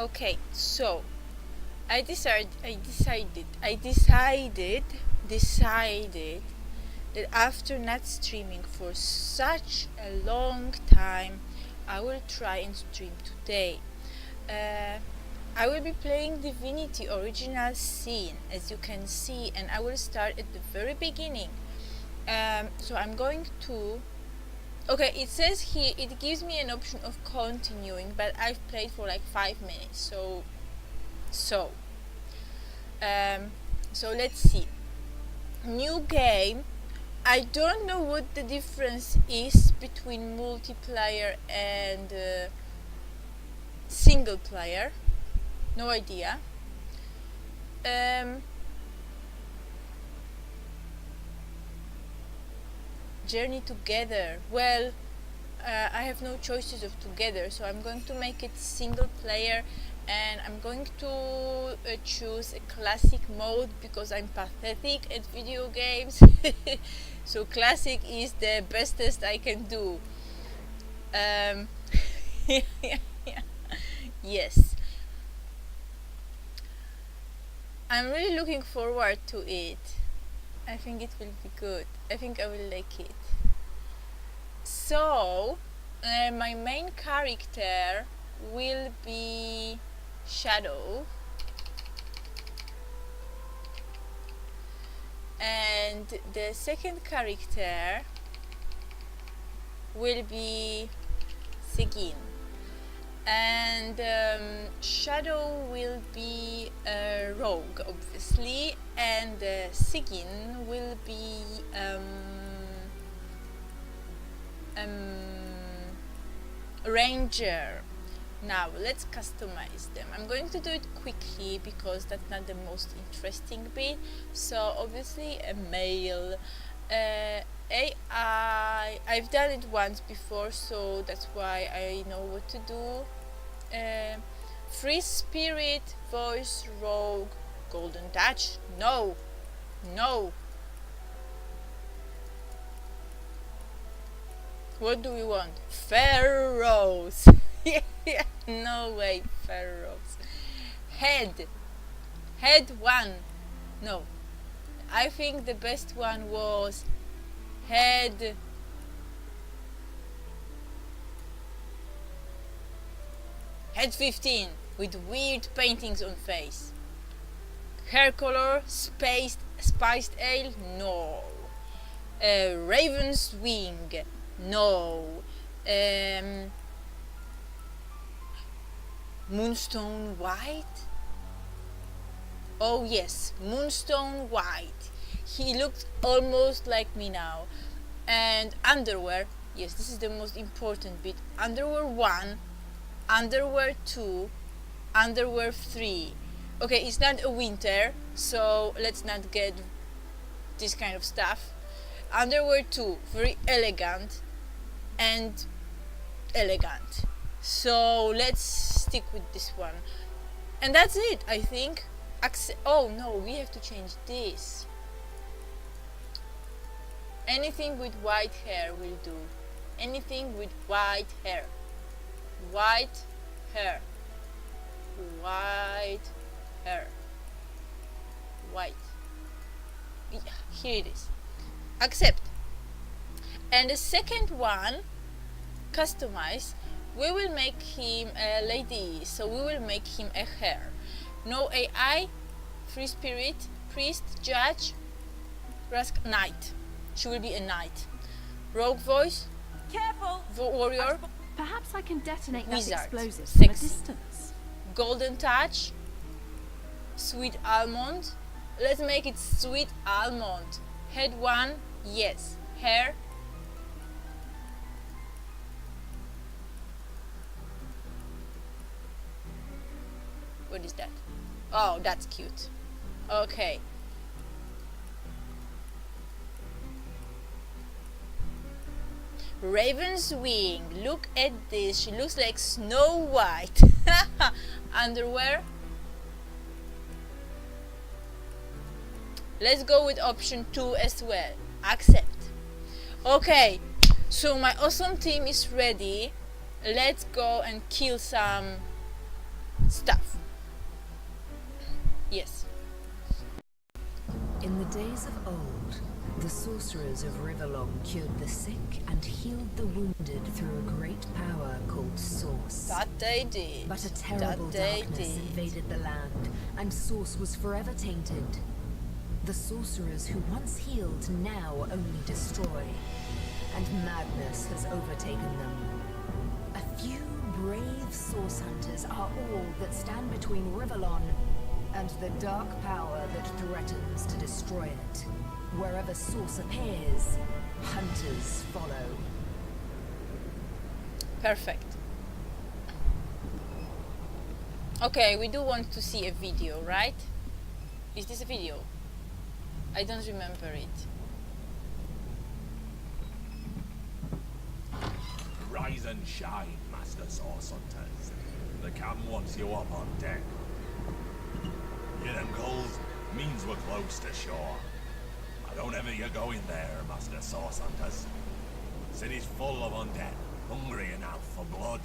Okay, so I decided that after not streaming for such a long time, I will try and stream today. I will be playing Divinity original scene, as you can see, and I will start at the very beginning. So I'm going to... Okay, it says here, it gives me an option of continuing, but I've played for like 5 minutes, so let's see. New game. I don't know what the difference is between multiplayer and single player. No idea. Journey together. Well, I have no choices of together, so I'm going to make it single player, and I'm going to choose a classic mode because I'm pathetic at video games. So classic is the bestest I can do. Yes, I'm really looking forward to it. I think it will be good. I think I will like it. So my main character will be Shadow, and the second character will be Sigyn, and Shadow will be a rogue, obviously, and Sigyn will be ranger. Now let's customize them. I'm going to do it quickly because that's not the most interesting bit. So obviously a male. AI, I've done it once before, so that's why I know what to do. Free spirit, voice, rogue, golden touch. No. What do we want? Pharaohs. Yeah, no way, pharaohs. Head 1. No, I think the best one was head 15 with weird paintings on face. Hair color spiced ale. No. Raven's wing. No. Moonstone white. Oh yes, Moonstone white. He looks almost like me now. And underwear. Yes, this is the most important bit. Underwear 1, underwear 2, underwear 3. Okay, it's not a winter, so let's not get this kind of stuff. Underwear 2, very elegant and elegant. So let's stick with this one. And that's it, I think. Oh no, we have to change this. Anything with white hair will do. Anything with white hair. White hair. White hair. White. Yeah, here it is. Accept. And the second one, customize. We will make him a lady, so we will make him a hair. No AI, free spirit, priest, judge, knight. She will be a knight. Rogue voice. Careful. Warrior. Perhaps I can detonate that Wizard. explosive Sexy. from a distance. Golden touch. Sweet almond. Let's make it sweet almond. Head 1, yes. Hair. What is that? Oh, that's cute. Okay. Raven's wing. Look at this. She looks like Snow White. Underwear. Let's go with option 2 as well. Accept. Okay. So my awesome team is ready. Let's go and kill some stuff. Yes. In the days of old, the sorcerers of Riverlong cured the sick and healed the wounded through a great power called Source. That they did. But a terrible darkness invaded the land, and Source was forever tainted. The sorcerers who once healed now only destroy, and madness has overtaken them. A few brave Source hunters are all that stand between Riverlon and the dark power that threatens to destroy it. Wherever Source appears, hunters follow. Perfect. Okay, we do want to see a video, right? Is this a video? I don't remember it. Rise and shine, Master Source Hunters. The captain wants you up on deck. Hear them calls? Means we're close to shore. I don't ever you go in there, Master Source Hunters. City's full of undead, hungry enough for blood.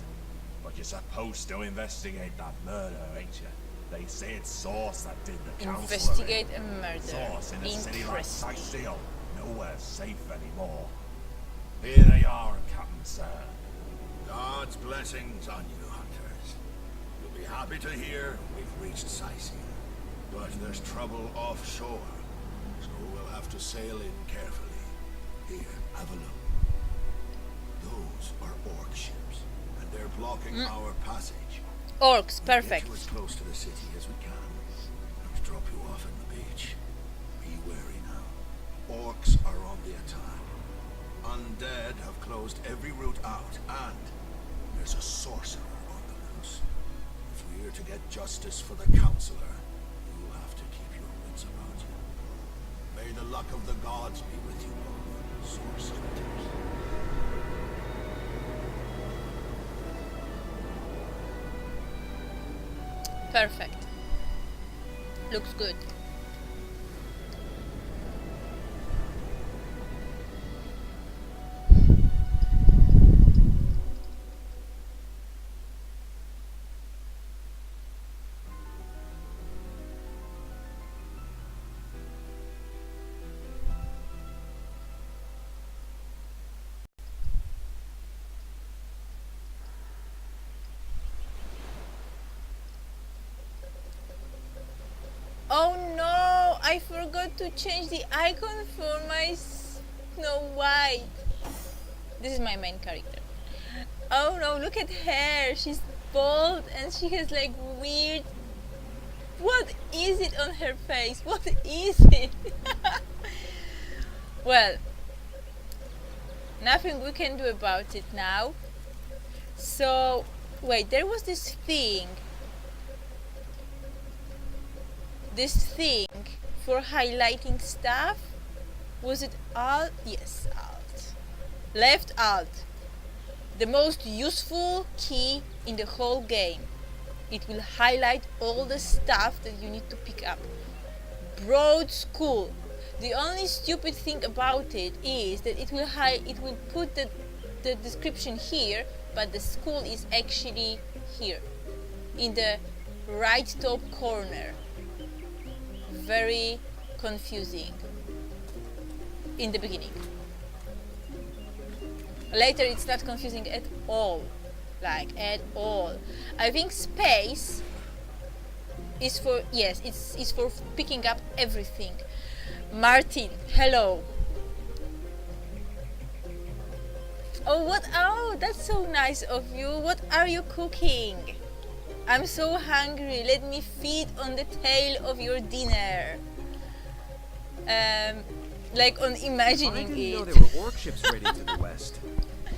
But you're supposed to investigate that murder, ain't you? They say it's Source that did the council. Investigate a murder. Source in a city like Interesting. Sightseal. Nowhere safe anymore. Here they are, Captain Sir. God's blessings on you, hunters. You'll be happy to hear we've reached Sightseal. But there's trouble offshore, so we'll have to sail in carefully. Here, have a look. Those are orc ships, and they're blocking our passage. Orcs, We'll perfect. get you as close to the city as we can, and drop you off at the beach. Be wary now. Orcs are on the attack. Undead have closed every route out, and there's a sorcerer on the loose. If we're to get justice for the counselor, you'll have to keep your wits about you. May the luck of the gods be with you both, Source Hunters. Perfect. Looks good. Oh no, I forgot to change the icon for my Snow White. This is my main character. Oh no, look at her. She's bald and she has like weird... What is it on her face? What is it? Well, nothing we can do about it now. So, wait, there was this thing for highlighting stuff. Was it Alt? Yes, Alt. Left Alt. The most useful key in the whole game. It will highlight all the stuff that you need to pick up. Broad School. The only stupid thing about it is that it will put the description here, but the school is actually here in the right top corner. Very confusing in the beginning. Later it's not confusing at all, like at all. I think space is for, yes, it's for picking up everything. Martin, hello. Oh, that's so nice of you. What are you cooking? I'm so hungry. Let me feed on the tail of your dinner. Like on imagining I didn't know it. there were orc ships ready to the west.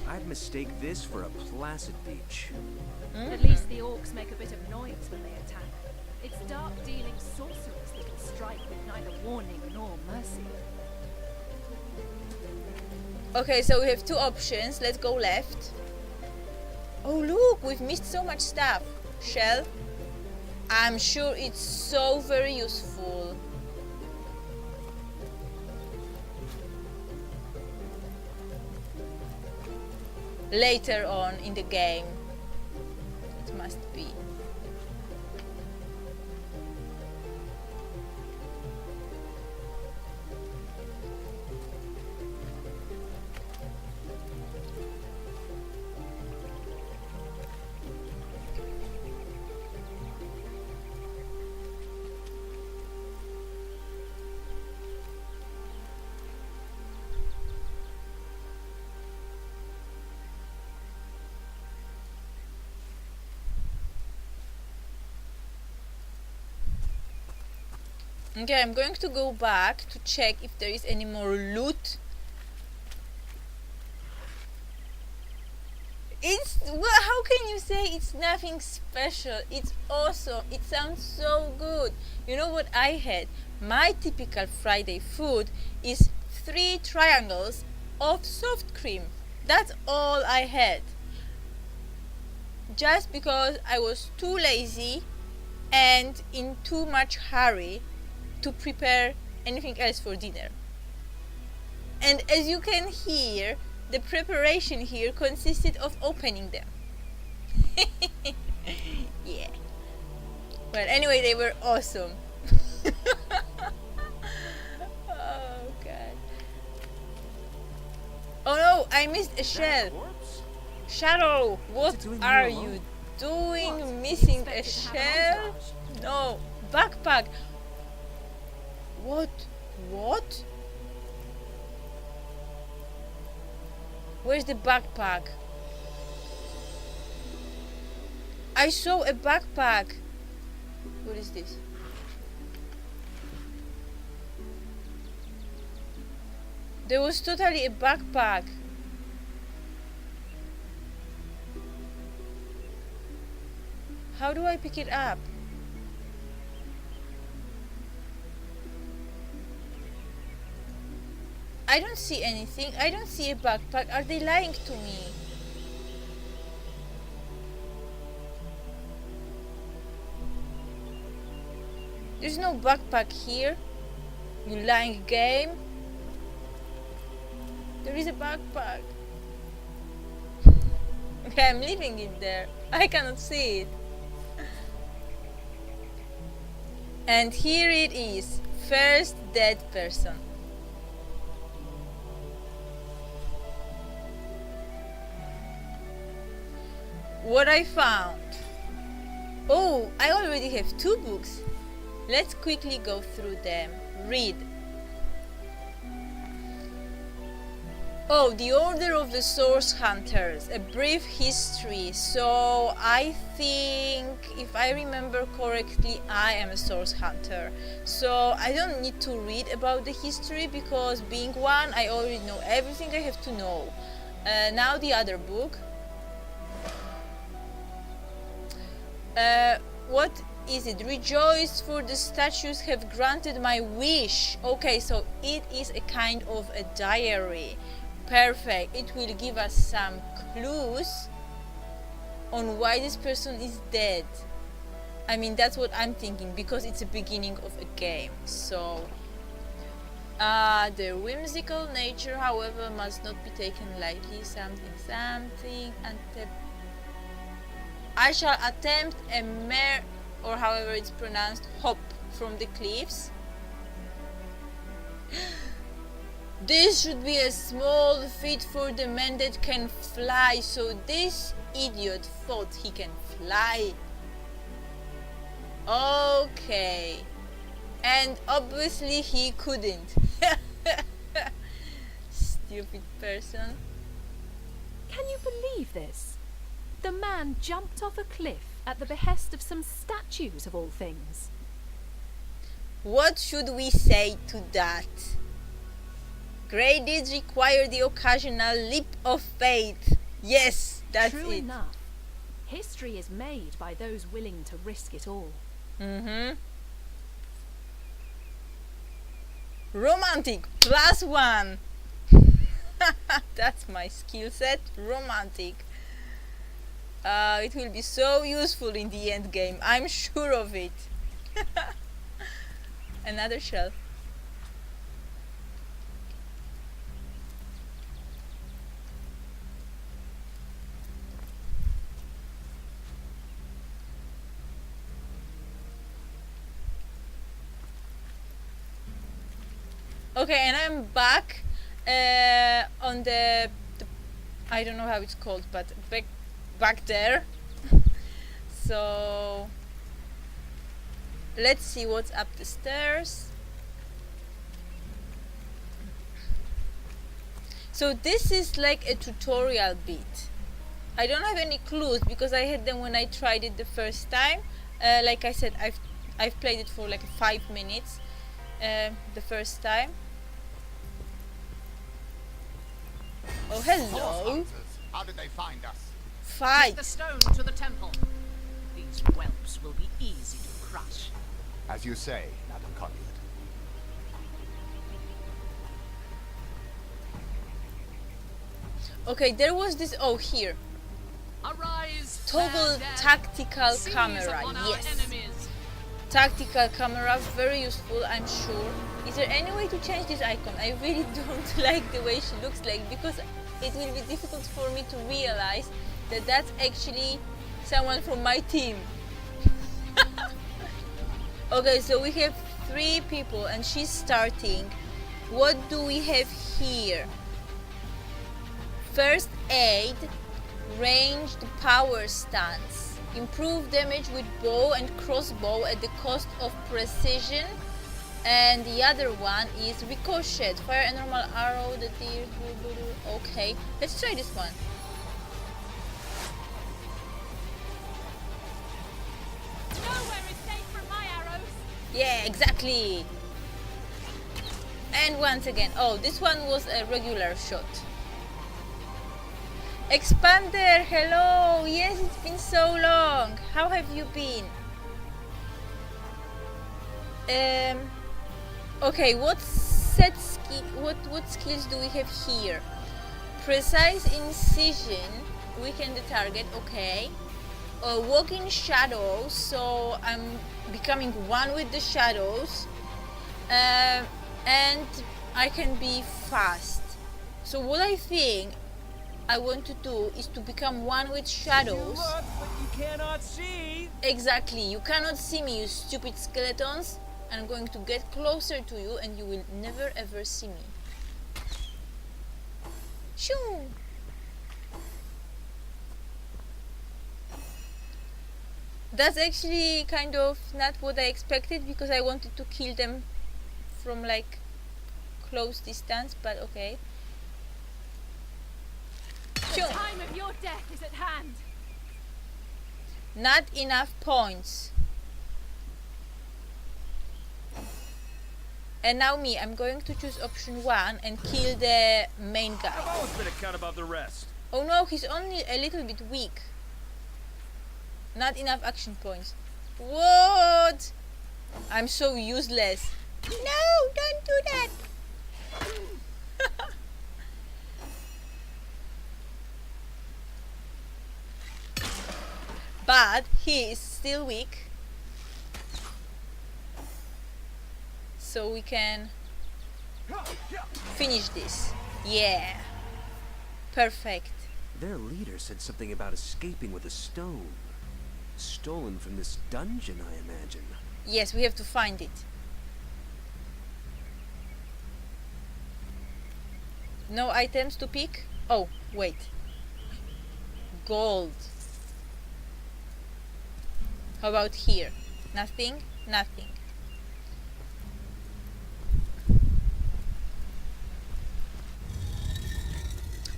I'd mistake this for a placid beach. At least the orcs make a bit of noise when they attack. It's dark-dealing sorcerers that can strike with neither warning nor mercy. Okay, so we have two options. Let's go left. Oh look, we've missed so much stuff. Shell. I'm sure it's so very useful. Later on in the game. It must be. Okay, I'm going to go back to check if there is any more loot. It's, well, how can you say it's nothing special? It's awesome. It sounds so good. You know what I had? My typical Friday food is 3 triangles of soft cream. That's all I had. Just because I was too lazy and in too much hurry to prepare anything else for dinner. And as you can hear, the preparation here consisted of opening them. Yeah. Well, anyway, they were awesome. Oh, God. Oh no, I missed a shell. Shadow, what are you doing? Missing a shell? No, backpack. What? What? Where's the backpack? I saw a backpack. What is this? There was totally a backpack. How do I pick it up? I don't see anything. I don't see a backpack. Are they lying to me? There's no backpack here. You lying game. There is a backpack. Okay, I'm leaving it there. I cannot see it. And here it is. First dead person. What I found. Oh, I already have 2 books. Let's quickly go through them. Read. Oh, the Order of the Source Hunters. A brief history. So I think, if I remember correctly, I am a source hunter. So I don't need to read about the history because being one, I already know everything I have to know. Now the other book. What is it? Rejoice, for the statues have granted my wish. Okay, so it is a kind of a diary. Perfect. It will give us some clues on why this person is dead. I mean, that's what I'm thinking, because it's the beginning of a game. So their whimsical nature, however, must not be taken lightly. Something and I shall attempt a mere, or however it's pronounced, hop from the cliffs. This should be a small feat for the man that can fly. So this idiot thought he can fly. Okay. And obviously he couldn't. Stupid person. Can you believe this? The man jumped off a cliff at the behest of some statues, of all things. What should we say to that? Great deeds require the occasional leap of faith. Yes, that's True it. enough. History is made by those willing to risk it all. Romantic, +1. That's my skill set, romantic. It will be so useful in the end game, I'm sure of it. Another shell. Okay, and I'm back on the I don't know how it's called, but back there. So let's see what's up the stairs. So this is like a tutorial bit. I don't have any clues because I had them when I tried it the first time. Like I said, I've played it for like 5 minutes. the first time. Oh, hello. How did they find us? Fight. The stone to the temple. These whelps will be easy to crush. As you say, Madam Conduit. Okay, there was this. Oh, here. Arise, Toggle fair dead. tactical Seize camera. upon our Yes. enemies. Tactical camera, very useful, I'm sure. Is there any way to change this icon? I really don't like the way she looks like, because it will be difficult for me to realize that that's actually someone from my team. Okay, so we have 3 people and she's starting. What do we have here? First aid, ranged power stance. Improve damage with bow and crossbow at the cost of precision. And the other one is ricochet. Fire a normal arrow that deals. Okay, let's try this one. Nowhere is safe from my arrows. Yeah, exactly. And once again, oh, this one was a regular shot. Expander, hello. Yes, it's been so long. How have you been? Okay, what skills do we have here? Precise incision, weaken the target. Okay. Walk in shadows, so I'm becoming one with the shadows, and I can be fast. So what I think I want to do is to become one with shadows. You look, but you cannot see. Exactly, you cannot see me, you stupid skeletons. I'm going to get closer to you and you will never ever see me. Shoo! That's actually kind of not what I expected, because I wanted to kill them from like close distance, but okay. The time of your death is at hand. Not enough points. And now me, I'm going to choose option 1 and kill the main I've guy. always been a cut above the rest. Oh no, he's only a little bit weak. Not enough action points. What? I'm so useless. No, don't do that. But he is still weak. So we can finish this. Yeah. Perfect. Their leader said something about escaping with a stone. Stolen from this dungeon, I imagine. Yes, we have to find it. No items to pick? Oh, wait. Gold. How about here? Nothing? Nothing.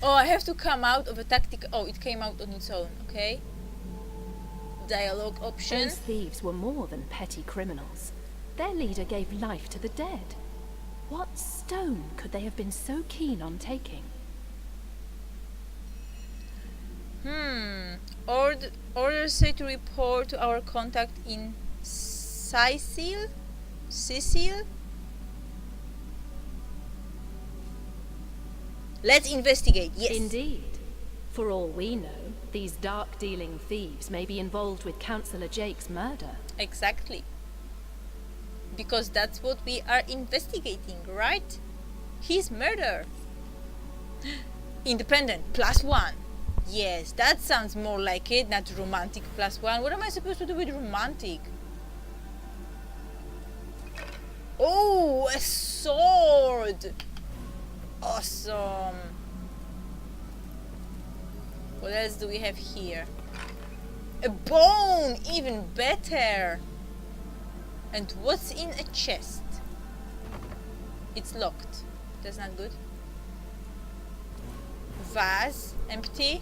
Oh, I have to come out of a tactic. Oh, it came out on its own, okay. Dialogue option. Those thieves were more than petty criminals. Their leader gave life to the dead. What stone could they have been so keen on taking? Orders say to report to our contact in Sicily? Let's investigate, yes. Indeed. For all we know, these dark-dealing thieves may be involved with Councillor Jake's murder. Exactly. Because that's what we are investigating, right? His murder. Independent, +1. Yes, that sounds more like it, not romantic +1. What am I supposed to do with romantic? Oh, a sword! Awesome. What else do we have here? A bone! Even better! And what's in a chest? It's locked. That's not good. Vase, empty.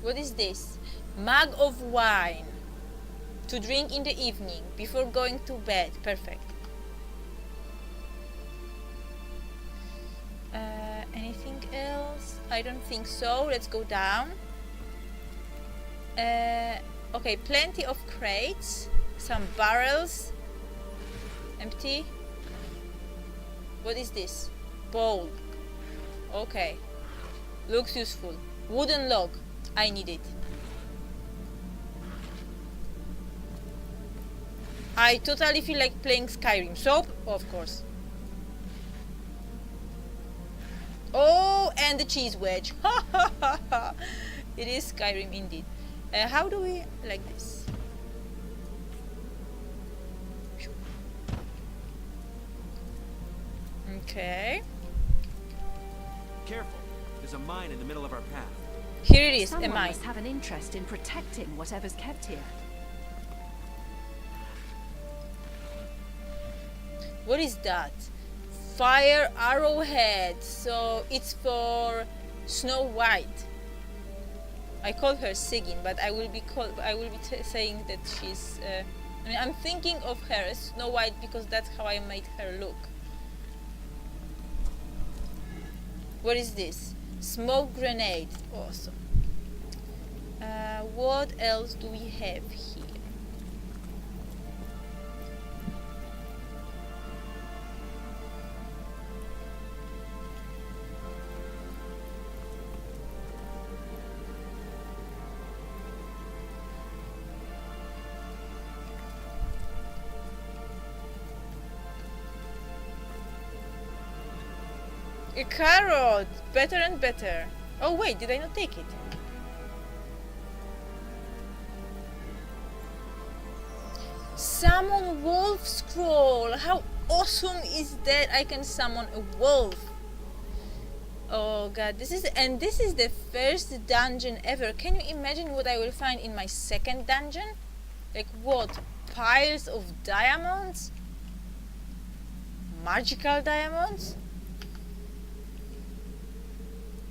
What is this? Mug of wine. To drink in the evening before going to bed. Perfect. Anything else? I don't think so. Let's go down. Okay, plenty of crates. Some barrels. Empty. What is this? Bowl. Okay. Looks useful. Wooden log. I need it. I totally feel like playing Skyrim. Soap? Of course. Oh, and the cheese wedge. It is Skyrim indeed. How do we like this? Okay. Careful. There's a mine in the middle of our path. Here it is, a Someone mine. must have an interest in protecting whatever's kept here. What is that? Fire arrowhead. So it's for Snow White. I call her Sigyn, but I will be saying that she's. I mean, I'm thinking of her as Snow White because that's how I made her look. What is this? Smoke grenade. Awesome. What else do we have here? A carrot! Better and better. Oh wait, did I not take it? Summon wolf scroll! How awesome is that? I can summon a wolf. Oh god, this is the first dungeon ever. Can you imagine what I will find in my second dungeon? Like what? Piles of diamonds? Magical diamonds?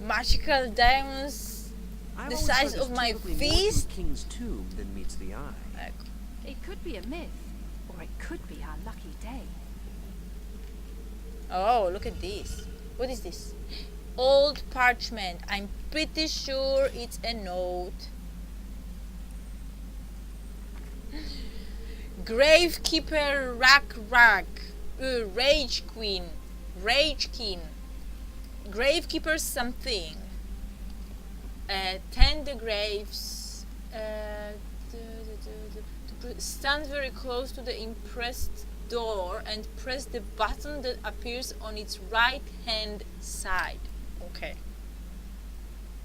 Magical diamonds I've the always size thought of there's my typically more to a fist? king's tomb than meets the eye. It could be a myth, or it could be our lucky day. Oh, look at this. What is this? Old parchment. I'm pretty sure it's a note. Gravekeeper Rage Queen. Rage King. Gravekeeper something. Tend the graves. Stand very close to the impressed door and press the button that appears on its right hand side. Okay.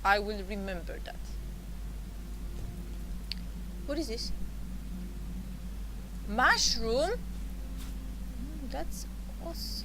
I will remember that. What is this? Mushroom? That's awesome.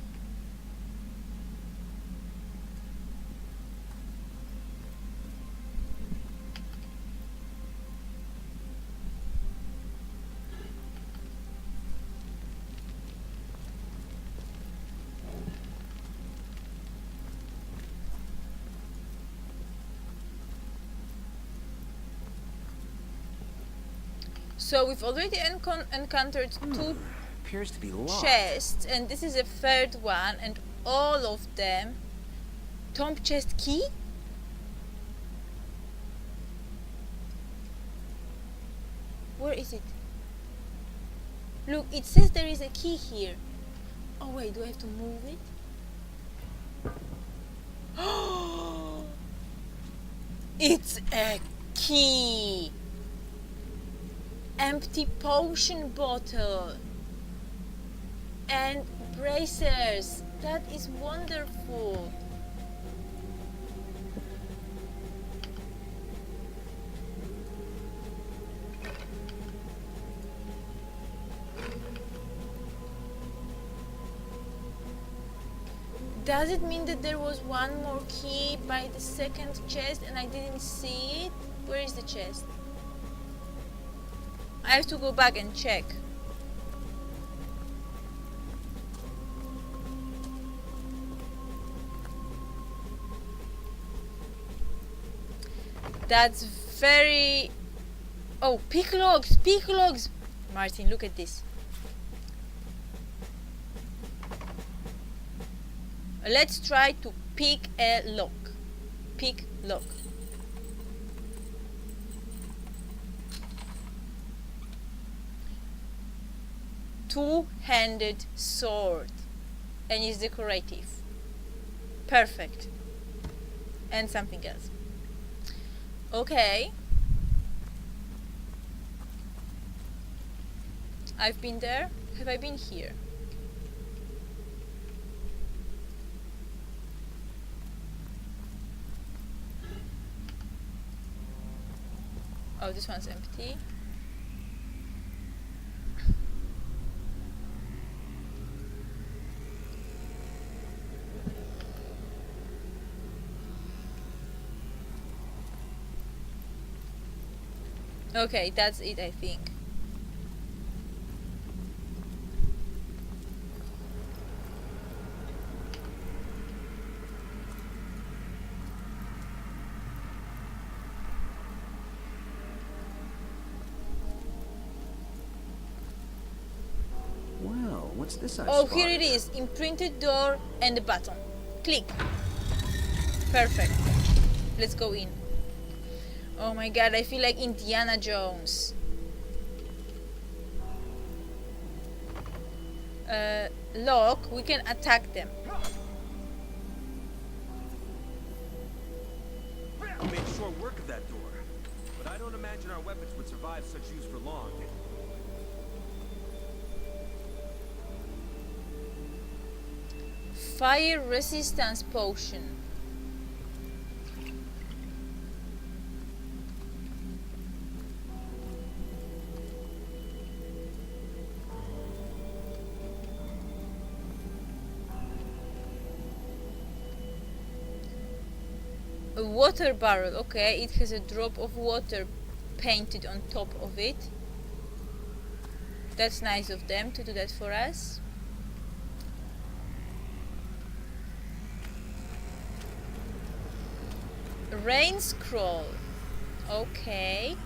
So we've already encountered two Appears to be locked. chests, and this is a third one, and all of them. Tomb chest key? Where is it? Look, it says there is a key here. Oh wait, do I have to move it? It's a key! Empty potion bottle and bracers. That is wonderful. Does it mean that there was one more key by the second chest and I didn't see it? Where is the chest? I have to go back and check. That's very... Oh, pick logs! Pick logs! Martin, look at this. Let's try to pick a lock. Pick lock. Two-handed sword. And it's decorative. Perfect. And something else. Okay. I've been there. Have I been here? Oh, this one's empty. Okay, that's it, I think. Well, what's this I Oh, spotted? here it is. Imprinted door and the button. Click. Perfect. Let's go in. Oh my god, I feel like Indiana Jones. Lock, we can attack them. We made short work of that door, but I don't imagine our weapons would survive such use for long. Fire resistance potion. A water barrel. Okay, it has a drop of water painted on top of it. That's nice of them to do that for us. Rain scroll. Okay.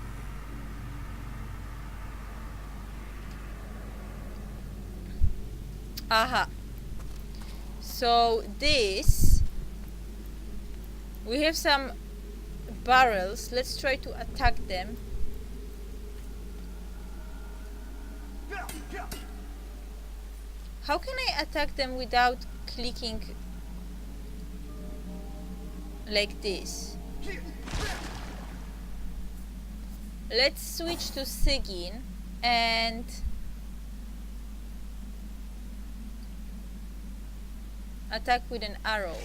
Aha. So this, we have some barrels. Let's try to attack them. How can I attack them without clicking like this? Let's switch to Sigyn and attack with an arrow.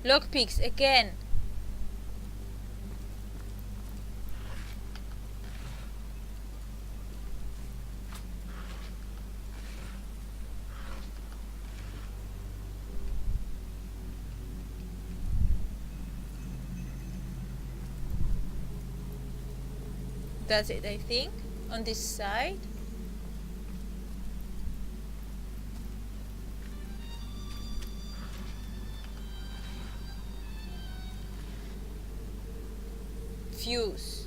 Lockpicks again. That's it, I think, on this side. Fuse.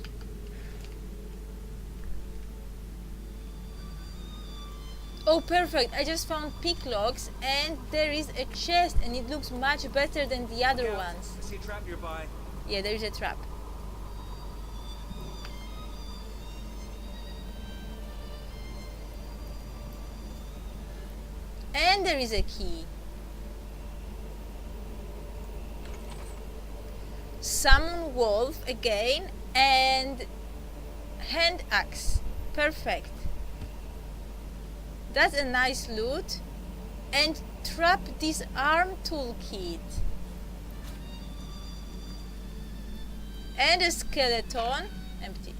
Oh, perfect. I just found pick logs and there is a chest and it looks much better than the other ones. I see a trap nearby. Yeah, there is a trap. And there is a key. Summon wolf again and hand axe. Perfect. That's a nice loot. And trap disarm toolkit. And a skeleton. Empty.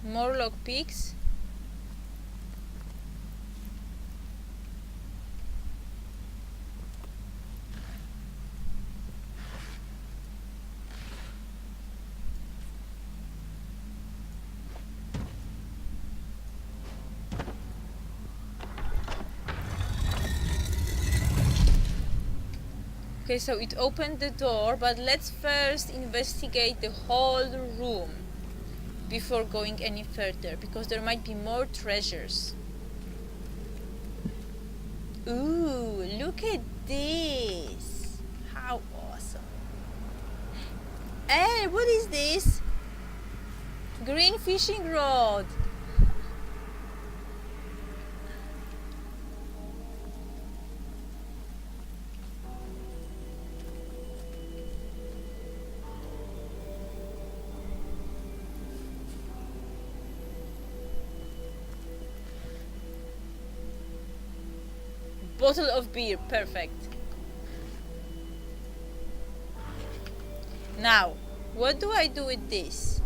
More lockpicks. Okay, so it opened the door, but let's first investigate the whole room before going any further, because there might be more treasures. Ooh, look at this! How awesome! Hey, what is this? Green fishing rod! Bottle of beer, perfect. Now, what do I do with this?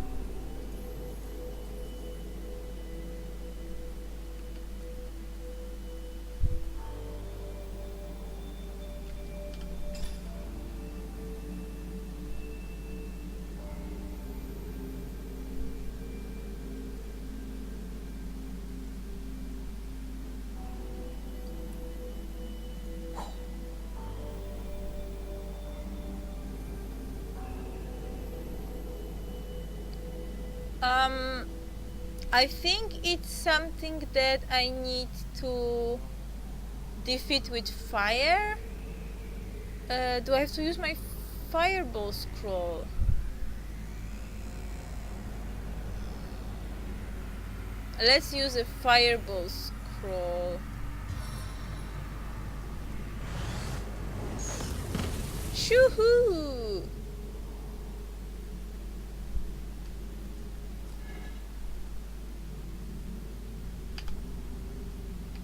I think it's something that I need to defeat with fire. Do I have to use my fireball scroll? Let's use a fireball scroll. Shoo-hoo!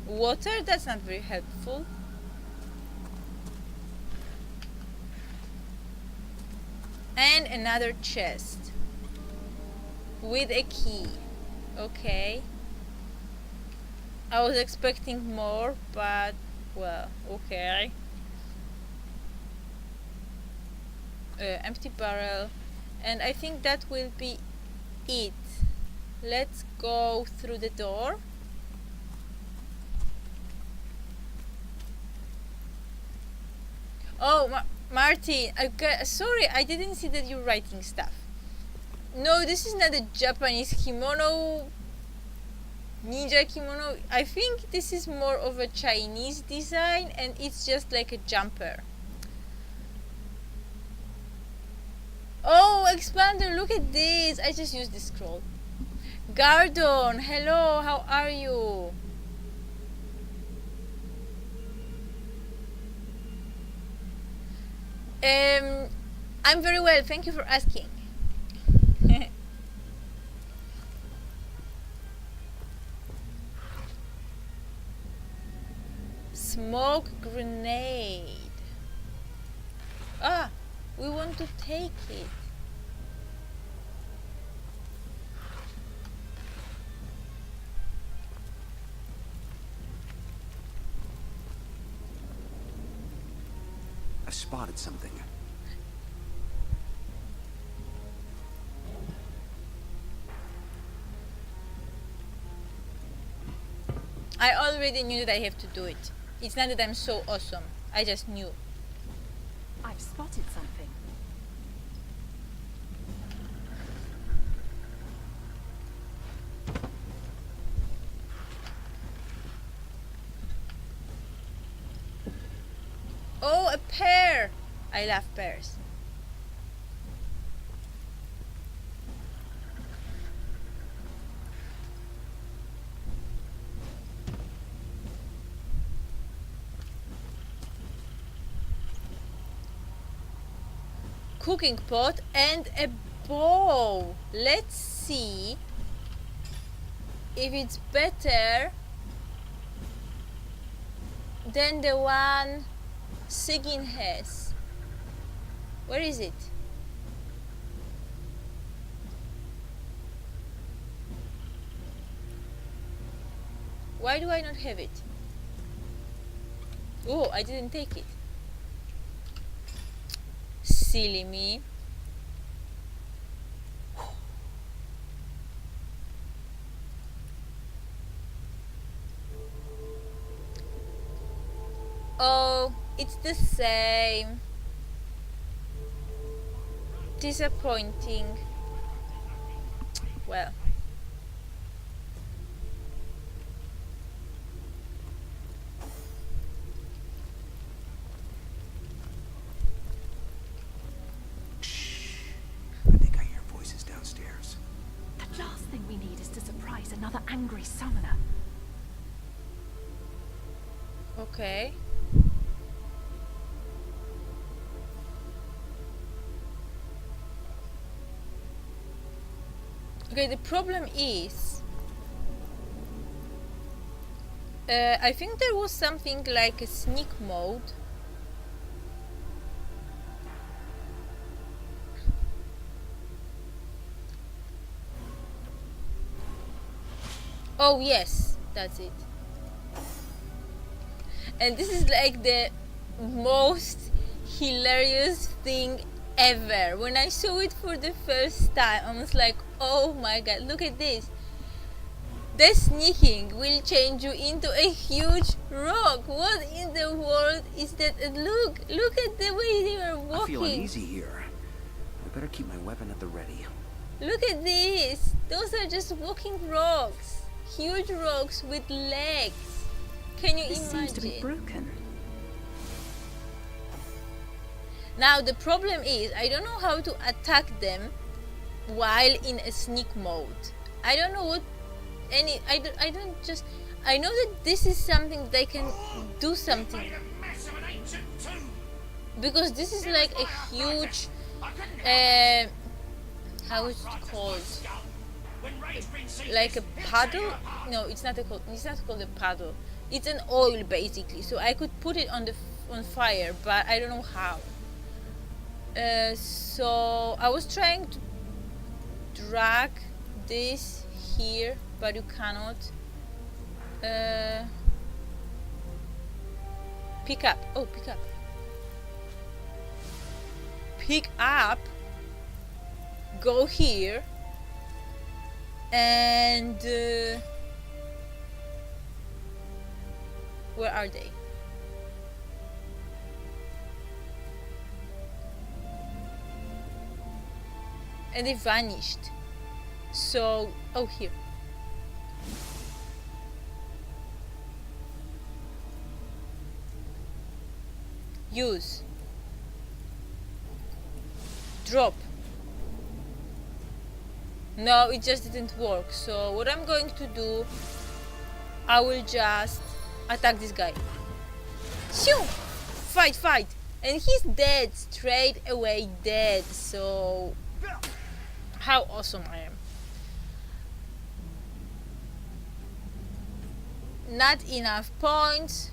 Water? That's not very helpful. And another chest with a key. Okay. I was expecting more, but well, okay. Empty barrel, and I think that will be it. Let's go through the door. Oh, Martin, sorry, I didn't see that you're writing stuff. No, this is not a Japanese kimono, ninja kimono. I think this is more of a Chinese design, and it's just like a jumper. Oh, expander, look at this. I just used the scroll. Gardon, hello, how are you? I'm very well, thank you for asking. Smoke grenade. Ah, we want to take it. I spotted something. I already knew that I have to do it. It's not that I'm so awesome. I just knew. I've spotted something. Oh, a pear! I love pears. Cooking pot and a bow. Let's see if it's better than the one Sigyn has. Where is it? Why do I not have it? Oh, I didn't take it. Silly me. Oh, it's the same. Disappointing. Well. I think I hear voices downstairs. The last thing we need is to surprise another angry summoner. Okay. Okay, the problem is I think there was something like a sneak mode. Oh yes, that's it. And this is like the most hilarious thing ever. When I saw it for the first time, I was like, oh my god, look at this. The sneaking will change you into a huge rock. What in the world is that? Look at the way they are walking. I feel uneasy here. I better keep my weapon at the ready. Look at this. Those are just walking rocks. Huge rocks with legs. Can you This imagine? seems to be broken. Now the problem is I don't know how to attack them while in a sneak mode. I don't know what any I know that this is something they can do something, because this is like a huge how is it called, like a paddle. No, it's not called a paddle. It's an oil basically, so I could put it on fire, but I don't know how. So I was trying to drag this here, but you cannot. Pick up. Oh, pick up. Pick up. Go here. And where are they? And they vanished. So, oh, here. Use. Drop. No, it just didn't work. So what I'm going to do, I will just attack this guy. Shoo! Fight! And he's dead, straight away dead. So how awesome I am. Not enough points.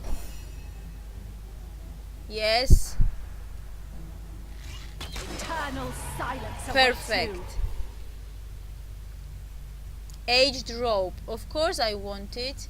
Yes. Eternal silence. Perfect. Aged rope. Of course I want it.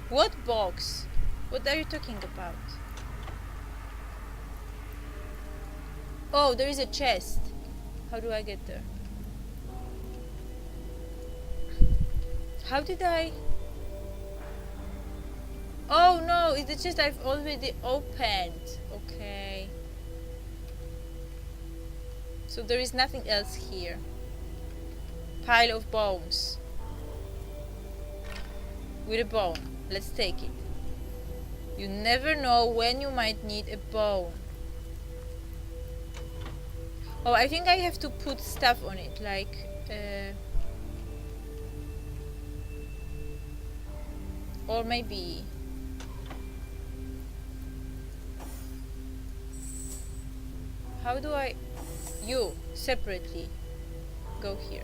What box? What are you talking about? Oh, there is a chest. How do I get there? How did I? Oh no, it's the chest I've already opened. Okay. So there is nothing else here. Pile of bones. With a bone. Let's take it. You never know when you might need a bone. Oh, I think I have to put stuff on it, like or maybe how do I you separately go here.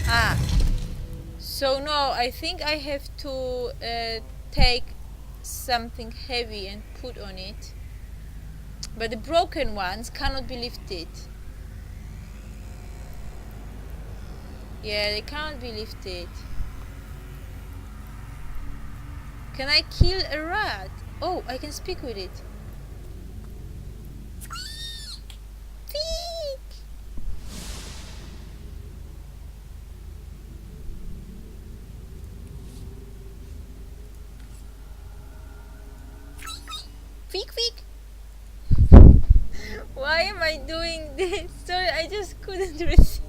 Ah, so no, I think I have to take something heavy and put on it, but the broken ones cannot be lifted. Yeah, they cannot be lifted. Can I kill a rat? Oh, I can speak with it. Squeak! Squeak, squeak! Why am I doing this? Sorry, I just couldn't resist.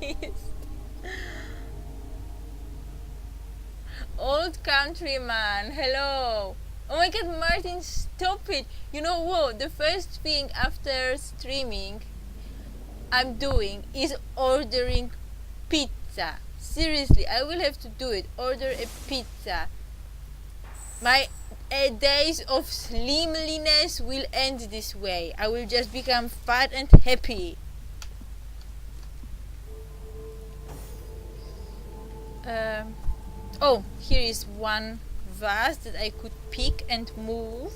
Old countryman, hello. Oh my god, Martin, stop it. You know what? The first thing after streaming I'm doing is ordering pizza. Seriously, I will have to do it. Order a pizza. My days of slimliness will end this way. I will just become fat and happy. Oh, here is one vase that I could pick and move.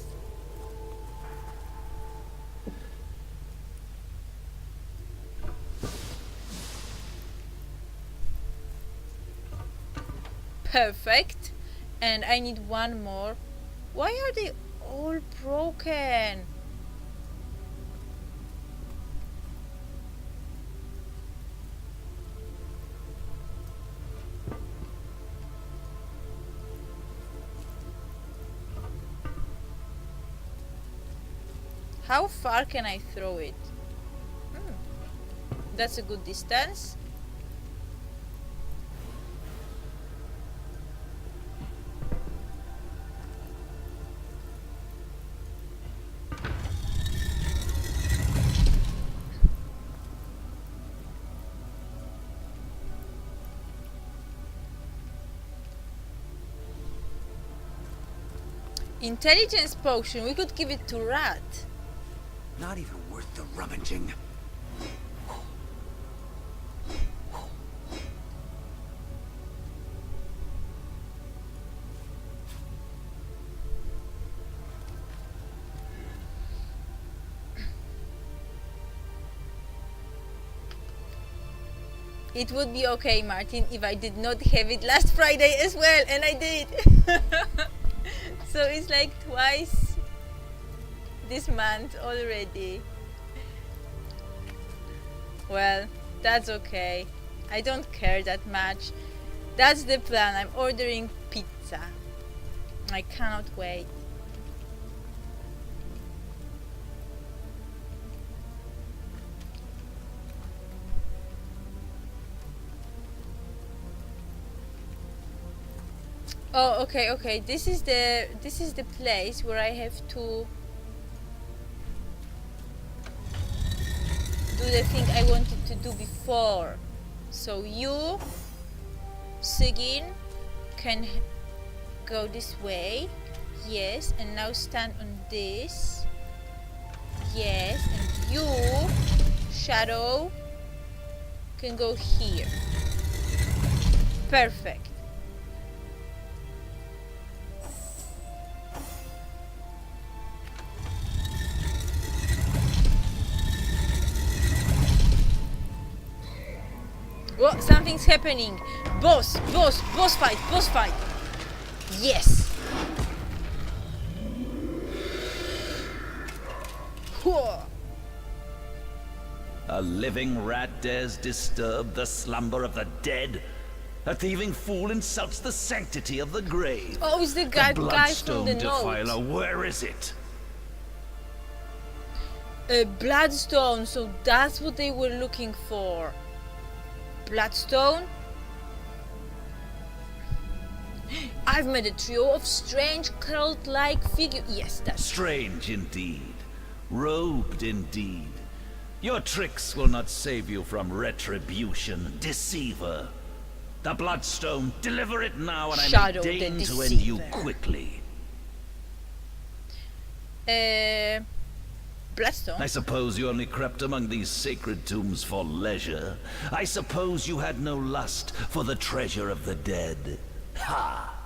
Perfect. And I need one more. Why are they all broken? How far can I throw it? That's a good distance. Intelligence potion, we could give it to Rat. Not even worth the rummaging. It would be okay, Martin, if I did not have it last Friday as well, and I did. So it's like twice this month already. Well, that's okay. I don't care that much. That's the plan. I'm ordering pizza. I cannot wait. Oh, okay. This is the place where I have to do the thing I wanted to do before. So you, Sigyn, can go this way. Yes, and now stand on this. Yes, and you, Shadow, can go here. Perfect. Oh, something's happening. Boss fight. Yes. Whoa. A living rat dares disturb the slumber of the dead? A thieving fool insults the sanctity of the grave. Oh, it's the guy from Bloodstone the defiler, note. where is it? A bloodstone, so that's what they were looking for. Bloodstone? I've met a trio of strange cult-like figures. Yes, that's Strange indeed. Robed indeed. Your tricks will not save you from retribution, deceiver. The Bloodstone, deliver it now, and Shadow I may the deign to end you Deceiver. quickly. Bloodstone. I suppose you only crept among these sacred tombs for leisure. I suppose you had no lust for the treasure of the dead. Ha!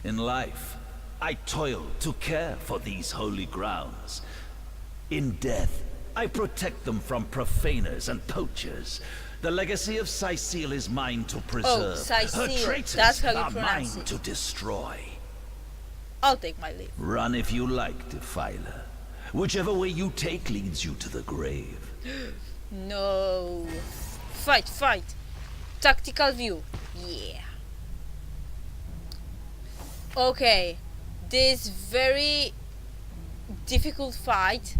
In life, I toil to care for these holy grounds. In death, I protect them from profaners and poachers. The legacy of Cecile is mine to preserve. Cecile, Her traitors that's how you are mine pronounce it. to destroy. I'll take my leave. Run if you like, Defiler. Whichever way you take leads you to the grave. No. Fight, fight. Tactical view. Yeah. Okay. This very difficult fight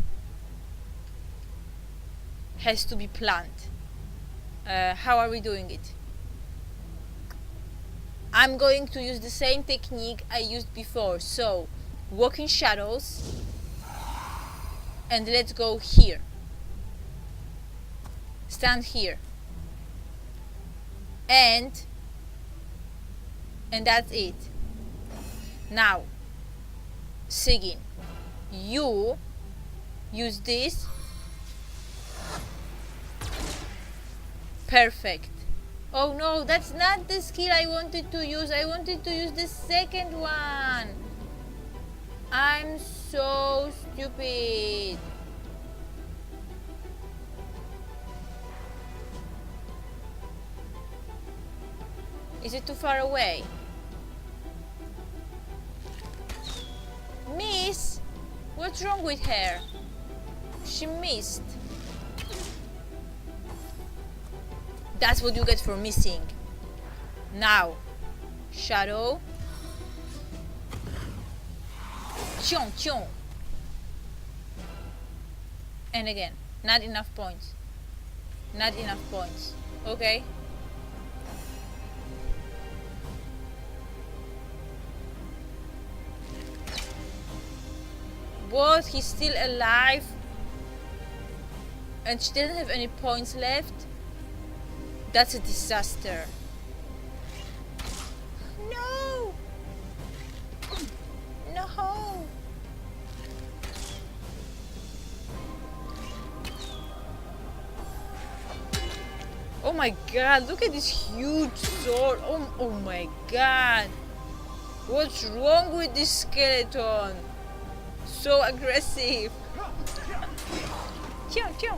has to be planned. How are we doing it? I'm going to use the same technique I used before. So, walk in shadows. And let's go here. Stand here. And that's it. Now, Sigyn, you use this. Perfect. Oh no, that's not the skill I wanted to use. I wanted to use the second one. I'm so stupid. Is it too far away? Miss? What's wrong with her? She missed. That's what you get for missing. Now, shadow. Chon, chon. And again, not enough points. Not enough points. Okay. What? He's still alive? And she doesn't have any points left? That's a disaster. No! No! Oh my god, look at this huge sword. Oh my god. What's wrong with this skeleton? So aggressive. Choo, choo.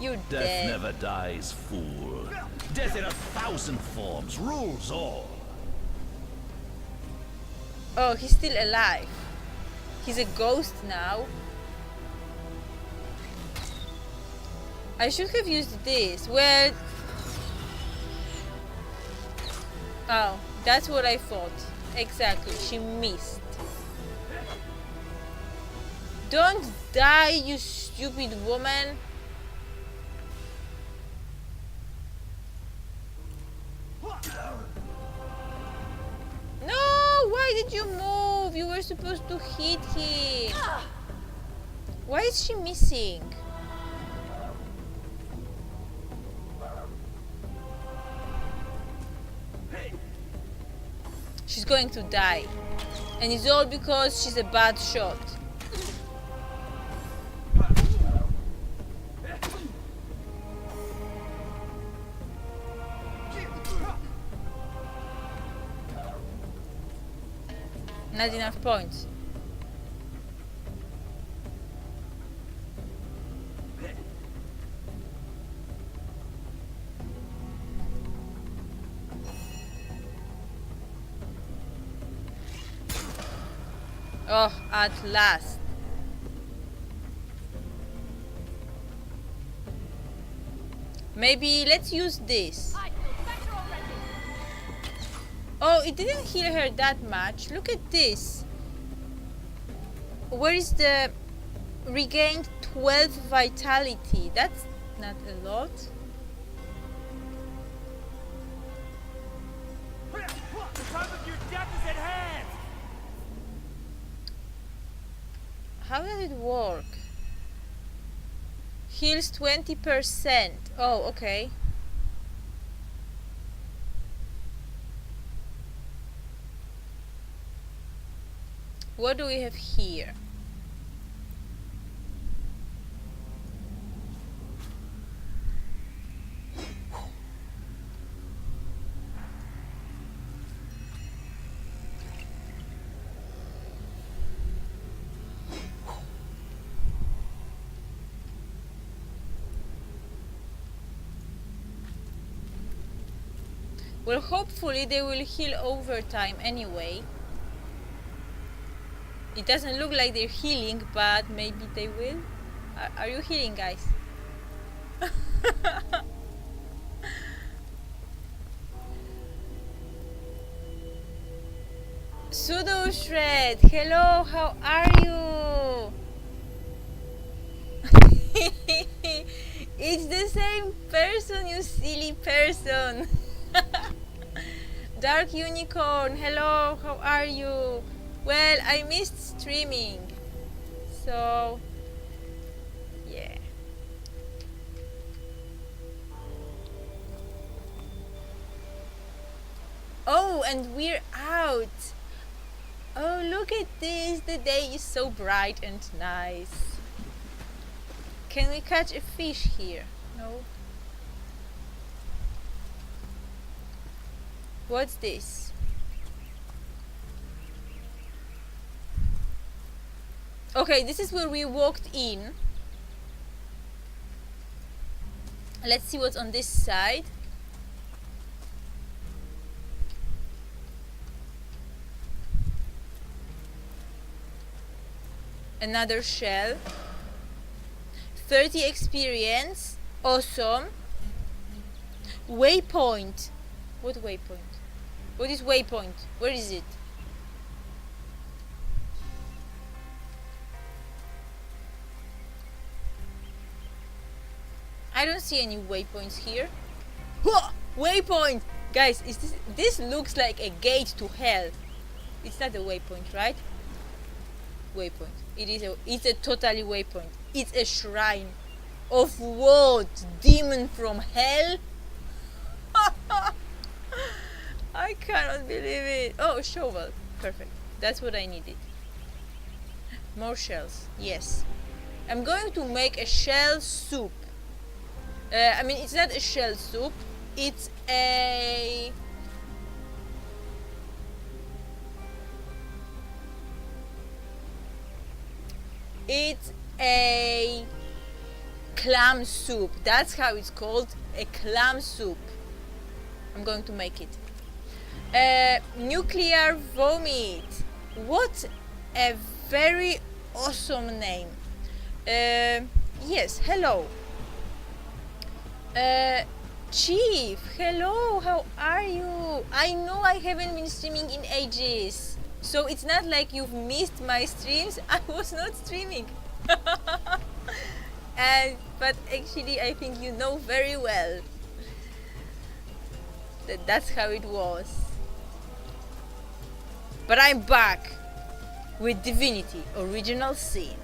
You're Death dead. never dies, fool. Death in 1,000 forms rules all. Oh, he's still alive. He's a ghost now. I should have used this. Well... Oh, that's what I thought. Exactly, she missed. Don't die, you stupid woman. No, why did you move? You were supposed to hit him. Why is she missing? She's going to die. And it's all because she's a bad shot. Not enough points. Oh, at last. Maybe let's use this. Oh, it didn't heal her that much. Look at this. Where is the regained 12 vitality? That's not a lot. How does it work? Heals 20%. Oh, okay. What do we have here? Well, hopefully they will heal over time anyway. It doesn't look like they're healing, but maybe they will. Are you healing, guys? Pseudo Shred, hello, how are you? It's the same person, you silly person. Dark Unicorn, hello, how are you? Well, I missed streaming, so yeah. Oh, and we're out. Oh, look at this, the day is so bright and nice. Can we catch a fish here? No. What's this? Okay, this is where we walked in. Let's see what's on this side. Another shell. 30 experience. Awesome. Waypoint. What waypoint? What is waypoint? Where is it? I don't see any waypoints here. Whoa! Waypoint! Guys, is this looks like a gate to hell. It's not a waypoint, right? Waypoint. It's a totally waypoint. It's a shrine. Of what? Demon from hell? I cannot believe it. Oh, shovel. Perfect. That's what I needed. More shells. Yes. I'm going to make a shell soup. I mean, it's not a shell soup. It's a... It's a clam soup. That's how it's called. A clam soup. I'm going to make it. Nuclear vomit. What a very awesome name. Yes, hello. Chief, hello, how are you? I know I haven't been streaming in ages. So it's not like you've missed my streams. I was not streaming. But actually I think you know very well that that's how it was. But I'm back with Divinity Original Sin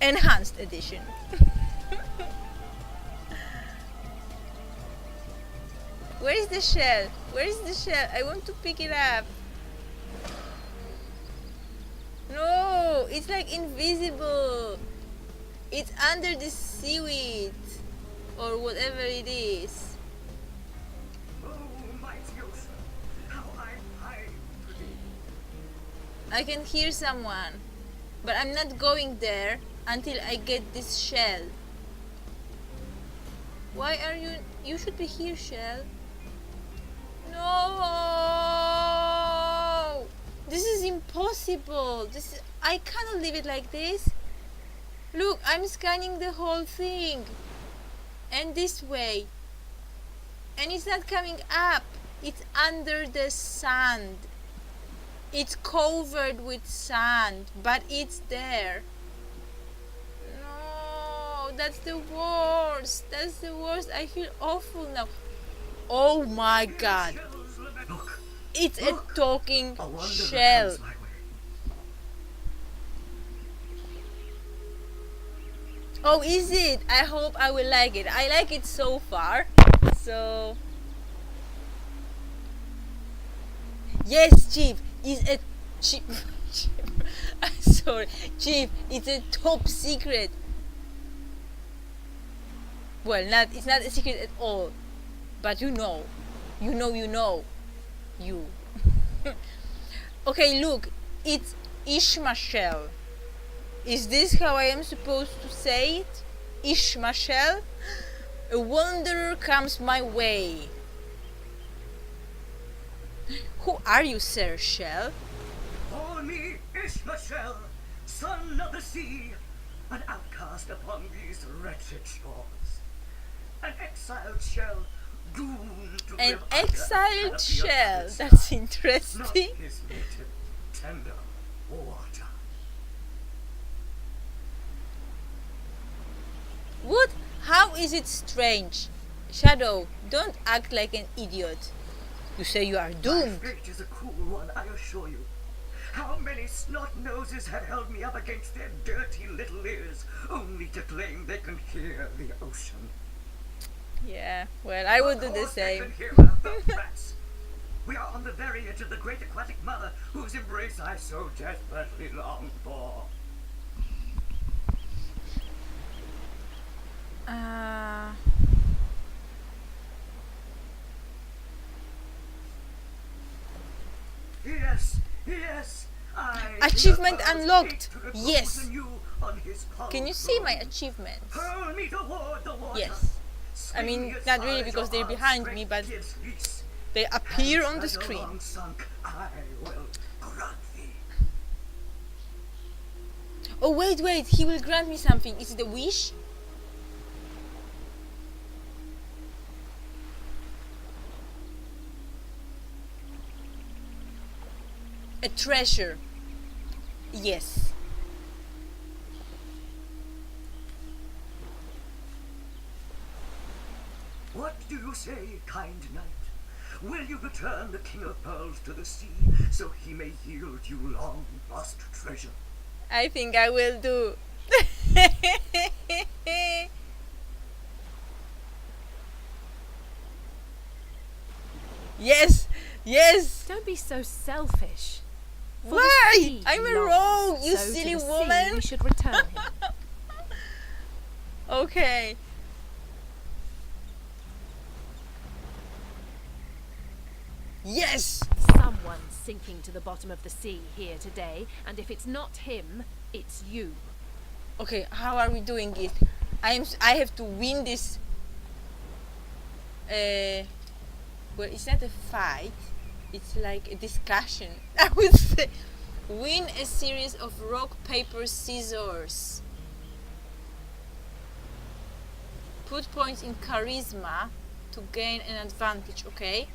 Enhanced Edition. Where is the shell? Where is the shell? I want to pick it up. No, it's like invisible. It's under the seaweed or whatever it is. I can hear someone, but I'm not going there until I get this shell. Why are you? You should be here, shell. No! This is impossible. I cannot leave it like this. Look, I'm scanning the whole thing. And this way. And it's not coming up. It's under the sand. It's covered with sand, but it's there. No, that's the worst. That's the worst. I feel awful now. Oh my god. It's a talking shell. Oh, is it? I hope I will like it. I like it so far. So yes, Chief is a Chief. Sorry, Chief. It's a top secret. Well, not. It's not a secret at all. But you know. You. Okay, look. It's Ishmael. Is this how I am supposed to say it? Ishmael? A wanderer comes my way. Who are you, Sir Shell? Call me Ishmael, son of the sea, an outcast upon these wretched shores. An exiled shell, doomed to An live under exiled the shell. oppressed That's sky. Not interesting. his native, tender water. What? How is it strange? Shadow, don't act like an idiot. You say you are My doomed. fate is a cruel one, I assure you. How many snot noses have held me up against their dirty little ears, only to claim they can hear the ocean? Yeah, well, I would do Of the course they same. can hear our felt rats. We are on the very edge of the great aquatic mother, whose embrace I so desperately long for. Yes, Achievement Leopold, unlocked. hate to repose Yes. anew on his Can you cold see my throne. achievements? Hurl me toward the water. Yes. I mean, Swing as not far really as because your they're behind arm's me, strength but gives lease. they appear on the Treasure screen. long sunk, I will grant thee. Oh, wait, he will grant me something. Is it a wish? A treasure. Yes. What do you say, kind knight? Will you return the King of Pearls to the sea, so he may yield you long lost treasure? I think I will do. Yes. Don't be so selfish. For the Why? sea I'm a longs, rogue, you so to silly the sea woman. we should return him. Okay. Yes. Someone's sinking to the bottom of the sea here today, and if it's not him, it's you. Okay, how are we doing it? I have to win this. Well, it's not a fight. It's like a discussion. I would say, win a series of rock, paper, scissors. Put points in charisma to gain an advantage. Okay.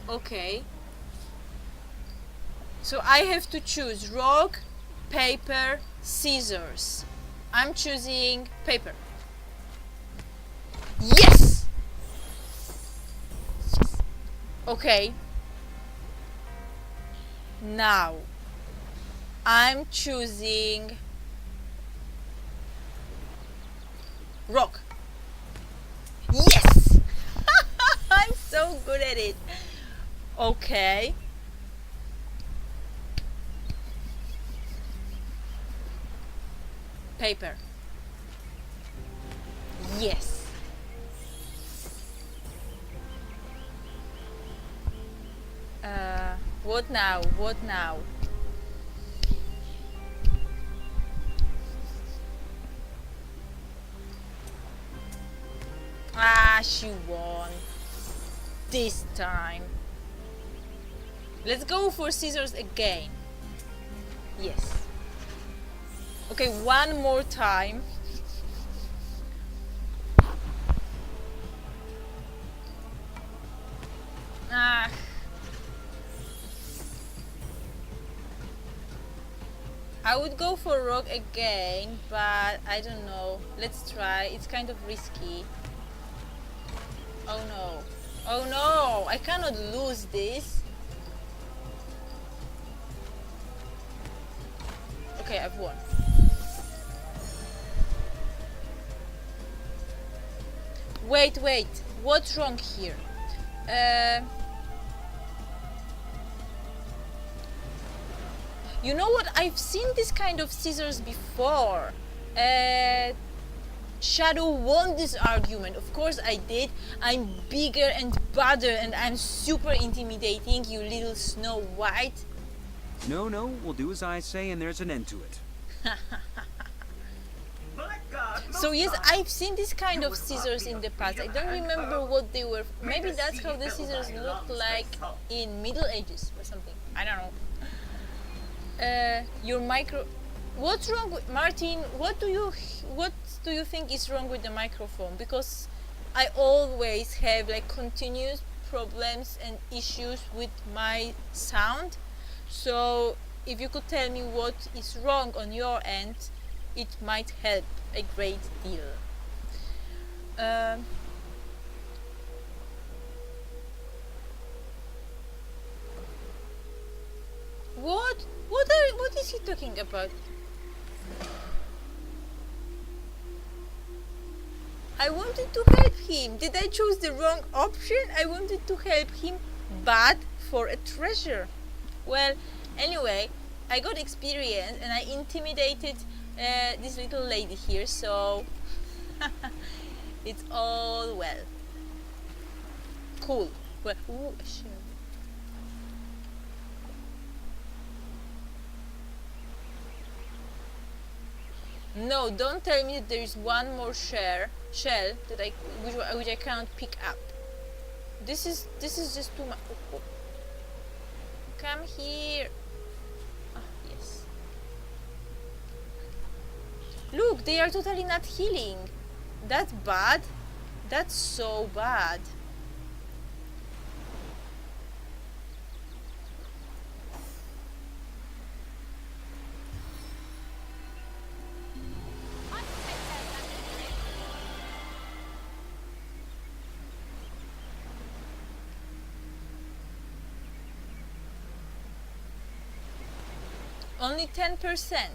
Okay. So I have to choose rock, paper, scissors. I'm choosing paper. Yes! Okay. Now I'm choosing rock. Yes! I'm so good at it. Okay. Paper. Yes. What now? What now? Ah, she won. This time. Let's go for scissors again. Yes. Okay, one more time. Ah. I would go for rock again, but I don't know. Let's try. It's kind of risky. Oh no. Oh no! I cannot lose this. Okay, I've won. Wait, what's wrong here? You know what? I've seen this kind of scissors before. Shadow won this argument. Of course I did. I'm bigger and badder and I'm super intimidating, you little Snow White. No, we'll do as I say and there's an end to it. So yes, I've seen this kind of scissors in the past. I don't remember what they were. Maybe that's how the scissors looked like in Middle Ages or something. I don't know. Your micro... What's wrong with... Martin, what do you think is wrong with the microphone? Because I always have like continuous problems and issues with my sound. So if you could tell me what is wrong on your end, it might help a great deal. What is he talking about? I wanted to help him. Did I choose the wrong option? I wanted to help him, but for a treasure. Well, anyway, I got experience and I intimidated this little lady here, so it's all well. Cool. Well, ooh, sure. No, don't tell me that there is one more shell that which I cannot pick up. This is just too much. Oh. Come here. Ah, yes. Look, they are totally not healing. That's bad. That's so bad. Only 10%.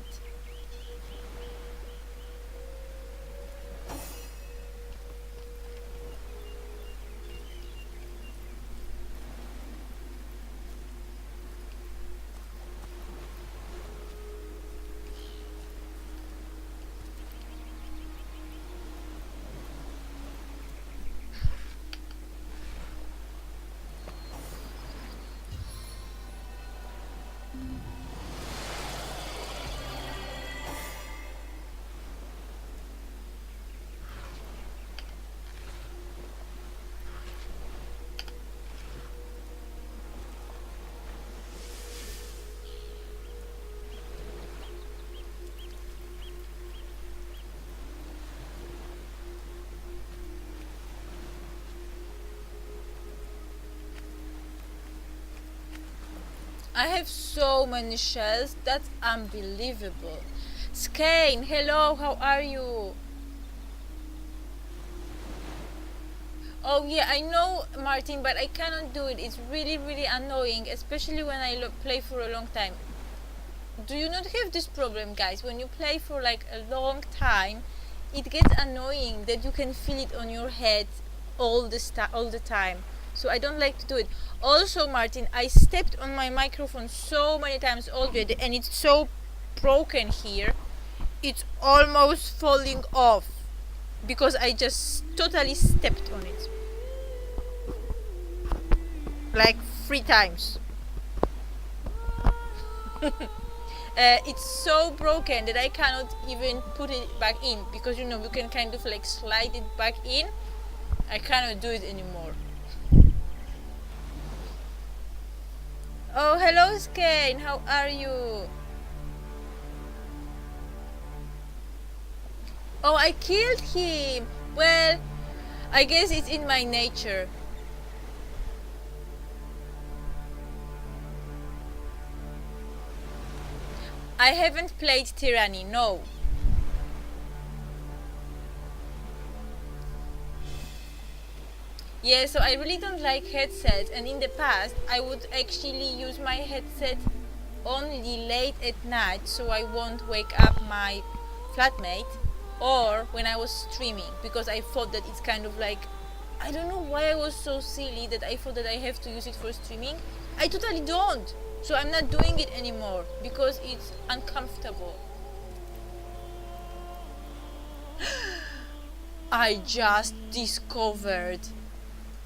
I have so many shells, that's unbelievable. Skane, hello, how are you? Oh yeah, I know, Martin, but I cannot do it. It's really, really annoying, especially when I play for a long time. Do you not have this problem, guys? When you play for like a long time, it gets annoying that you can feel it on your head all the time. So I don't like to do it. Also, Martin, I stepped on my microphone so many times already and it's so broken here. It's almost falling off because I just totally stepped on it. Like 3 times. It's so broken that I cannot even put it back in because you know you can kind of like slide it back in. I cannot do it anymore. Oh, hello Skane, how are you? Oh, I killed him. Well, I guess it's in my nature. I haven't played Tyranny, no. Yeah, so I really don't like headsets, and in the past I would actually use my headset only late at night so I won't wake up my flatmate. or when I was streaming, because I thought that it's kind of like, I don't know why I was so silly that I thought that I have to use it for streaming. I totally don't. So I'm not doing it anymore because it's uncomfortable. I just discovered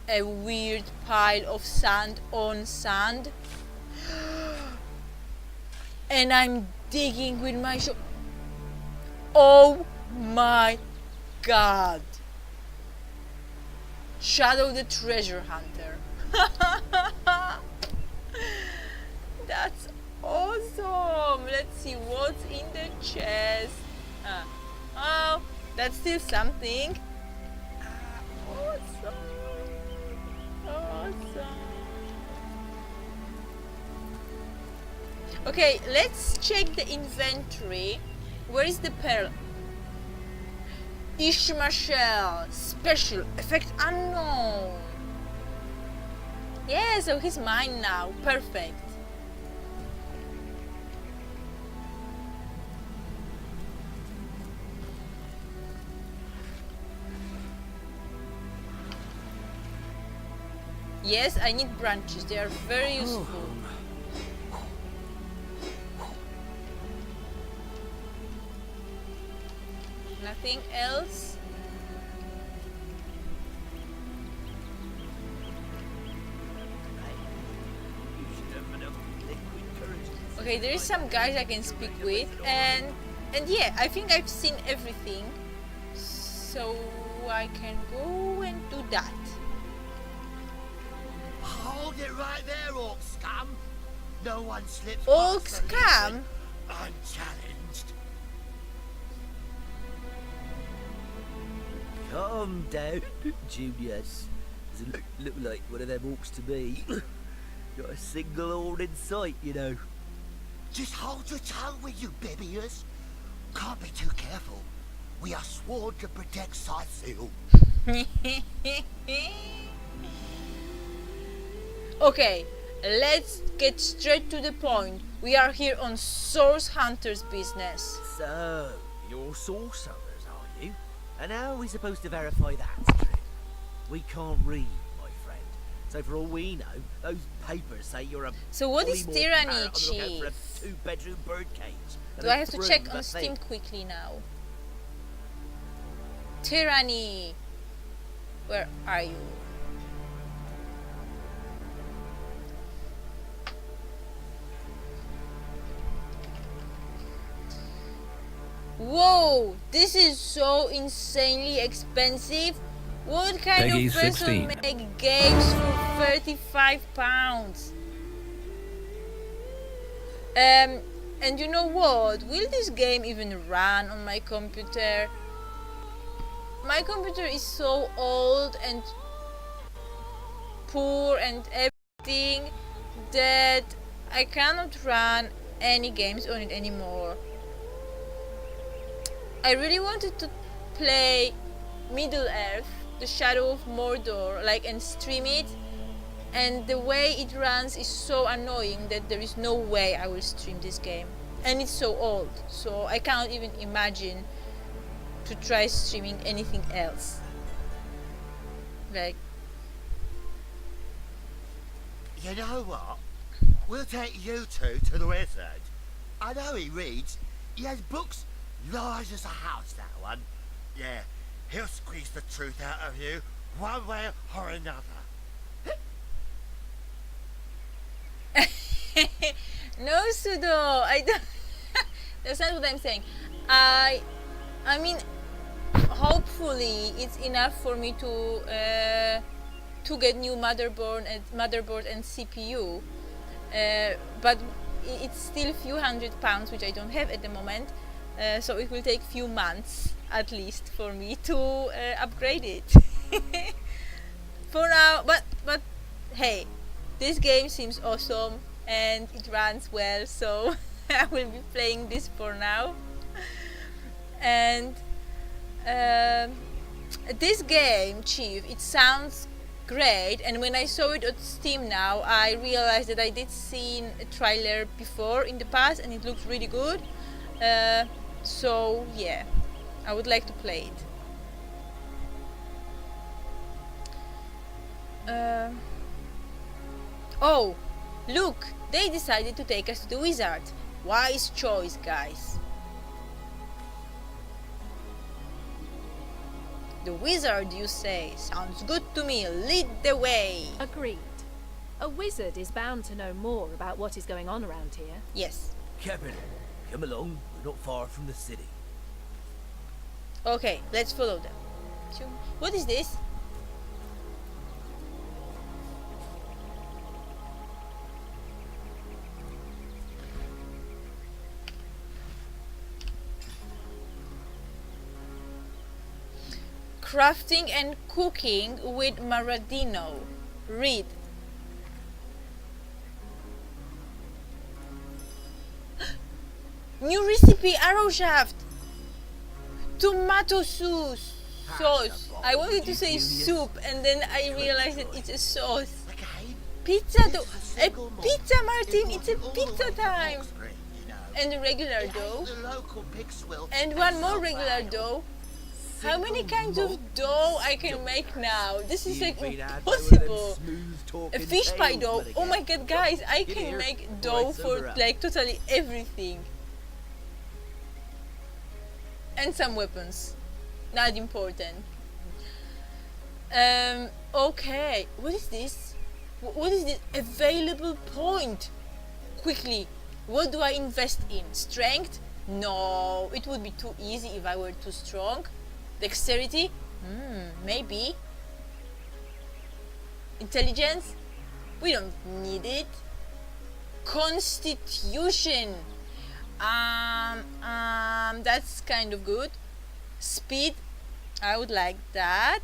a weird pile of sand on sand. And I'm digging with my oh my god. Shadow the treasure hunter. That's awesome. Let's see what's in the chest. Oh, that's still something. Awesome. Awesome. Okay, let's check the inventory. Where is the pearl? Ishmael, special effect unknown. Yeah, so he's mine now. Perfect. Yes, I need branches. They are very useful. Nothing else. Okay, there is some guys I can speak with, and yeah, I think I've seen everything, so I can go and do that. Hold it right there, Orc Scum. No one slips Orc past the Scum? legion unchallenged. Calm down, Juniors. Doesn't look like one of them orcs to me. Not a single horn in sight, you know. Just hold your tongue with you, Bibius. Can't be too careful. We are sworn to protect Sightseal. Okay, let's get straight to the point. We are here on Source Hunter's business. So, you're sorcerers, are you? And how are we supposed to verify that's true? We can't read, my friend. So for all we know, those papers say you're a... So what is polymorph tyranny, parrot on the lookout for a Chief? two-bedroom birdcage. Do I have to check on Steam quickly now? Tyranny! Where are you? Whoa! This is so insanely expensive! What kind Peggy of person 16. make games for £35? And you know what? Will this game even run on my computer? My computer is so old and poor and everything that I cannot run any games on it anymore. I really wanted to play Middle-earth, the Shadow of Mordor, and stream it, and the way it runs is so annoying that there is no way I will stream this game. And it's so old, so I cannot even imagine to try streaming anything else. You know what? We'll take you two to the wizard. I know he reads. He has books large as a house, that one. Yeah, he'll squeeze the truth out of you, one way or another. No, Sudo, I don't. That's not what I'm saying. I mean, hopefully it's enough for me to get new motherboard and CPU. But it's still a few £100, which I don't have at the moment. So it will take few months at least for me to upgrade it. For now, but hey, this game seems awesome and it runs well, so I will be playing this for now. And this game, Chief, it sounds great, and when I saw it on Steam now, I realized that I did see a trailer before in the past and it looks really good. So yeah, I would like to play it. Oh, look! They decided to take us to the wizard. Wise choice, guys. The wizard, you say? Sounds good to me. Lead the way. Agreed. A wizard is bound to know more about what is going on around here. Yes. Captain, come along. We're not far from the city. Okay, let's follow them. What is this? Crafting and cooking with Maradino. Read. New recipe, arrow shaft. Tomato sauce. I wanted to say soup and then I realized that it's a sauce. Pizza dough. A pizza, Martin. It's a pizza time. And a regular dough. And one more regular dough. How many kinds of dough I can make now? This is like impossible. A fish pie dough. Oh my god, guys, I can make dough for like totally everything. And some weapons. Not important. Okay. What is this? What is this? Available point. Quickly. What do I invest in? Strength? No. It would be too easy if I were too strong. Dexterity? Maybe. Intelligence? We don't need it. Constitution? That's kind of good. Speed? I would like that.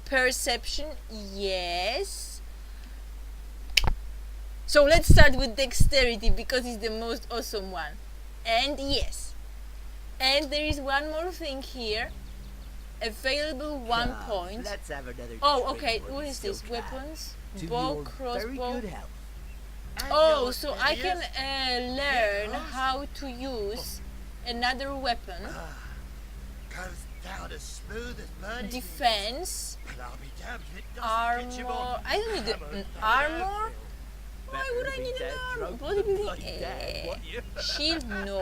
Perception? Yes. So let's start with dexterity because it's the most awesome one. And yes. And there is one more thing here. Available 1 point. Let's have another oh, okay. What is this? Weapons? Bow, crossbow. Oh, so I can learn how to use another weapon. Goes down as smooth as burning. Defense. But I'll be damned if it doesn't get you Armor. on. I don't need an armor. Why would I need an armor? Bodybuilding. Shield? No.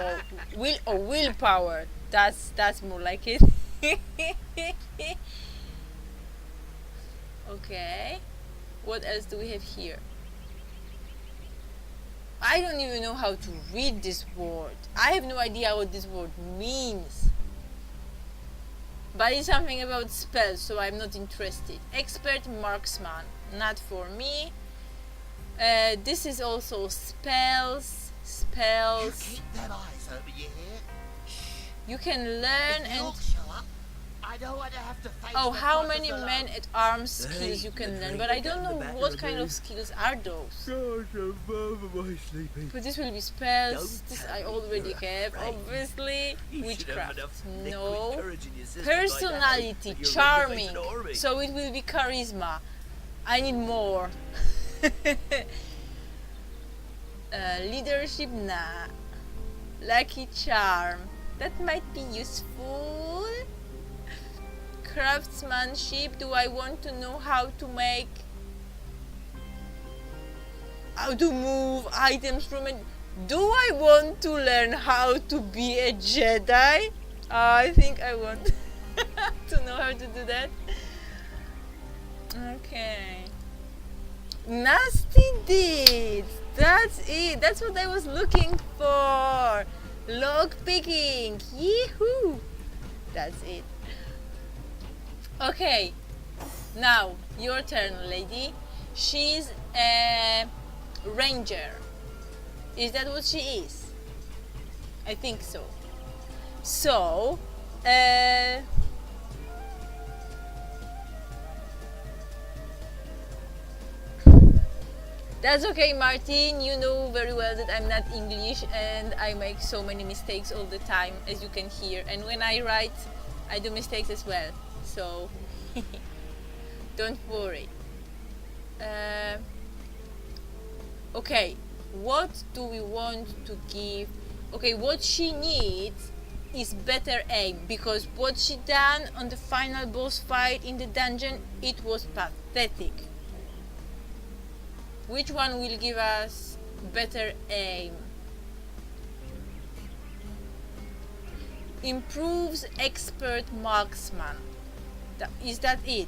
Willpower. That's more like it. Okay. What else do we have here? I don't even know how to read this word. I have no idea what this word means. But it's something about spells, so I'm not interested. Expert marksman. Not for me. This is also spells. You keep them eyes over your head. You can learn If and... you'll show up, I don't want to have to face Oh, the how fuckers many alone. men at arms skills you can learn, but I don't know what kind of skills are those. But this will be spells. This I already have, obviously. Witchcraft, no. Personality, charming. So it will be charisma. I need more. Leadership, nah. Lucky charm. That might be useful. Craftsmanship. Do I want to know how to make... how to move items from it? Do I want to learn how to be a Jedi? I think I want to know how to do that. Okay. Nasty deeds. That's it. That's what I was looking for. Log picking. Yee-hoo. That's it. Okay. Now, your turn, lady. She's a ranger. Is that what she is? I think so. So, that's okay, Martin. You know very well that I'm not English and I make so many mistakes all the time, as you can hear. And when I write, I do mistakes as well. So, don't worry. Okay, what do we want to give? Okay, what she needs is better aim, because what she done on the final boss fight in the dungeon, it was pathetic. Which one will give us better aim? Improves expert marksman. Is that it?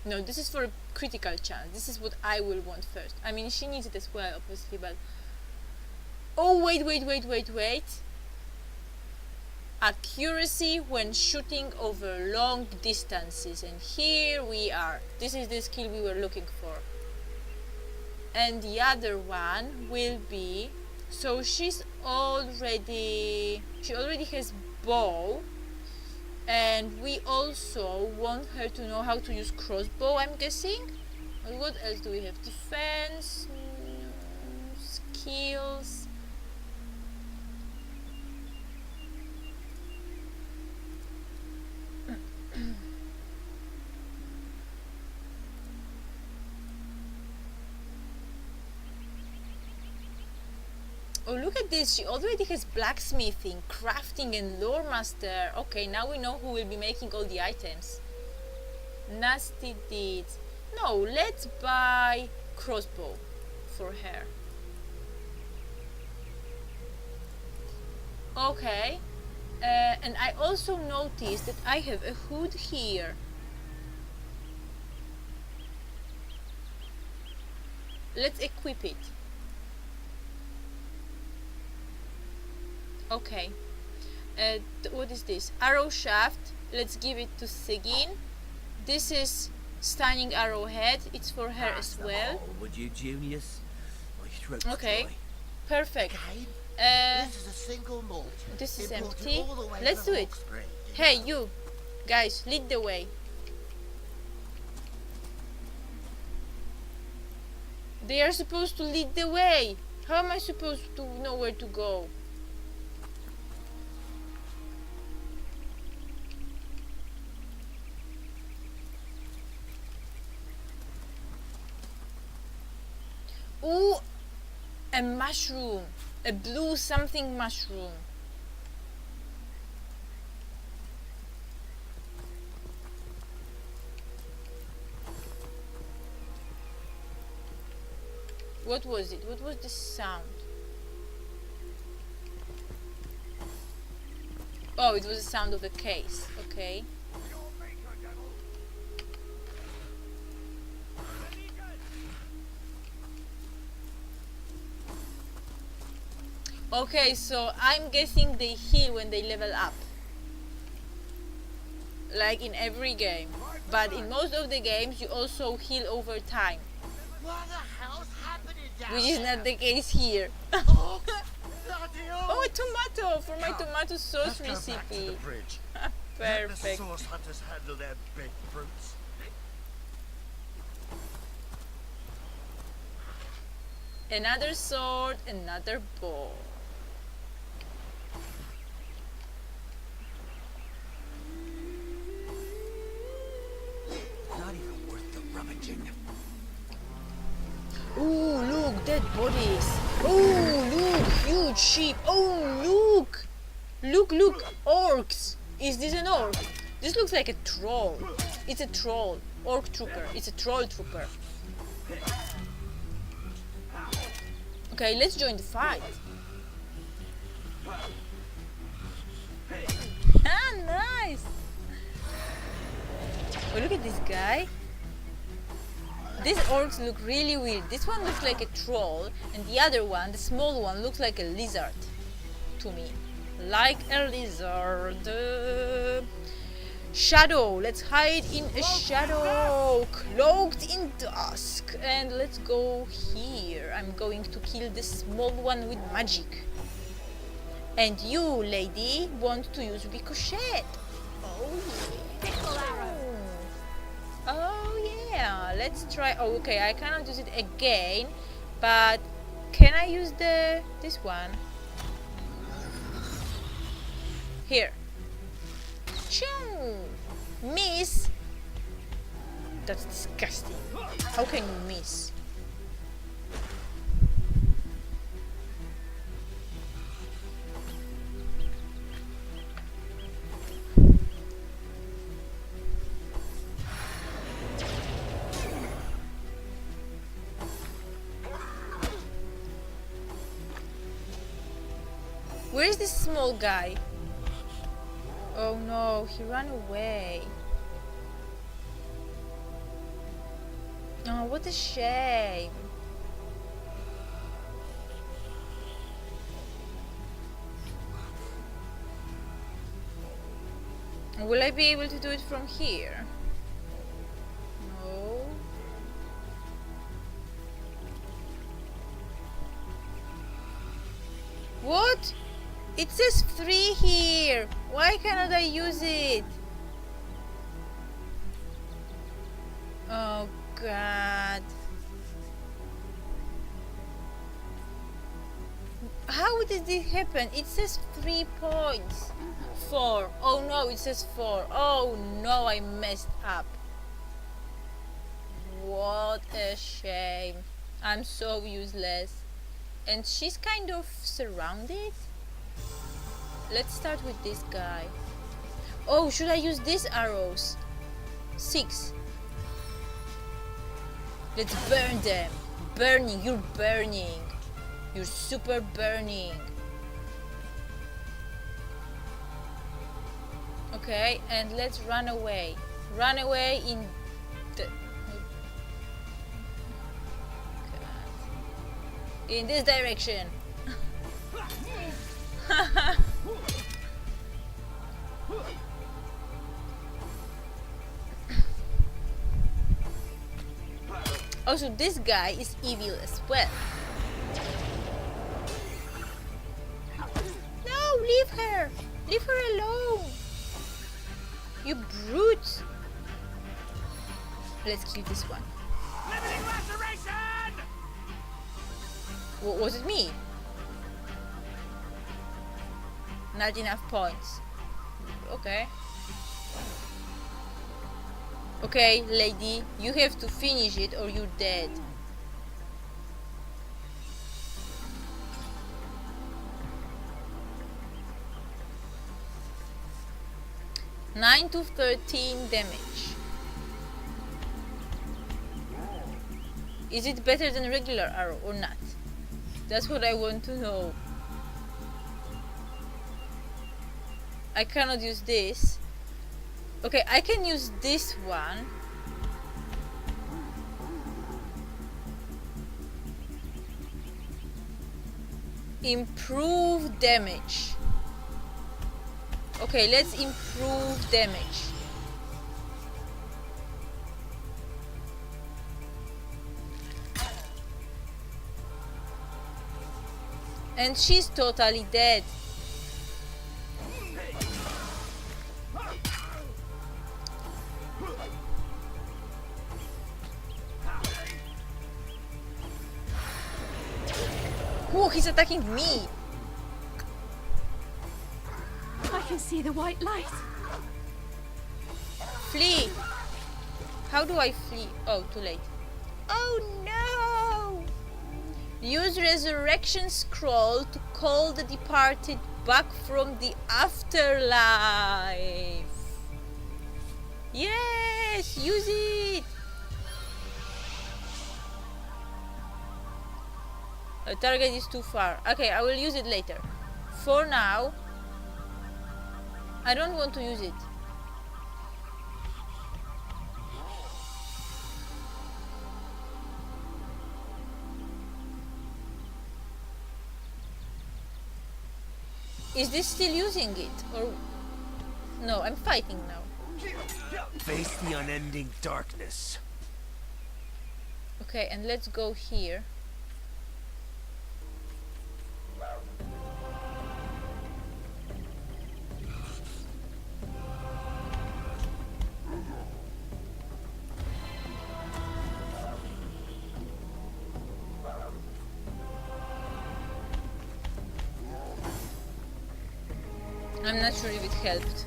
No, this is for a critical chance. This is what I will want first. I mean, she needs it as well, obviously, but... Oh, wait. Accuracy when shooting over long distances. And here we are. This is the skill we were looking for. And the other one will be... So she already has bow. And we also want her to know how to use crossbow, I'm guessing. But what else do we have? Defense, skills. Oh, look at this. She already has blacksmithing, crafting, and lore master. Okay, now we know who will be making all the items. Nasty deeds. No, let's buy crossbow for her. Okay. And I also noticed that I have a hood here. Let's equip it. Okay. What is this? Arrow shaft. Let's give it to Sigyn. This is stunning arrowhead. It's for her as well. Would you, Junius? My throat's okay. dry. Perfect. This is a single malt. This is imported empty. all the way Let's from do it. Hawkesbury. Hey, you guys, lead the way. They are supposed to lead the way. How am I supposed to know where to go? Ooh, a mushroom. A blue something mushroom. What was it? What was the sound? Oh, it was the sound of the case. Okay. Okay, so I'm guessing they heal when they level up. Like in every game. But in most of the games you also heal over time. What the hell's happening down Which is there? not the case here. Oh, bloody hell. Oh, a tomato for my tomato sauce Let's go back to the recipe. bridge. Let the Perfect. sauce hunters handle their big brutes. Another sword, another bow. Not even worth the rummaging. Ooh, look, dead bodies. Oh, look, huge sheep. Oh, look. Look, orcs. Is this an orc? This looks like a troll. It's a troll. Orc trooper. It's a troll trooper. Okay, let's join the fight. Ah, nice. Oh, look at this guy. These orcs look really weird. This one looks like a troll, and the other one, the small one, looks like a lizard to me. Like a lizard. Shadow. Let's hide in a shadow. Cloaked in dusk. And let's go here. I'm going to kill the small one with magic. And you, lady, want to use ricochet. Oh, yeah. Oh, yeah. Let's try. Oh, okay. I cannot use it again. But can I use this one? Here. Choo! Miss! That's disgusting. How can you miss? Where is this small guy? Oh no, he ran away. Oh, what a shame. Will I be able to do it from here? No. What? It says 3 here. Why cannot I use it? Oh God. How did it happen? It says 3 points. 4. Oh no, it says 4. Oh no, I messed up. What a shame. I'm so useless. And she's kind of surrounded. Let's start with this guy. Oh, should I use these arrows? 6. Let's burn them. Burning, you're burning. You're super burning. Okay, and let's run away. Run away in the... in this direction. Also, this guy is evil as well. No, leave her. Leave her alone. You brute. Let's kill this one. Limiting laceration! Was it me? Not enough points. Okay. Okay, lady, you have to finish it or you're dead. Nine to 13 damage. Is it better than regular arrow or not? That's what I want to know. I cannot use this. Okay, I can use this one. Improve damage. Okay, let's improve damage. And she's totally dead. Oh, he's attacking me. I can see the white light. Flee. How do I flee? Oh, too late. Oh no! Use resurrection scroll to call the departed back from the afterlife. Yes, use it. The target is too far. Okay, I will use it later. For now, I don't want to use it. Is this still using it? Or... No, I'm fighting now. Face the unending darkness. Okay, and let's go here. I'm not sure if it helped.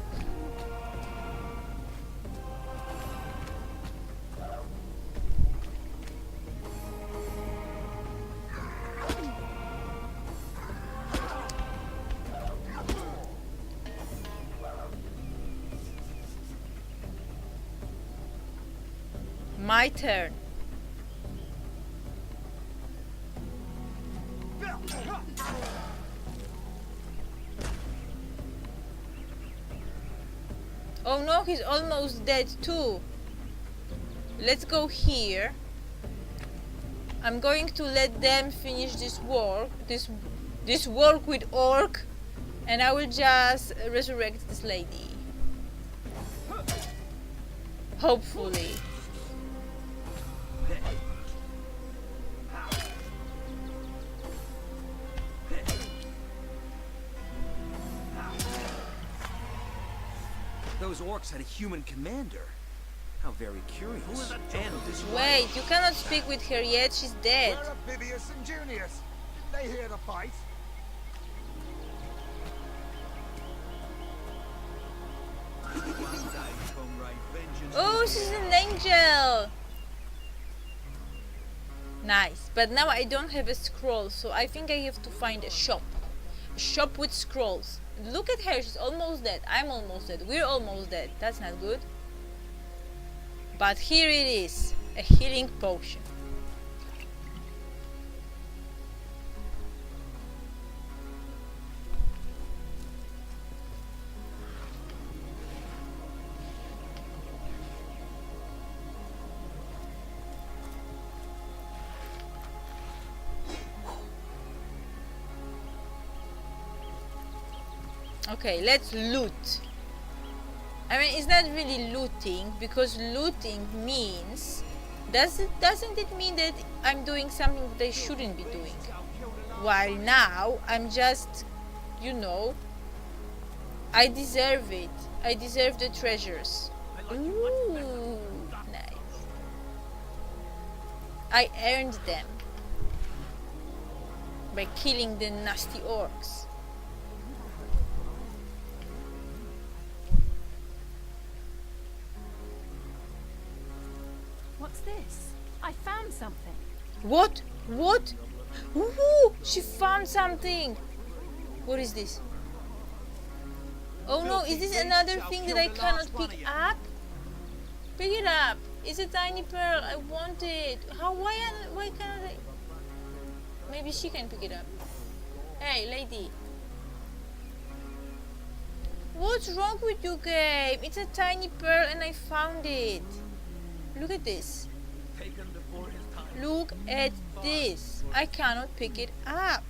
My turn. Oh no, he's almost dead too. Let's go here. I'm going to let them finish this work, this work with orc, and I will just resurrect this lady. Hopefully. Those orcs had a human commander. How very curious. Wait, you cannot speak with her yet, she's dead. Where are Bibius and Junius? Did they hear the fight? Oh, she's an angel! Nice, but now I don't have a scroll, so I think I have to find a shop. A shop with scrolls. Look at her, she's almost dead. I'm almost dead. We're almost dead. That's not good. But here it is, a healing potion. Okay, let's loot. I mean, it's not really looting, because looting means... Doesn't it mean that I'm doing something that I shouldn't be doing? While now, I'm just, you know... I deserve it. I deserve the treasures. Ooh, nice. I earned them. By killing the nasty orcs. What's this? I found something. What? What? Woohoo! She found something! What is this? Oh no, is this another thing that I cannot pick up? Pick it up! It's a tiny pearl, I want it! Why can't I? Maybe she can pick it up. Hey, lady. What's wrong with you, game? It's a tiny pearl and I found it. Look at this. Look at this. I cannot pick it up.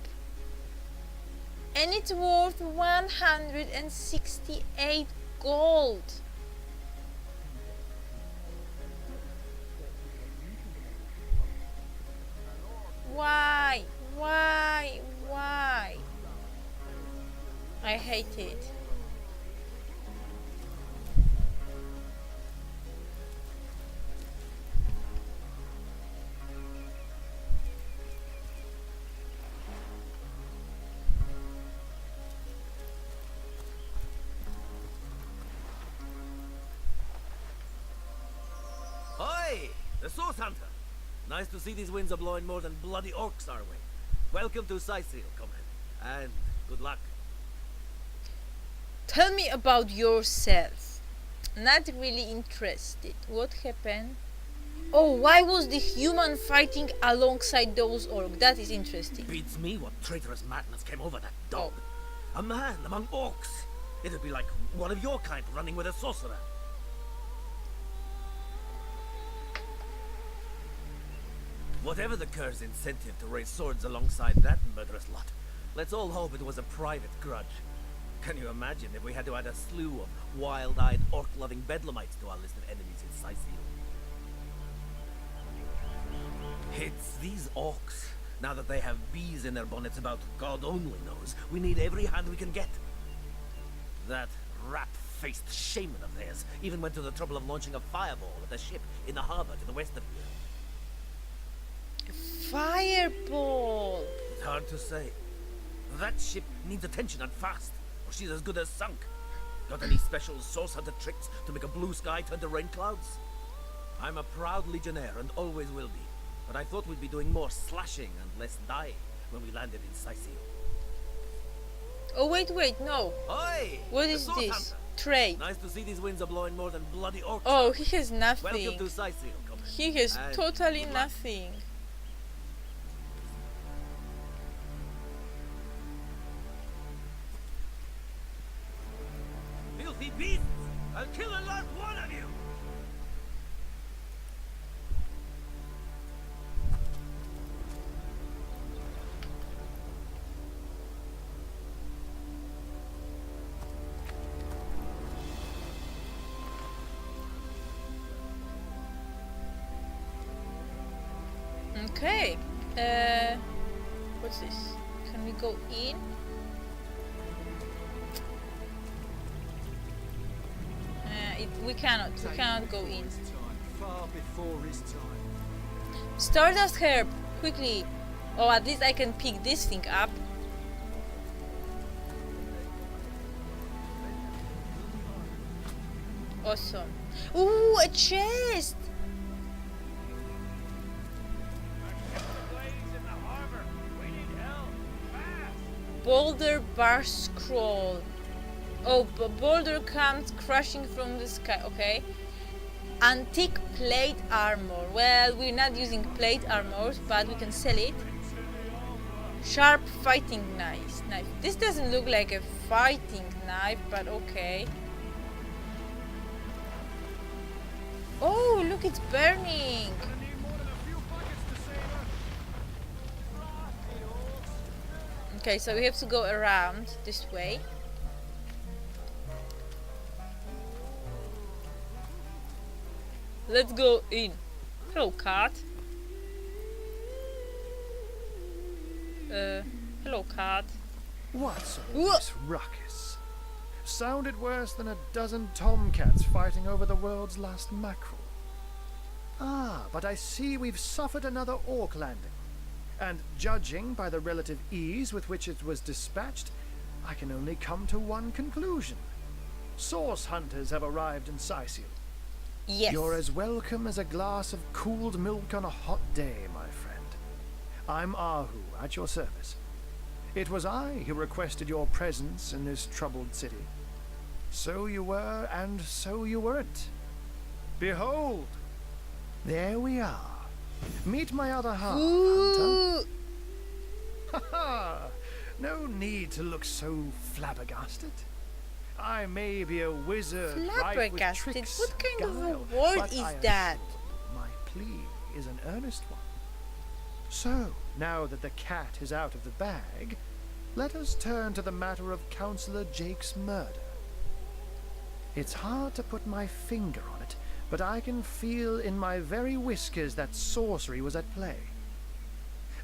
And it's worth 168 gold. Why? Why? Why? I hate it. Oi! The Source Hunter! Nice to see these winds are blowing more than bloody orcs our way. Welcome to Sicil, Commander. And good luck. Tell me about yourself. Not really interested. What happened? Oh, why was the human fighting alongside those orcs? That is interesting. Beats me what traitorous madness came over that dog. A man among orcs. It'd be like one of your kind running with a sorcerer. Whatever the cur's incentive to raise swords alongside that murderous lot, let's all hope it was a private grudge. Can you imagine if we had to add a slew of wild-eyed, orc-loving bedlamites to our list of enemies in Sicil? It's these orcs. Now that they have bees in their bonnets about God only knows, we need every hand we can get. That rat-faced shaman of theirs even went to the trouble of launching a fireball at a ship in the harbor to the west of here. Fireball! It's hard to say. That ship needs attention and fast, or she's as good as sunk. Got any special source hunter tricks to make a blue sky turn to rain clouds? I'm a proud legionnaire and always will be, but I thought we'd be doing more slashing and less dying when we landed in Sicil. Oh wait, no. Oi! What is this? Hunter. Trade. Nice to see these winds are blowing more than bloody orcs. Oh, he has nothing. Welcome to Sicil, Commander. He has And totally nothing. Filthy beasts! I'll kill the last one of you! Okay. What's this? Can we go in? We cannot. We cannot go in. Far before his time. Stardust herb, quickly. Oh, at least I can pick this thing up. Awesome. Ooh, a chest! Boulder bar scroll. Oh, boulder comes crashing from the sky. Okay. Antique plate armor. Well, we're not using plate armors, but we can sell it. Sharp fighting knife. This doesn't look like a fighting knife, but okay. Oh, look, it's burning. Okay, so we have to go around this way. Let's go in. Hello, cat. Hello, cat. What's all this ruckus? Sounded worse than a dozen tomcats fighting over the world's last mackerel. Ah, but I see we've suffered another orc landing. And judging by the relative ease with which it was dispatched, I can only come to one conclusion. Source hunters have arrived in Sicil. Yes. You're as welcome as a glass of cooled milk on a hot day, my friend. I'm Ahu, at your service. It was I who requested your presence in this troubled city. So you were, and so you weren't. Behold, there we are. Meet my other half, Hunter. Ha ha! No need to look so flabbergasted. I may be a wizard, rife with tricks, what kind of a guile, word but is I that? assure you, my plea is an earnest one. So, now that the cat is out of the bag, let us turn to the matter of Councillor Jake's murder. It's hard to put my finger on it, but I can feel in my very whiskers that sorcery was at play.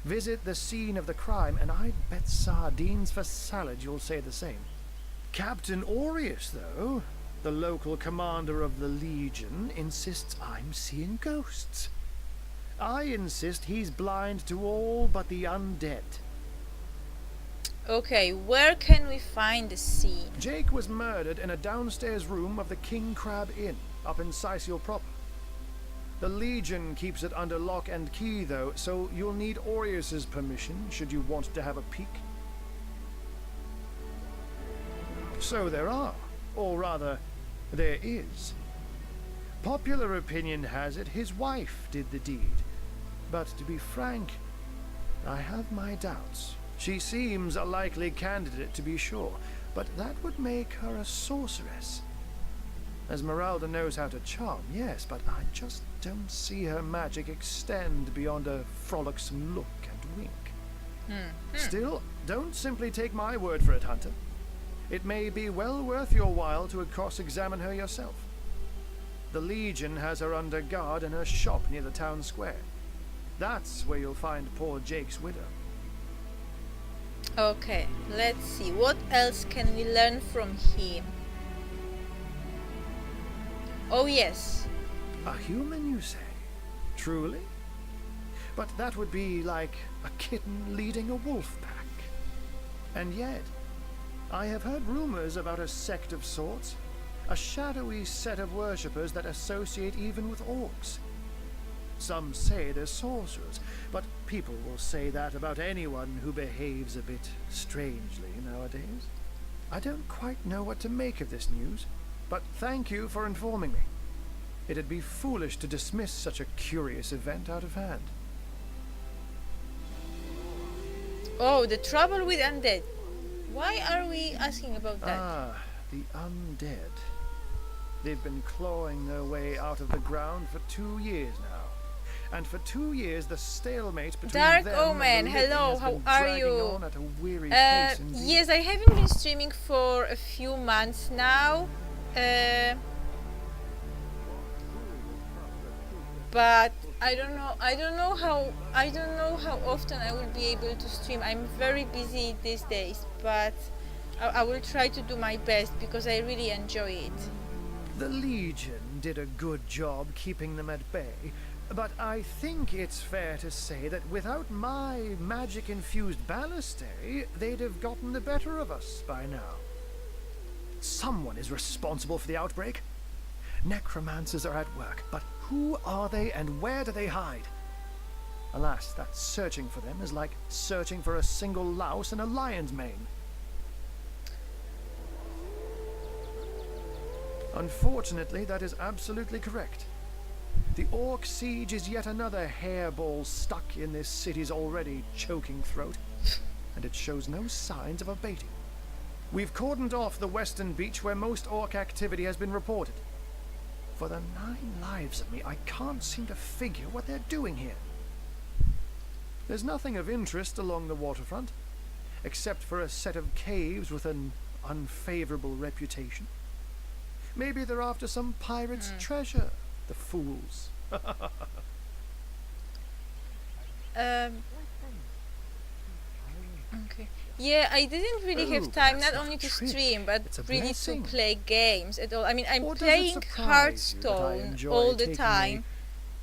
Visit the scene of the crime, and I'd bet sardines for salad you'll say the same. Captain Aureus, though, the local commander of the Legion, insists I'm seeing ghosts. I insist he's blind to all but the undead. Okay, where can we find the scene? Jake was murdered in a downstairs room of the King Crab Inn, up in Sicil proper. The Legion keeps it under lock and key, though, so you'll need Aureus's permission should you want to have a peek. So there are, or rather, there is. Popular opinion has it his wife did the deed, but to be frank, I have my doubts. She seems a likely candidate, to be sure, but that would make her a sorceress. Esmeralda knows how to charm, yes, but I just don't see her magic extend beyond a frolicsome look and wink. Still, don't simply take my word for it, Hunter. It may be well worth your while to cross-examine her yourself. The Legion has her under guard in her shop near the town square. That's where you'll find poor Jake's widow. Okay, let's see. What else can we learn from him? Oh, yes. A human, you say? Truly? But that would be like a kitten leading a wolf pack. And yet, I have heard rumors about a sect of sorts. A shadowy set of worshippers that associate even with orcs. Some say they're sorcerers, but people will say that about anyone who behaves a bit strangely nowadays. I don't quite know what to make of this news, but thank you for informing me. It'd be foolish to dismiss such a curious event out of hand. Oh, the trouble with undead. Why are we asking about that? Ah, the undead. They've been clawing their way out of the ground for 2 years now. And for 2 years, the stalemate between Dark them Omen, and the living hello, has how been are dragging you? on at a weary pace indeed. Yes, I haven't been streaming for a few months now. But I don't know how often I will be able to stream. I'm very busy these days, but I will try to do my best because I really enjoy it. The Legion did a good job keeping them at bay, but I think it's fair to say that without my magic-infused ballistae, they'd have gotten the better of us by now. Someone is responsible for the outbreak. Necromancers are at work, but who are they and where do they hide? Alas, that searching for them is like searching for a single louse in a lion's mane. Unfortunately, that is absolutely correct. The Orc siege is yet another hairball stuck in this city's already choking throat, and it shows no signs of abating. We've cordoned off the western beach where most Orc activity has been reported. For the 9 lives of me, I can't seem to figure what they're doing here. There's nothing of interest along the waterfront, except for a set of caves with an unfavorable reputation. Maybe they're after some pirate's treasure, the fools. Okay. Yeah, I didn't really have time not only to trick. stream, but It's a really blessing. to play games at all. I mean, I'm Or does it playing surprise you that I Hearthstone enjoy all the taking time,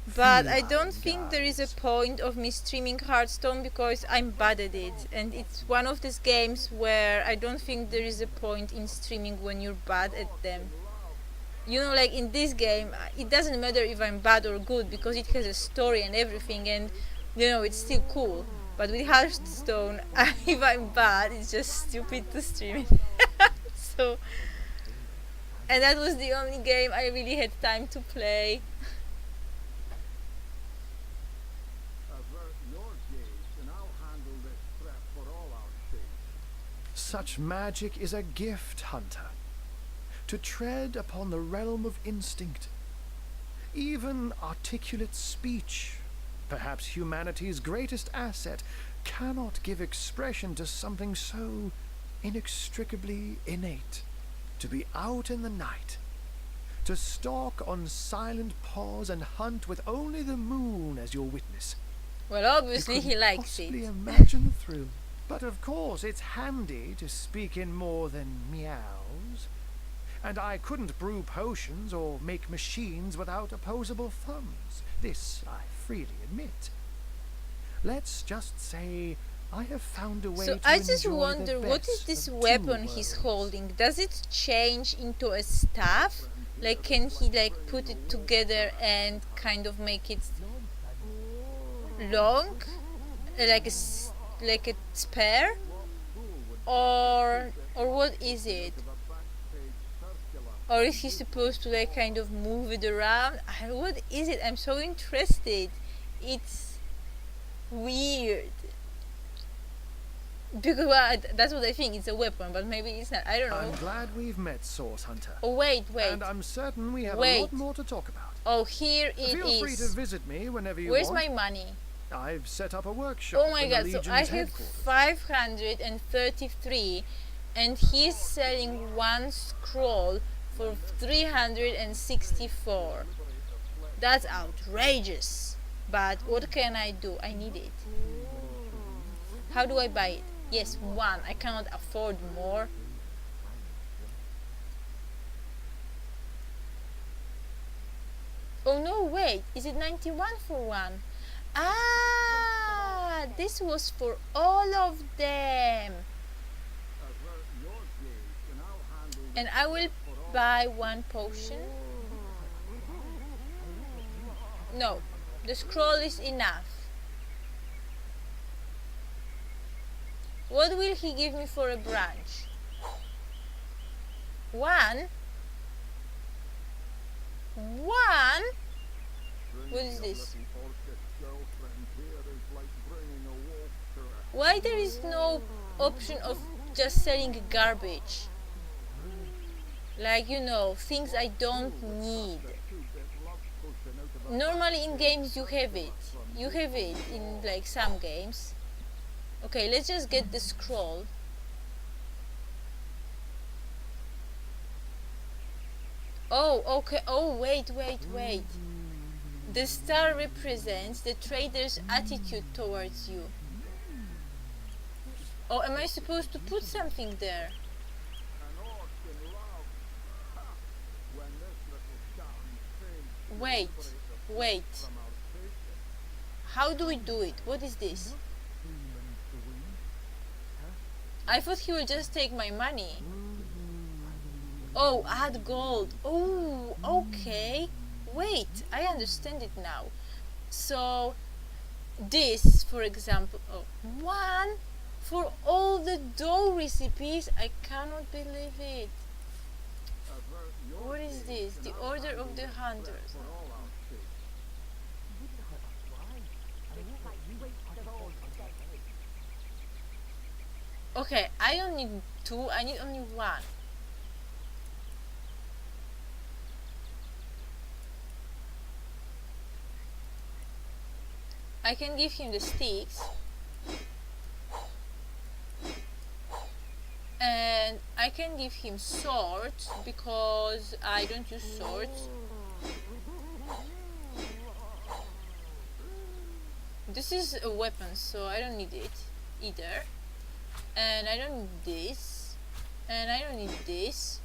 a but I don't feline think there is a guise? point of me streaming Hearthstone because I'm bad at it, and it's one of these games where I don't think there is a point in streaming when you're bad at them. You know, like in this game, it doesn't matter if I'm bad or good because it has a story and everything, and you know, it's still cool. But with Hearthstone, if I'm bad, it's just stupid to stream it. So, and that was the only game I really had time to play. Such magic is a gift, Hunter. To tread upon the realm of instinct. Even articulate speech, perhaps humanity's greatest asset, cannot give expression to something so inextricably innate. To be out in the night, to stalk on silent paws and hunt with only the moon as your witness. Well, obviously You he couldn't likes possibly it. imagine the thrill. But of course, it's handy to speak in more than meows. And I couldn't brew potions or make machines without opposable thumbs. This I freely admit. Let's just say I have found a way So to I just enjoy wonder, the what is best this of two weapon he's worlds. holding? Does it change into a staff? Like, can he like put it together and kind of make it long, like a spear, or what is it? Or is he supposed to like kind of move it around? What is it? I'm so interested. It's weird. Because well, that's what I think. It's a weapon, but maybe it's not. I don't know. I'm glad we've met, Source Hunter. Oh wait. And I'm certain we have a Wait. lot more to talk about. Oh, here it Feel free to is. visit me whenever you Where's want. my money? I've set up a workshop Oh my in the god, so Legion's I have headquarters. 533 and he's selling one scroll for 364. That's outrageous. But what can I do? I need it. How do I buy it? Yes, one. I cannot afford more. Oh no, wait. Is it 91 for one? Ah, this was for all of them. And I will buy one potion. No, the scroll is enough. What will he give me for a branch? One? One? What is this? Why there is no option of just selling garbage? Like, you know, things I don't need. Normally in games you have it. You have it in like some games. Okay, let's just get the scroll. Oh, okay. Oh, wait. The star represents the trader's attitude towards you. Oh, am I supposed to put something there? Wait. How do we do it? What is this? I thought he would just take my money. Oh, add gold. Oh, okay. Wait, I understand it now. So, this, for example, oh, 1 for all the dough recipes. I cannot believe it. What is this? The Order of the Hunters. Okay, I don't need 2, I need only 1. I can give him the sticks. And I can give him swords because I don't use swords. This is a weapon, so I don't need it either. And I don't need this. And I don't need this.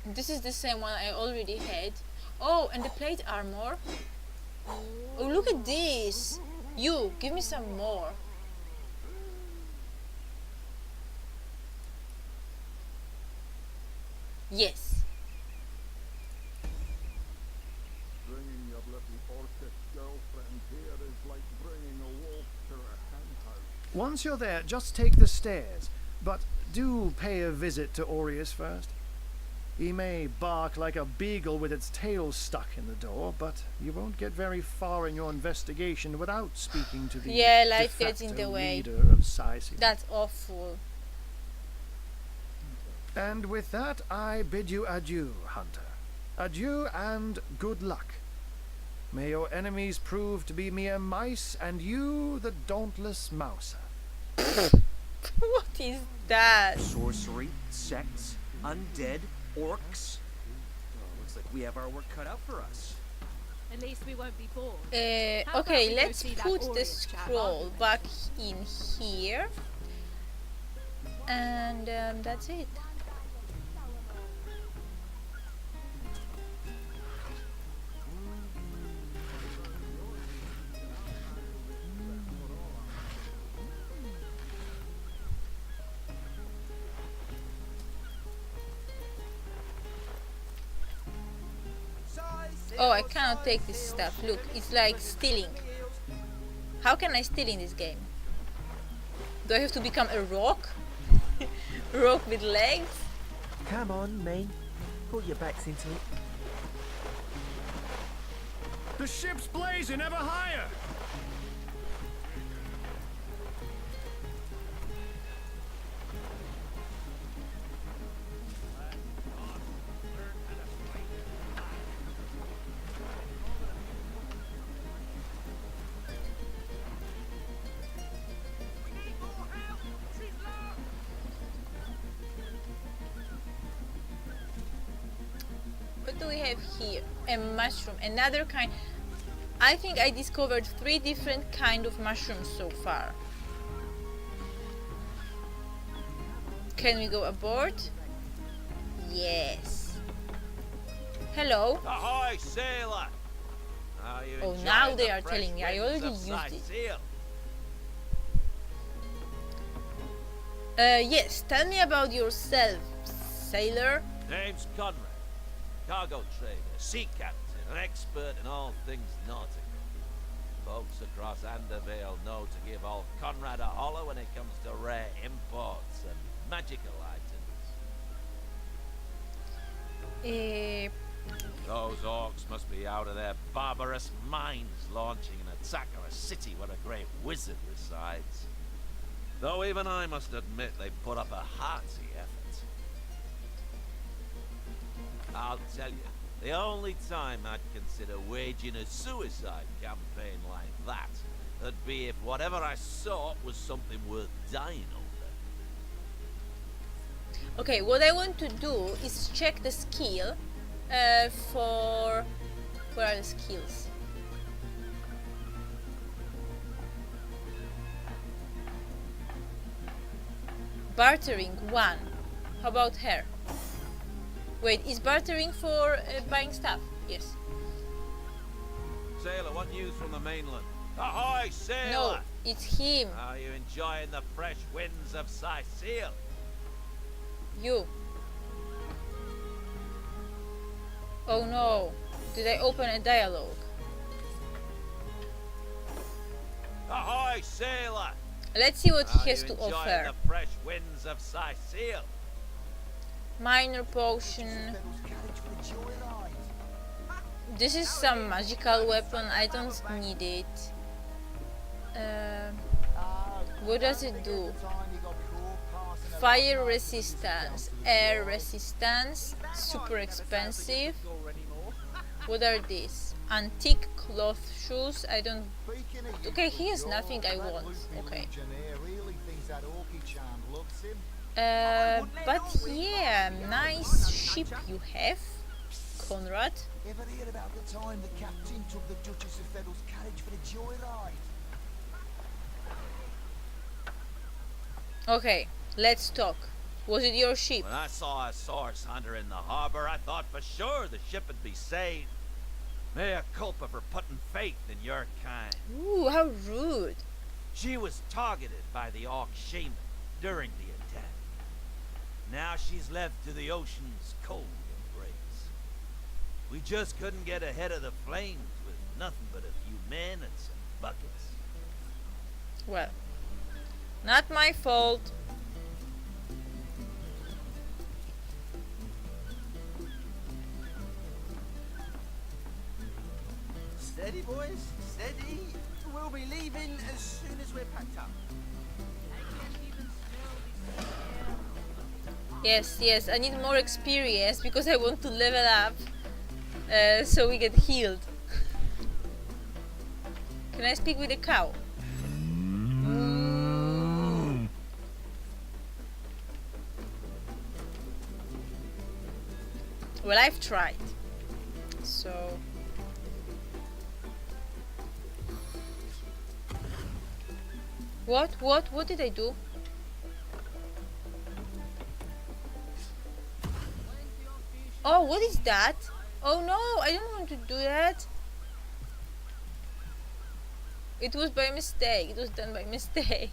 This is the same one I already had. Oh, and the plate armor. Oh, look at this. You, give me some more. Yes. Bringing your little orchid girlfriend here is like bringing a wolf to a hen house. Once you're there, just take the stairs. But do pay a visit to Aureus first. He may bark like a beagle with its tail stuck in the door, but you won't get very far in your investigation without speaking to the life gets in the way. leader of Sicily. That's awful. And with that, I bid you adieu, Hunter. Adieu and good luck. May your enemies prove to be mere mice, and you the dauntless mouser. What is that? Sorcery, sects, undead, orcs. Oh, looks like we have our work cut out for us. At least we won't be bored. Okay, let's put the scroll back in here. And that's it. Oh, I cannot take this stuff. Look, it's like stealing. How can I steal in this game? Do I have to become a rock? Rock with legs? Come on, mate. Put your backs into it. The ship's blazing ever higher! What do we have here? A mushroom, another kind. I think I discovered 3 different kind of mushrooms so far. Can we go aboard? Yes. Hello. Ahoy, sailor! Oh, now they are telling me. I already used it. Yes, tell me about yourself, sailor. Name's Conrad. Cargo trader, sea captain, an expert in all things nautical. Folks across Andervale know to give old Conrad a holler when it comes to rare imports and magical items. Those orcs must be out of their barbarous minds launching an attack on a city where a great wizard resides. Though even I must admit they put up a hearty effort. I'll tell you, the only time I'd consider waging a suicide campaign like that would be if whatever I sought was something worth dying over. Okay, what I want to do is check the skill for... Where are the skills? Bartering 1. How about her? Wait, is bartering for buying stuff? Yes. Sailor, what news from the mainland? Ahoy, sailor! No, it's him. Are you enjoying the fresh winds of Sicile? You. Oh no. Did I open a dialogue? Ahoy, sailor! Let's see what he has to enjoying offer. The fresh winds of Sicile? Minor potion. This is some magical weapon. I don't need it. What does it do? Fire resistance, air resistance, super expensive. What are these? Antique cloth shoes. I don't. Okay, he has nothing I want. Okay. But yeah, nice ship you have, Conrad. Ever hear about the time the captain took the Duchess of Federal's carriage for a joyride? Okay, let's talk. Was it your ship? When I saw a source hunter in the harbor, I thought for sure the ship would be saved. Mea culpa for putting faith in your kind. Ooh, how rude. She was targeted by the Orc shaman during the attack. Now she's left to the ocean's cold embrace. We just couldn't get ahead of the flames with nothing but a few men and some buckets. Well, not my fault. Steady, boys, steady. We'll be leaving as soon as we're packed up. Yes, yes, I need more experience because I want to level up so we get healed. Can I speak with the cow? Well, I've tried. So... What did I do? Oh, what is that? Oh no, I don't want to do that. It was by mistake. It was done by mistake.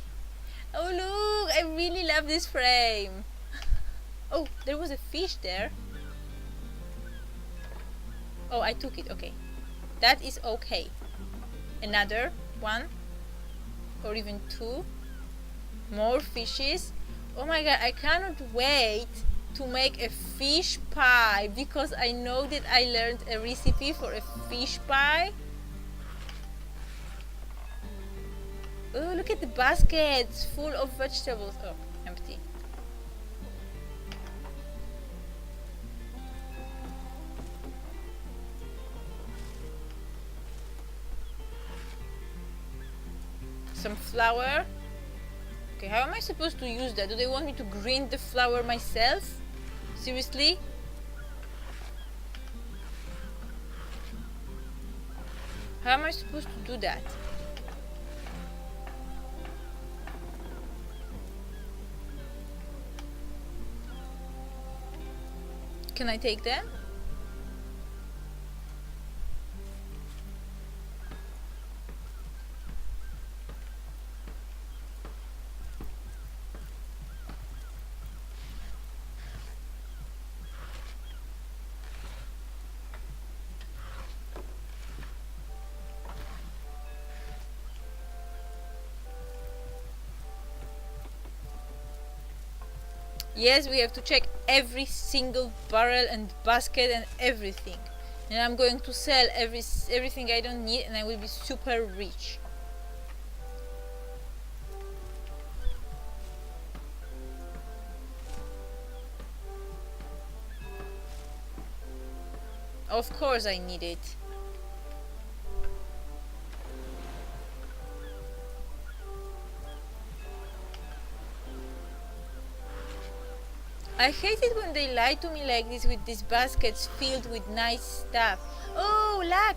Oh look, I really love this frame. Oh, there was a fish there. Oh, I took it. Okay. That is okay. Another one. Or even 2 more fishes. Oh my god, I cannot wait to make a fish pie because I know that I learned a recipe for a fish pie. Oh, look at the baskets full of vegetables. Oh, empty. Some flour. Okay, how am I supposed to use that? Do they want me to grind the flour myself? Seriously? How am I supposed to do that? Can I take them? Yes, we have to check every single barrel and basket and everything. And I'm going to sell everything I don't need and I will be super rich. Of course I need it. I hate it when they lie to me like this with these baskets filled with nice stuff. Oh, luck!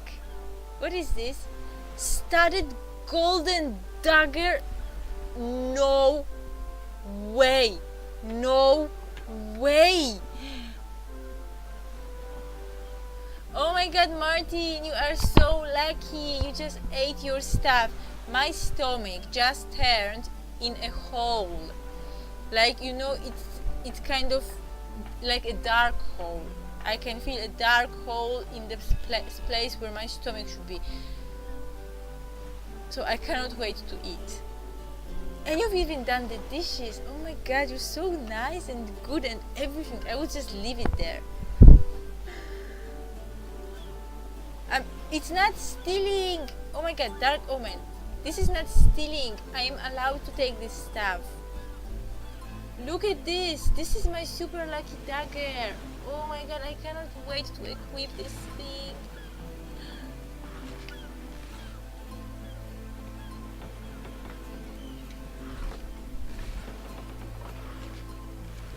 What is this? Studded golden dagger? No way! No way! Oh my god, Martin, you are so lucky. You just ate your stuff. My stomach just turned in a hole. Like, you know, it's kind of like a dark hole. I can feel a dark hole in the place where my stomach should be. So I cannot wait to eat. And you've even done the dishes. Oh my god, you're so nice and good and everything. I would just leave it there. It's not stealing. Oh my god, Dark Omen. This is not stealing. I am allowed to take this stuff. Look at this. This is my super lucky dagger. Oh my god, I cannot wait to equip this thing.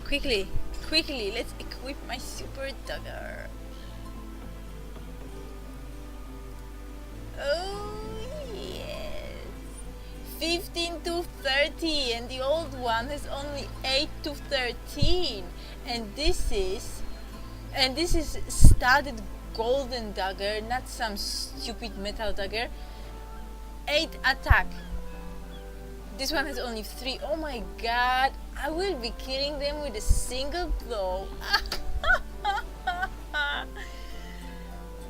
Quickly, quickly, let's equip my super dagger. Oh yes. 15 to 30 and the old one has only 8 to 13. And this is studded golden dagger, not some stupid metal dagger. 8 attack. This one has only 3. Oh my god, I will be killing them with a single blow.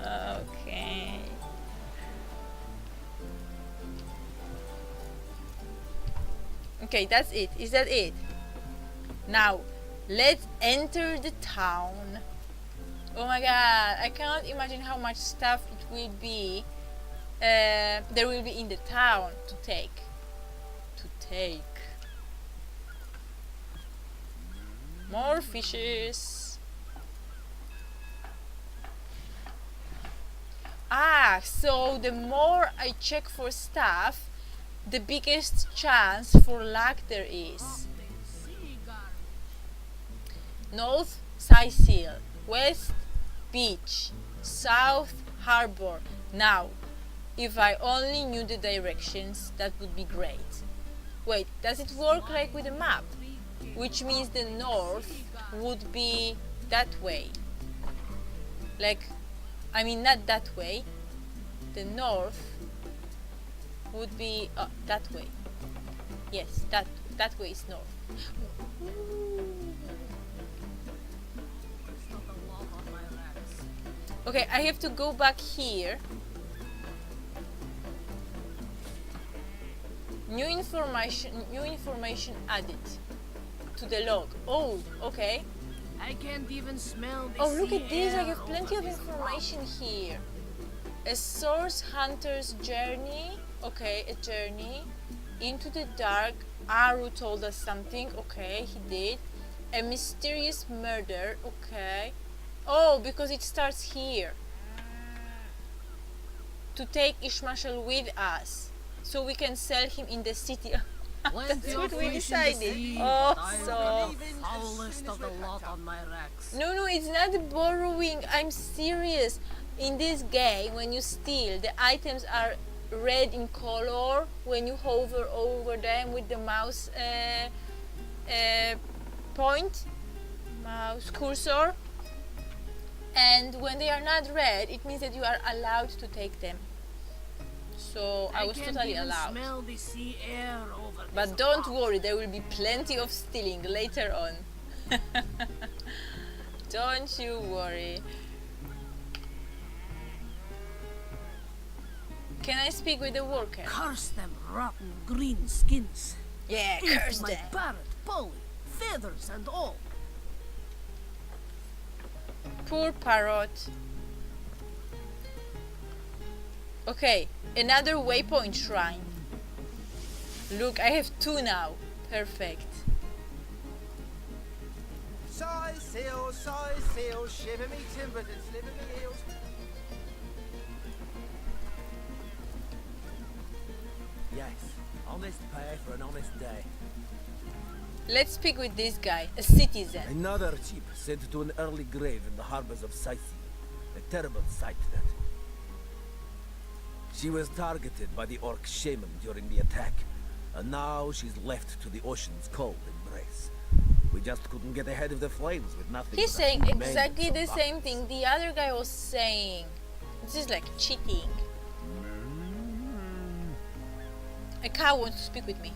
Okay. Okay, that's it. Is that it? Now, let's enter the town. Oh my god, I cannot imagine how much stuff it will be. There will be in the town to take. More fishes. Ah, so the more I check for stuff, the biggest chance for luck there is. North, Sicil. West, beach. South, harbor. Now, if I only knew the directions, that would be great. Wait, does it work like with a map? Which means the north would be that way. Like, I mean not that way. The north would be that way. Yes, that way is north. Okay, I have to go back here. New information added to the log. Oh, okay. I can't even smell the Oh, look sea at this. I air have plenty over of this information here. A source hunter's journey. Okay, a journey into the dark. Aru told us something. Okay, he did. A mysterious murder. Okay. Oh, because it starts here. To take Ishmashal with us, so we can sell him in the city. That's what we decided. Oh, so foulest of the lot on my racks. no, it's not borrowing. I'm serious. In this game, when you steal, the items are red in color when you hover over them with the mouse mouse cursor. And when they are not red, it means that you are allowed to take them. So I was totally allowed. Smell the sea air over But don't worry, there will be plenty of stealing later on. Don't you worry. Can I speak with the worker? Curse them rotten green skins. Yeah, Eat curse my them. parrot, Polly, feathers and all. Poor parrot. Okay, another waypoint shrine. Look, I have 2 now. Perfect. Size seal, shiver me timbers and sliver me heels. Yes, honest pay for an honest day. Let's speak with this guy, a citizen. Another ship sent to an early grave in the harbors of Sicily. A terrible sight, that. She was targeted by the orc shaman during the attack, and now she's left to the ocean's cold embrace. We just couldn't get ahead of the flames with nothing. He's but saying a few exactly men and the some same thing the other guy was saying. This is like cheating. A cow wants to speak with me.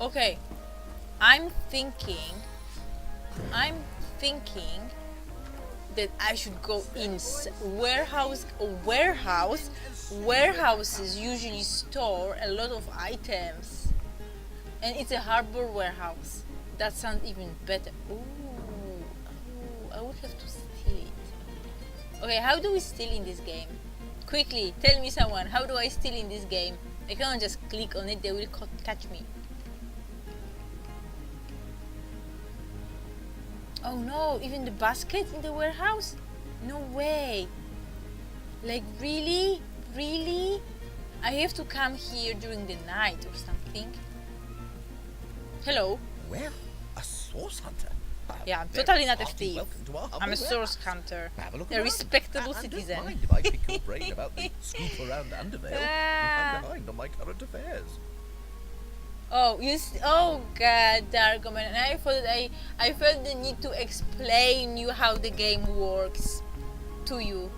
Okay, I'm thinking that I should go in warehouse. Warehouses usually store a lot of items, and it's a harbor warehouse. That sounds even better. Ooh, I would have to steal it. Okay, how do we steal in this game? Quickly, tell me someone, how do I steal in this game? I cannot just click on it, they will catch me. Oh no, even the basket in the warehouse? No way. Like really? Really? I have to come here during the night or something. Hello? Well, a source hunter. Yeah, I'm totally not a hearty thief. welcome to our humble I'm a source warehouse. hunter. Have a look A around. respectable And citizen. don't mind if I pick your brain about the scoop around Undervale. I'm behind on my current affairs. Oh, oh god, Dargoman, and I thought I felt the need to explain you how the game works to you.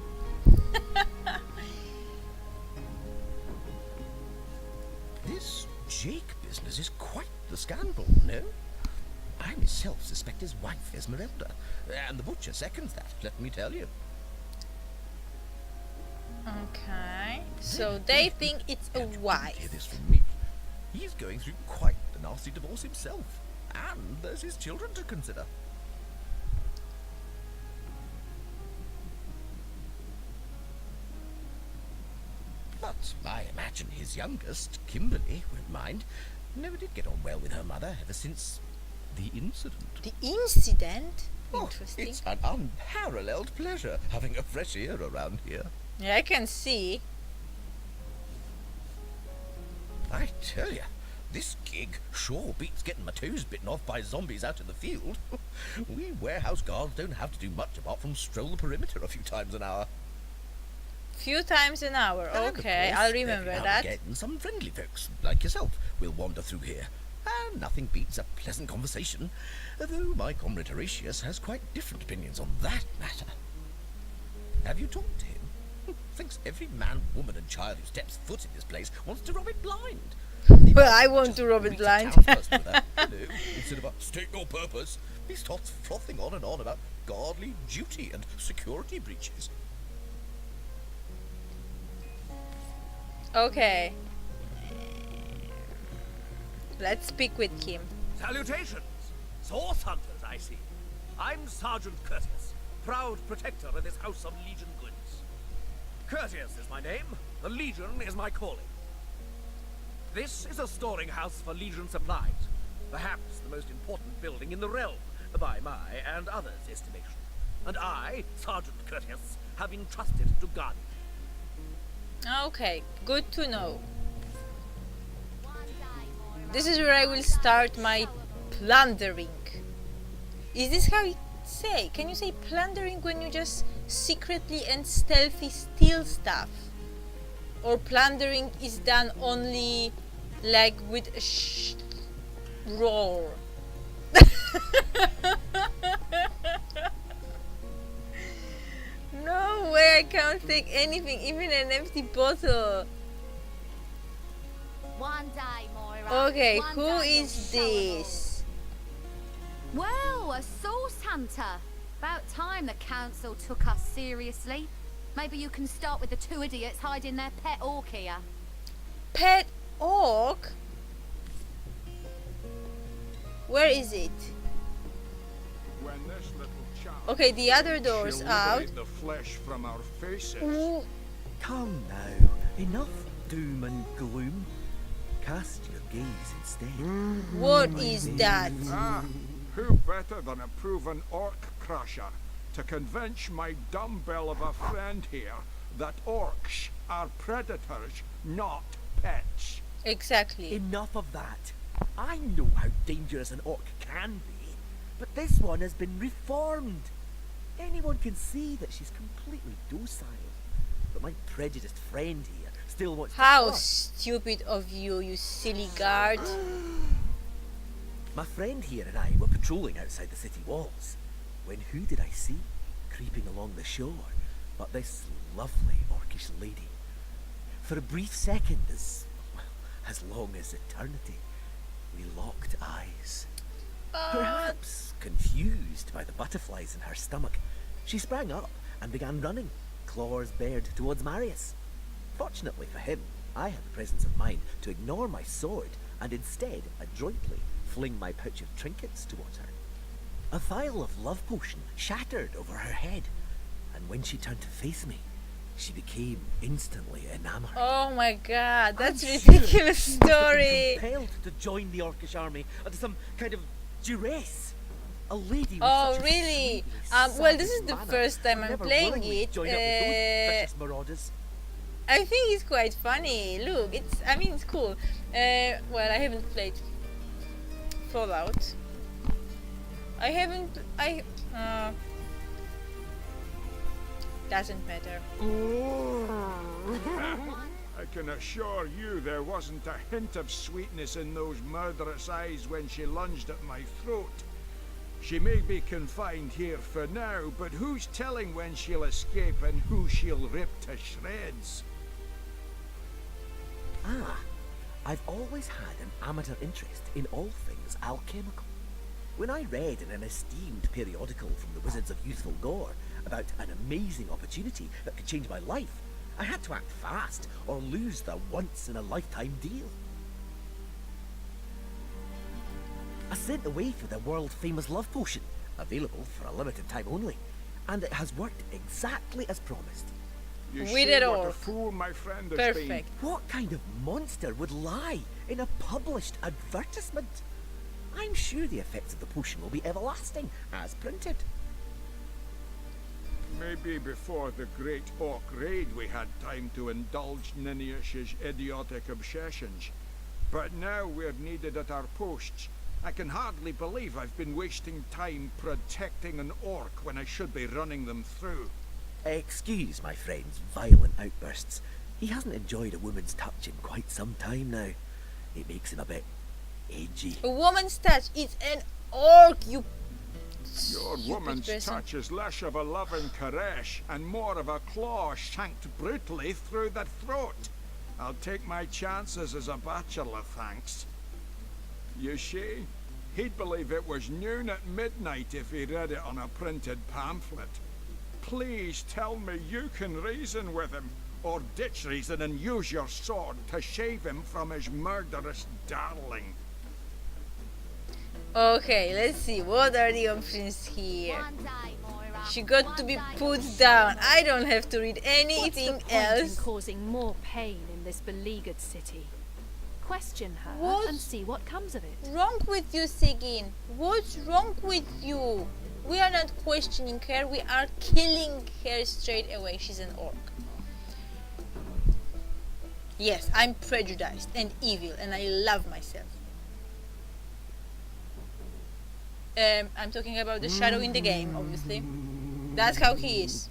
This Jake business is quite the scandal, no? I myself suspect his wife Esmeralda, and the butcher seconds that, let me tell you. Okay, so they think it's a wife. Hear this from me. He's going through quite the nasty divorce himself, and there's his children to consider. But I imagine his youngest, Kimberly, won't mind. Never did get on well with her mother ever since the incident. The incident? Interesting. It's an unparalleled pleasure having a fresh ear around here. Yeah, I can see. I tell you, this gig sure beats getting my toes bitten off by zombies out in the field. We warehouse guards don't have to do much apart from stroll the perimeter a few times an hour. Few times an hour. And of Okay, course, I'll remember every now that. and again, some friendly folks, like yourself, will wander through here. And nothing beats a pleasant conversation, though my comrade Horatius has quite different opinions on that matter. Have you talked to him? Thinks every man, woman and child who steps foot in this place wants to rob it blind. Well, I want to rob it blind. Instead of state your purpose, he starts frothing on and on about godly duty and security breaches. Okay. Let's speak with him. Salutations! Source hunters, I see. I'm Sergeant Curtius, proud protector of this house of Legion goods. Curtius is my name, the Legion is my calling. This is a storing house for Legion supplies, perhaps the most important building in the realm, by my and others' estimation. And I, Sergeant Curtius, have been trusted to guard it. Okay, good to know. This is where I will start my plundering. Is this how you say? Can you say plundering when you just secretly and stealthy steal stuff? Or plundering is done only like with a roar? No way, I can't take anything, even an empty bottle. One day, Moira. Okay, One who day you'll is show 'em this? all. Well, a source hunter. About time the council took us seriously. Maybe you can start with the two idiots hiding their pet orc here. Pet orc? Where is it? When this little child Okay, the other door's she'll out. liberate the flesh from our faces. Ooh. Come now, enough doom and gloom. Cast your gaze instead. What is that? Ah, who better than a proven orc crusher to convince my dumbbell of a friend here that orcs are predators, not pets? Exactly. Enough of that. I know how dangerous an orc can be, but this one has been reformed. Anyone can see that she's completely docile. But my prejudiced friend here still wants to... How stupid of you, you silly guard. My friend here and I were patrolling outside the city walls, when who did I see creeping along the shore but this lovely orcish lady? For a brief second, as long as eternity, we locked eyes. Perhaps confused by the butterflies in her stomach, she sprang up and began running, claws bared towards Marius. Fortunately for him, I had the presence of mind to ignore my sword and instead adroitly fling my pouch of trinkets towards her. A vial of love potion shattered over her head, and when she turned to face me, she became instantly enamored. Oh my god, that's a ridiculous story. Compelled to join the orcish army under some kind of duress. A lady with Oh such a really? sweet, Well, this is the manner first time would I'm never playing willingly it. join up with those vicious marauders. I think it's quite funny. Look, I mean, it's cool. Well, I haven't played Fallout. Doesn't matter. I can assure you there wasn't a hint of sweetness in those murderous eyes when she lunged at my throat. She may be confined here for now, but who's telling when she'll escape and who she'll rip to shreds? Ah, I've always had an amateur interest in all things alchemical. When I read in an esteemed periodical from the Wizards of Youthful Gore about an amazing opportunity that could change my life, I had to act fast or lose the once-in-a-lifetime deal. I sent away for the world-famous love potion, available for a limited time only, and it has worked exactly as promised. You We see did what all. a fool my friend has Perfect. What kind of monster would lie in a published advertisement? I'm sure the effects of the potion will be everlasting, as printed. Maybe before the Great Orc Raid we had time to indulge Ninius's idiotic obsessions. But now we're needed at our posts. I can hardly believe I've been wasting time protecting an orc when I should be running them through. Excuse my friend's violent outbursts. He hasn't enjoyed a woman's touch in quite some time now. It makes him a bit edgy. A woman's touch is an orc, you Your woman's person. touch is less of a loving caress and more of a claw shanked brutally through the throat. I'll take my chances as a bachelor, thanks. You see, he'd believe it was noon at midnight if he read it on a printed pamphlet. Please tell me you can reason with him, or ditch reason and use your sword to shave him from his murderous darling. Okay, let's see. What are the options here? She got to be put down. I don't have to read anything What's the point in else. causing more pain in this beleaguered city? Question her What? and see what comes of it. Wrong with you, Sigyn? What's wrong with you? We are not questioning her. We are killing her straight away. She's an orc. Yes, I'm prejudiced and evil, and I love myself. I'm talking about the shadow in the game, obviously. That's how he is.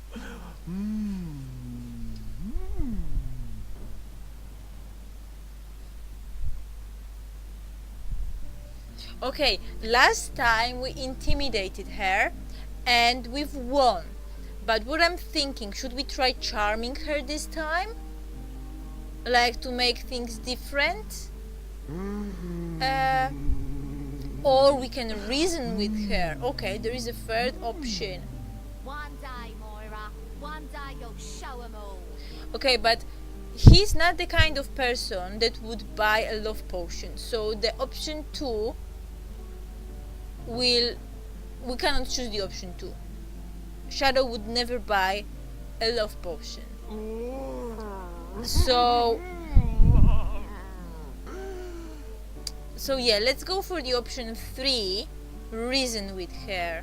Okay, last time we intimidated her and we've won. But what I'm thinking, should we try charming her this time? Like to make things different? Or we can reason with her. Okay, there is a third option. One day, Moira. One day you'll show 'em all. Okay, but he's not the kind of person that would buy a love potion. So the option 2 we cannot choose the option 2. Shadow would never buy a love potion. So So yeah, let's go for the option 3. Reason with her.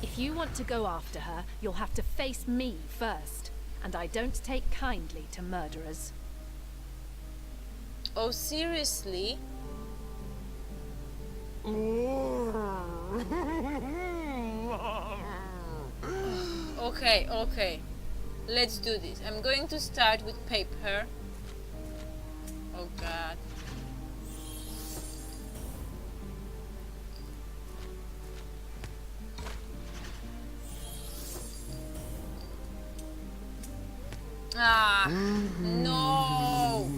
If you want to go after her, you'll have to face me first. And I don't take kindly to murderers. Oh, seriously? Okay, okay. Let's do this. I'm going to start with paper. Oh god. Ah, no.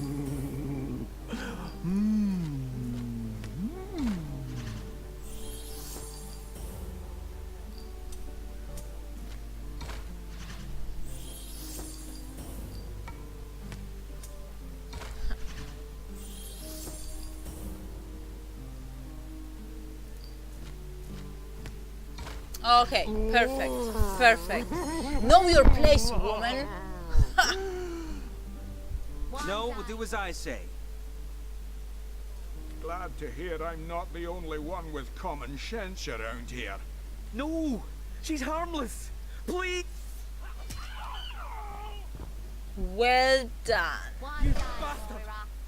Okay, perfect, perfect. Know your place, woman. No, we'll do as I say. Glad to hear I'm not the only one with common sense around here. No! She's harmless! Please! Well done. You bastard!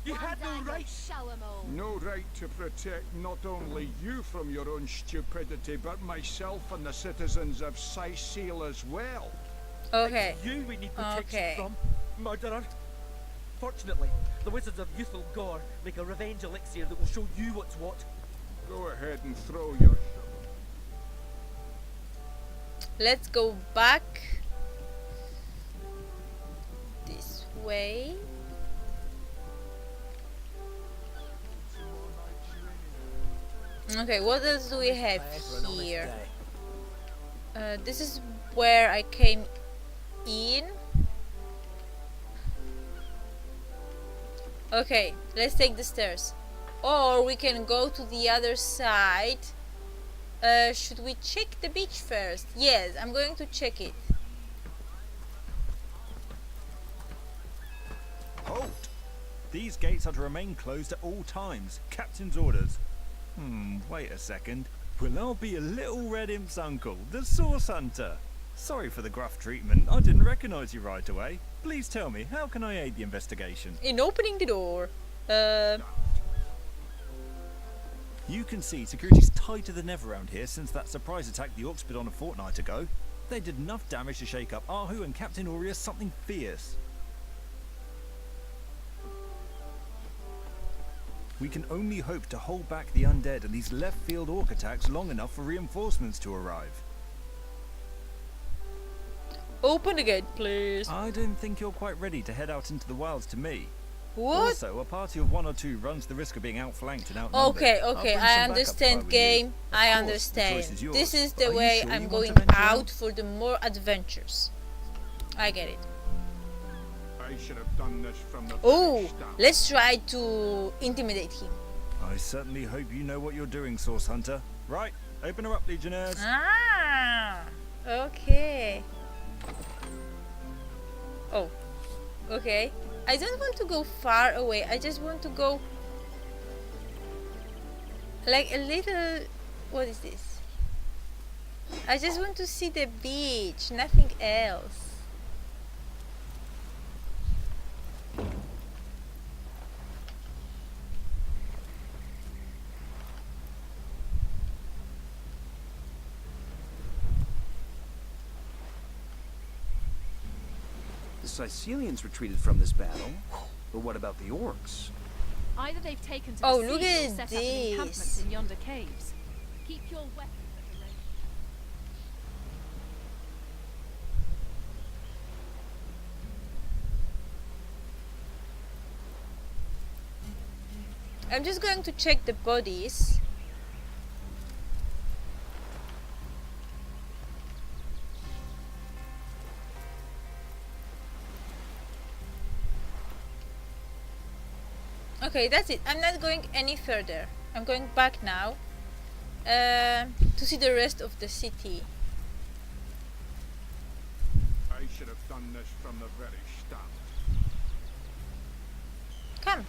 You had no right! No right to protect not only you from your own stupidity, but myself and the citizens of Seal as well. Okay. It's you we need protection Okay. from, murderer. Fortunately, the Wizards of Youthful Gore make a revenge elixir that will show you what's what. Go ahead and throw your... Let's go back this way. Okay, what else do we have here? This is where I came in. Okay, let's take the stairs. Or we can go to the other side. Should we check the beach first? Yes, I'm going to check it. Halt! These gates are to remain closed at all times. Captain's orders. Wait a second. Will I be a little red imp's uncle, the Source Hunter? Sorry for the gruff treatment. I didn't recognize you right away. Please tell me, how can I aid the investigation? In opening the door. You can see security's tighter than ever around here since that surprise attack the Orcs put on a fortnight ago. They did enough damage to shake up Ahu and Captain Aureus something fierce. We can only hope to hold back the undead and these left-field orc attacks long enough for reinforcements to arrive. Open the gate, please. I don't think you're quite ready to head out into the wilds to me. What? Also, a party of 1 or 2 runs the risk of being outflanked and outnumbered. Okay, I'll okay, bring I some backup understand, if I were game. you. I Of course, the understand. choice is yours, This is but the are you way sure I'm you want going to venture out for the more adventures. I get it. I should have done this from the Oh, very start. let's try to intimidate him. I certainly hope you know what you're doing, Source Hunter. Right, open her up, Legionnaires. Ah, okay. Oh, okay. I don't want to go far away. I just want to go like a little. What is this? I just want to see the beach, nothing else. The Sicilians retreated from this battle, but what about the orcs? Either they've taken to Oh, the look sea or at set up an encampment this. in yonder caves. Keep your weapons at a range. I'm just going to check the bodies. Okay, that's it. I'm not going any further. I'm going back now to see the rest of the city. I should have done this from the very start. Come.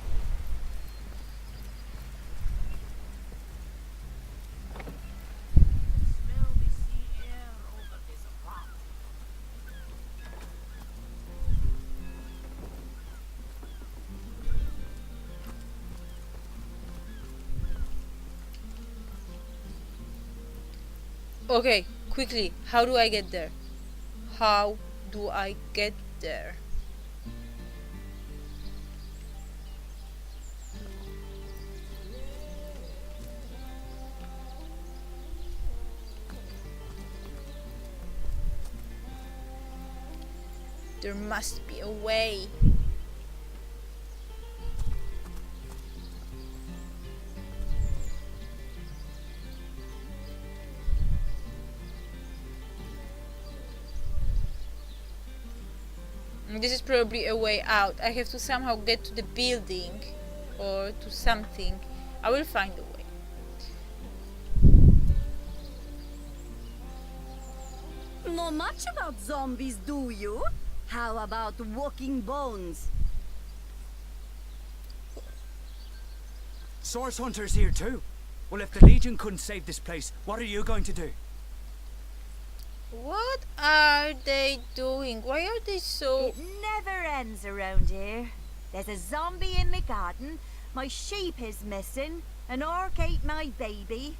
Okay, quickly. How do I get there? How do I get there? There must be a way. This is probably a way out. I have to somehow get to the building or to something. I will find a way. Not much about zombies, do you? How about walking bones? Source Hunter's here too. Well, if the Legion couldn't save this place, what are you going to do? What are they doing? Why are they so... It never ends around here. There's a zombie in my garden, my sheep is missing, an orc ate my baby.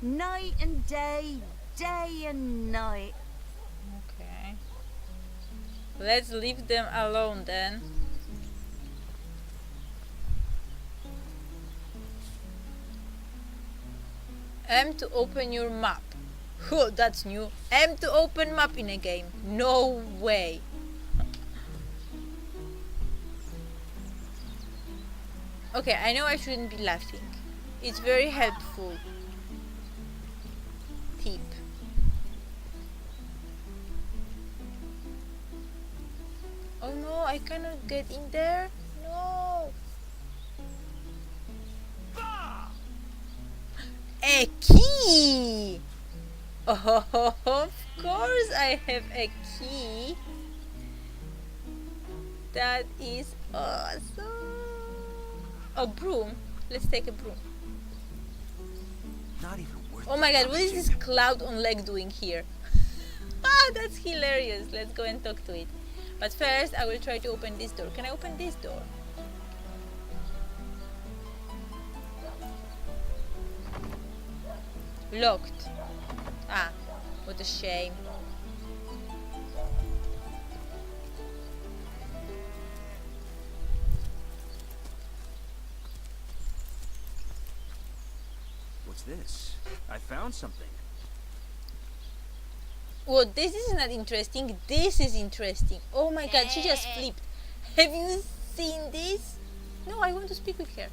Night and day, day and night. Okay. Let's leave them alone then. M to open your map. Oh, that's new. M to open map in a game. No way. Okay, I know I shouldn't be laughing. It's very helpful. Tip. Oh no, I cannot get in there. No. A key! Oh, of course I have a key. That is awesome. A broom. Let's take a broom. Not even worth Oh my god, what is this cloud on leg doing here? Ah, that's hilarious. Let's go and talk to it. But first, I will try to open this door. Can I open this door? Locked. Ah, what a shame. What's this? I found something. Well, this is not interesting. This is interesting. Oh my god, she just flipped. Have you seen this? No, I want to speak with her.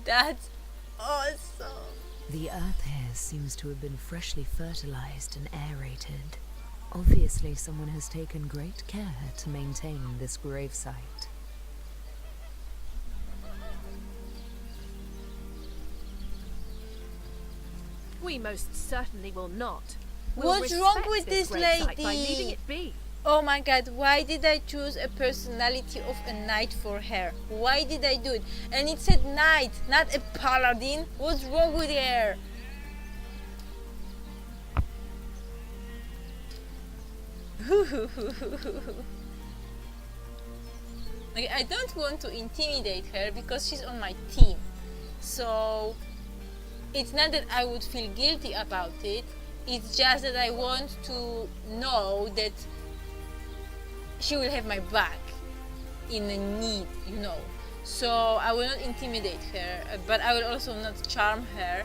That's awesome. The earth here seems to have been freshly fertilized and aerated. Obviously, someone has taken great care to maintain this gravesite. We most certainly will not. What's wrong with this By leaving lady? it be. Oh my god, why did I choose a personality of a knight for her? Why did I do it? And it said knight, not a paladin. What's wrong with her? Okay, I don't want to intimidate her because she's on my team. So it's not that I would feel guilty about it. It's just that I want to know that she will have my back in a need, you know. So I will not intimidate her, but I will also not charm her.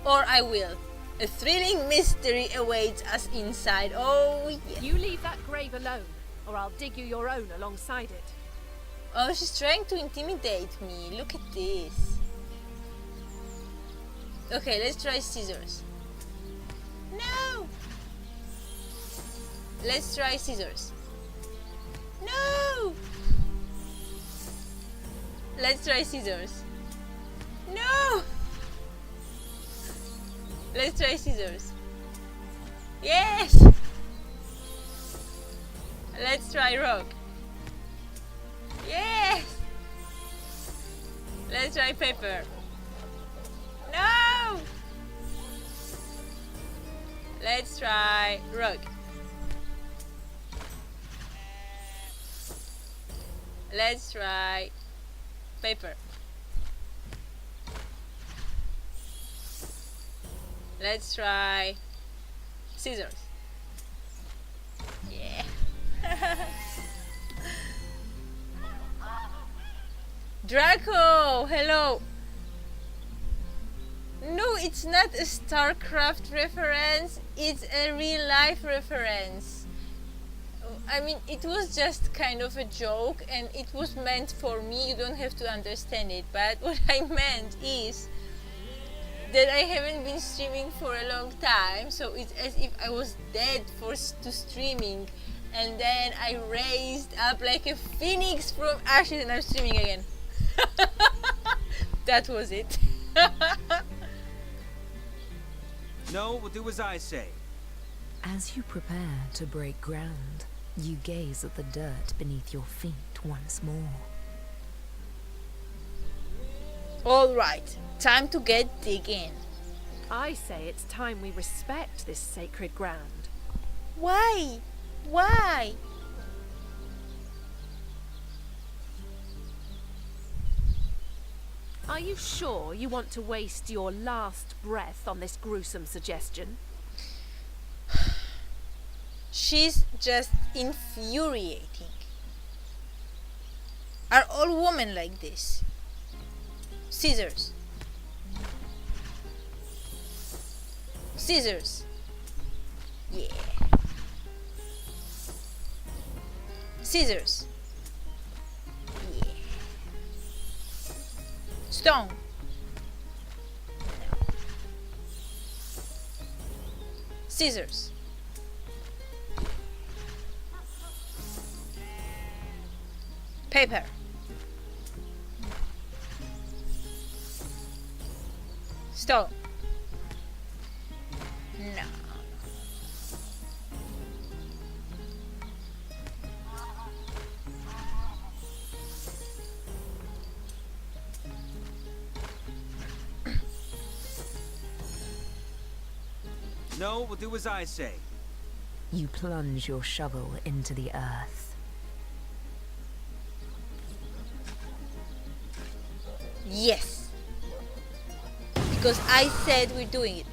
Or I will. A thrilling mystery awaits us inside. Oh yes. You leave that grave alone, or I'll dig you your own alongside it. Oh, she's trying to intimidate me. Look at this. Okay, let's try scissors. No! Let's try scissors. No! Let's try scissors. No! Let's try scissors. Yes! Let's try rock. Yes! Let's try paper. No! Let's try rock. Let's try paper. Let's try scissors. Yeah. Draco, hello. No, it's not a StarCraft reference. It's a real life reference. I mean, it was just kind of a joke and it was meant for me. You don't have to understand it. But what I meant is that I haven't been streaming for a long time, so it's as if I was dead to streaming, and then I raised up like a phoenix from ashes and I'm streaming again. That was it. No, we'll do as I say. As you prepare to break ground, you gaze at the dirt beneath your feet once more. Alright, time to get digging. I say it's time we respect this sacred ground. Why? Why? Are you sure you want to waste your last breath on this gruesome suggestion? She's just infuriating. Are all women like this? Scissors. Scissors. Yeah. Scissors. Yeah. Stone. No. Scissors. Paper. Stone. No. No, we'll do as I say. You plunge your shovel into the earth. Yes. Because I said we're doing it.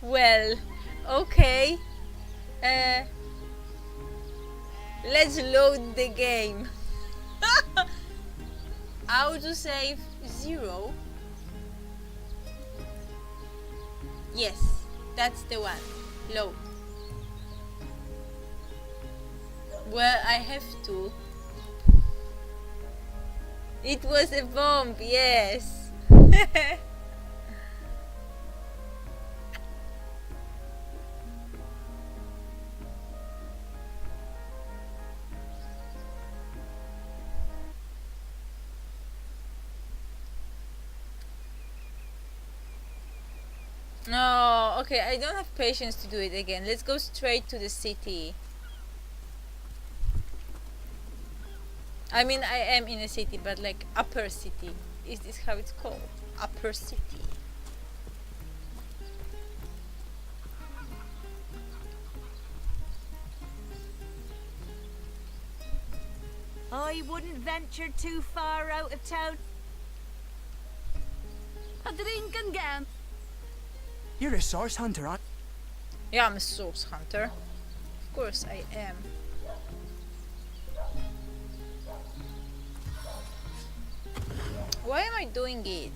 Well, okay. Let's load the game. Autosave 0. Yes, that's the one. Load. Well, I have to. It was a bomb, yes. No, okay, I don't have patience to do it again. Let's go straight to the city. I mean, I am in a city, but like upper city. Is this how it's called? Upper city. I wouldn't venture too far out of town. A drink and game. You're a source hunter, aren't you? Yeah, I'm a source hunter. Of course I am. Why am I doing it?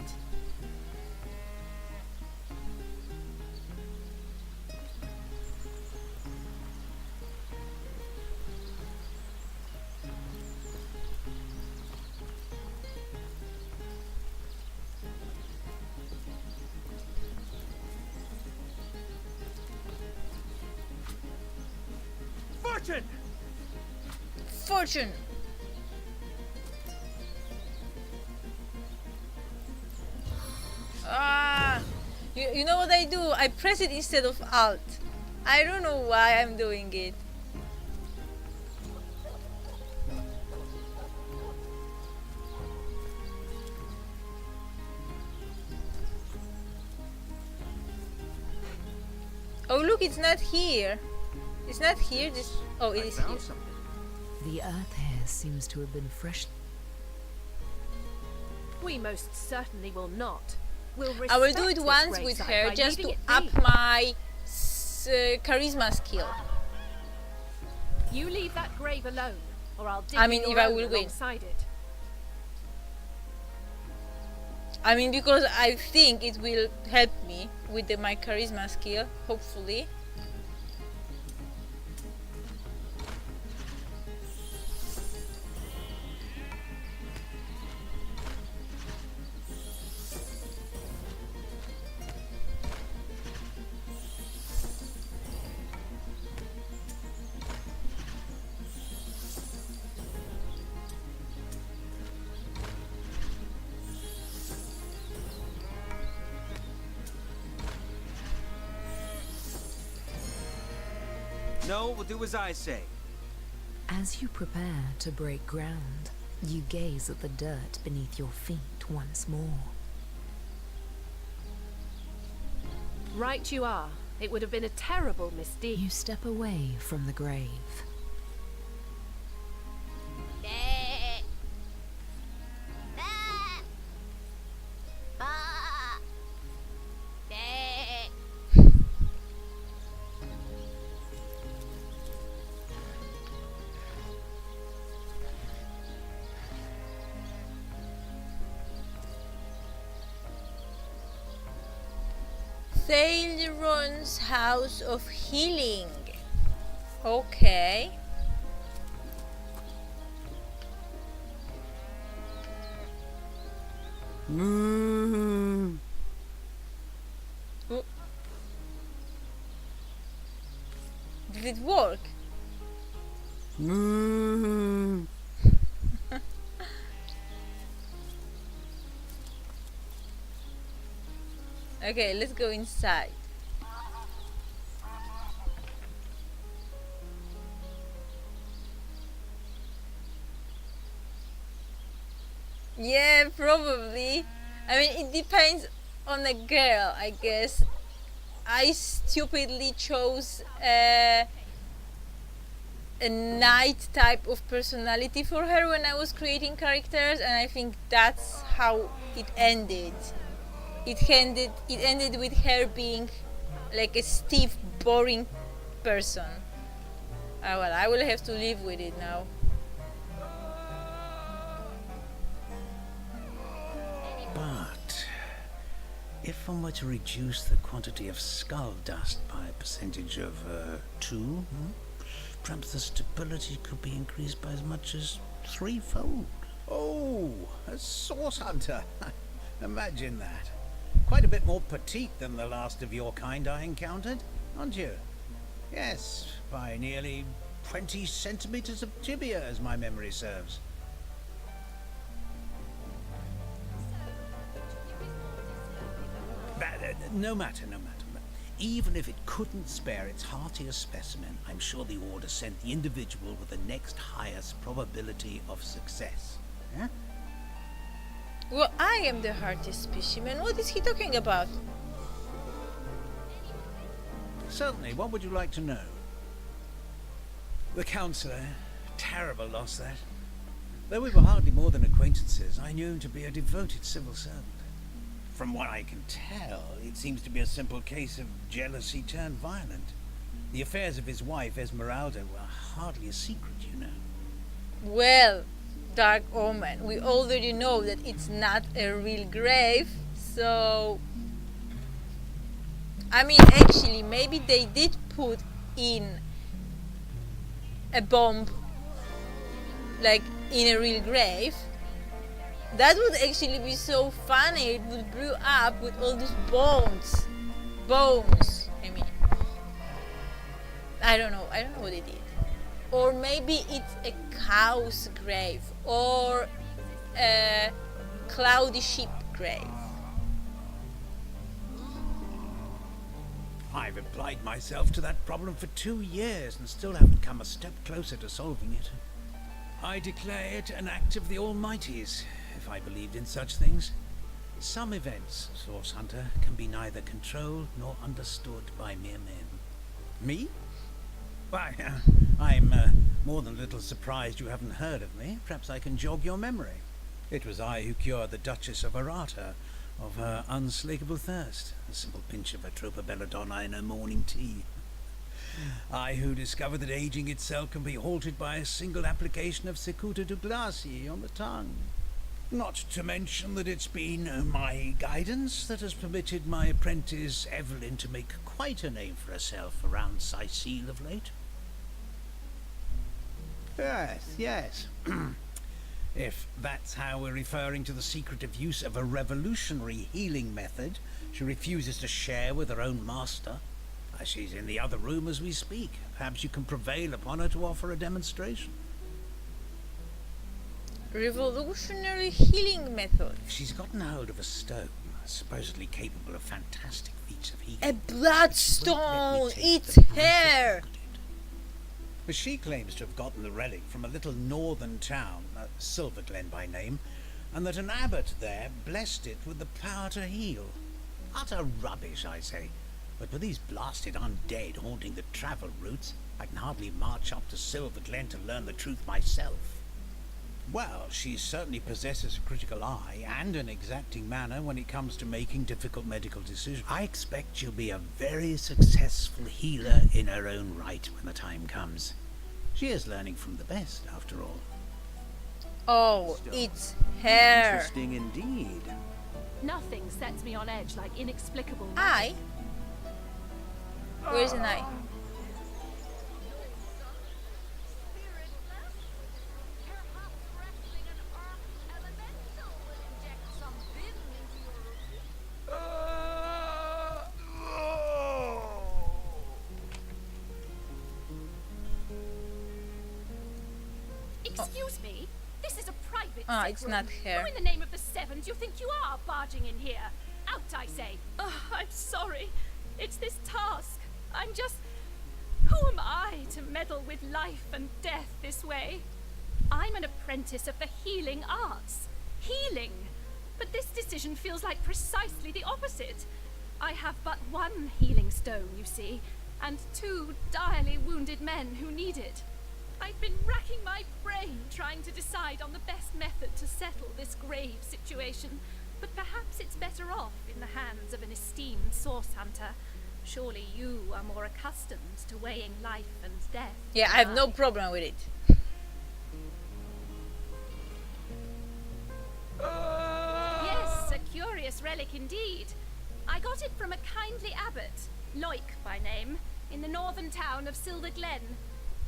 Fortune! Fortune! Ah! You know what I do? I press it instead of Alt. I don't know why I'm doing it. Oh look, it's not here. It's not here. This. Oh, it is here. The earth here seems to have been fresh. We most certainly will not. We'll I will do respect it this once with gravesite her by just to leaving it up be. my charisma skill. You leave that grave alone, or I'll dig I mean, your if I own will win. alongside it. I mean, because I think it will help me with my charisma skill, hopefully. No, we'll do as I say. As you prepare to break ground, you gaze at the dirt beneath your feet once more. Right you are. It would have been a terrible misdeed. You step away from the grave. Thaleron's House of Healing. Okay. Oh. Did it work? Okay, let's go inside. Yeah, probably. I mean, it depends on a girl, I guess. I stupidly chose a knight type of personality for her when I was creating characters, and I think that's how it ended. It ended with her being like a stiff, boring person. Well, I will have to live with it now. But if one were to reduce the quantity of skull dust by a percentage of 2, perhaps the stability could be increased by as much as 3-fold. Oh, a source hunter. Imagine that. Quite a bit more petite than the last of your kind I encountered, aren't you? Yes, by nearly 20 centimeters of tibia, as my memory serves. No matter. Even if it couldn't spare its heartiest specimen, I'm sure the Order sent the individual with the next highest probability of success. Yeah? Well, I am the hardest specimen. What is he talking about? Certainly. What would you like to know? The Councillor. Terrible loss, that. Though we were hardly more than acquaintances, I knew him to be a devoted civil servant. From what I can tell, it seems to be a simple case of jealousy turned violent. The affairs of his wife, Esmeralda, were hardly a secret, you know. Well, Dark Omen, we already know that it's not a real grave, so... I mean, actually, maybe they did put in a bomb, like, in a real grave. That would actually be so funny. It would brew up with all these bones, I mean. I don't know what they did. Or maybe it's a cow's grave, or a cloudy sheep grave. I've applied myself to that problem for 2 years and still haven't come a step closer to solving it. I declare it an act of the Almighty's, if I believed in such things. Some events, Source Hunter, can be neither controlled nor understood by mere men. Me? Why, I'm more than a little surprised you haven't heard of me. Perhaps I can jog your memory. It was I who cured the Duchess of Arata of her unslakable thirst. A simple pinch of Atropa belladonna in her morning tea. I who discovered that aging itself can be halted by a single application of Secuta Douglasii on the tongue. Not to mention that it's been my guidance that has permitted my apprentice Evelyn to make quite a name for herself around Sicile of late. Yes. If that's how we're referring to the secretive use of a revolutionary healing method she refuses to share with her own master. She's in the other room as we speak. Perhaps you can prevail upon her to offer a demonstration. Revolutionary healing method. She's gotten hold of a stone, supposedly capable of fantastic feats of healing. A bloodstone! It's her! She claims to have gotten the relic from a little northern town, Silverglen by name, and that an abbot there blessed it with the power to heal. Utter rubbish, I say. But with these blasted undead haunting the travel routes, I can hardly march up to Silverglen to learn the truth myself. Well, she certainly possesses a critical eye and an exacting manner when it comes to making difficult medical decisions. I expect she'll be a very successful healer in her own right when the time comes. She is learning from the best, after all. Oh, it's her. Interesting indeed. Nothing sets me on edge like inexplicable Eye? Where's an eye? Excuse me? This is a private sick it's room. not her. Who in the name of the Seven do you think you are barging in here? Out, I say. I'm sorry. It's this task. I'm just... Who am I to meddle with life and death this way? I'm an apprentice of the healing arts. Healing! But this decision feels like precisely the opposite. I have but one healing stone, you see, and 2 direly wounded men who need it. I've been racking my brain trying to decide on the best method to settle this grave situation, but perhaps it's better off in the hands of an esteemed source hunter. Surely you are more accustomed to weighing life and death. Yeah, I have no problem with it. Yes, a curious relic indeed. I got it from a kindly abbot, Loic by name, in the northern town of Silverglen.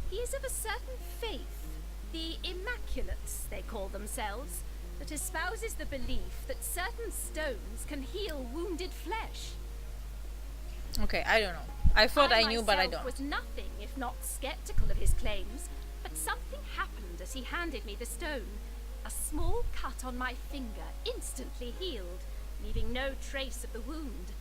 He is of a certain faith, the Immaculates they call themselves, that espouses the belief that certain stones can heal wounded flesh. Okay, I don't know. I thought I knew, but I don't. I was nothing if not skeptical of his claims, but something happened as he handed me the stone. A small cut on my finger instantly healed, leaving no trace of the wound.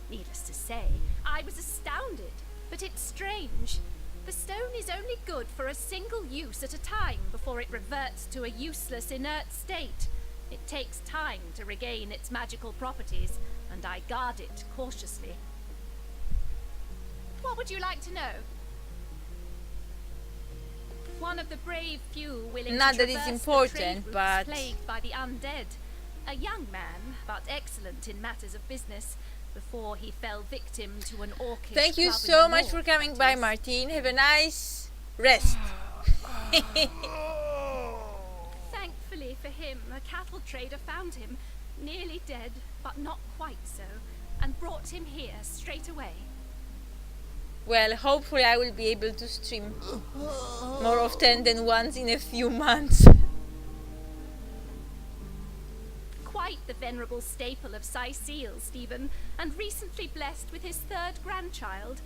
Needless to say, I was astounded, but it's strange. The stone is only good for a single use at a time before it reverts to a useless, inert state. It takes time to regain its magical properties, and I guard it cautiously. What would you like to know? One of the brave few willing Not to that traverse it's the important, trade routes but plagued by the undead. A young man, but excellent in matters of business, before he fell victim to an orchid. Thank you club in so the much north, for coming that by, is. Martin. Have a nice rest. Thankfully for him, a cattle trader found him, nearly dead, but not quite so, and brought him here straight away. Well, hopefully I will be able to stream more often than once in a few months. Quite the venerable staple of Sicile, Stephen, and recently blessed with his 3rd grandchild.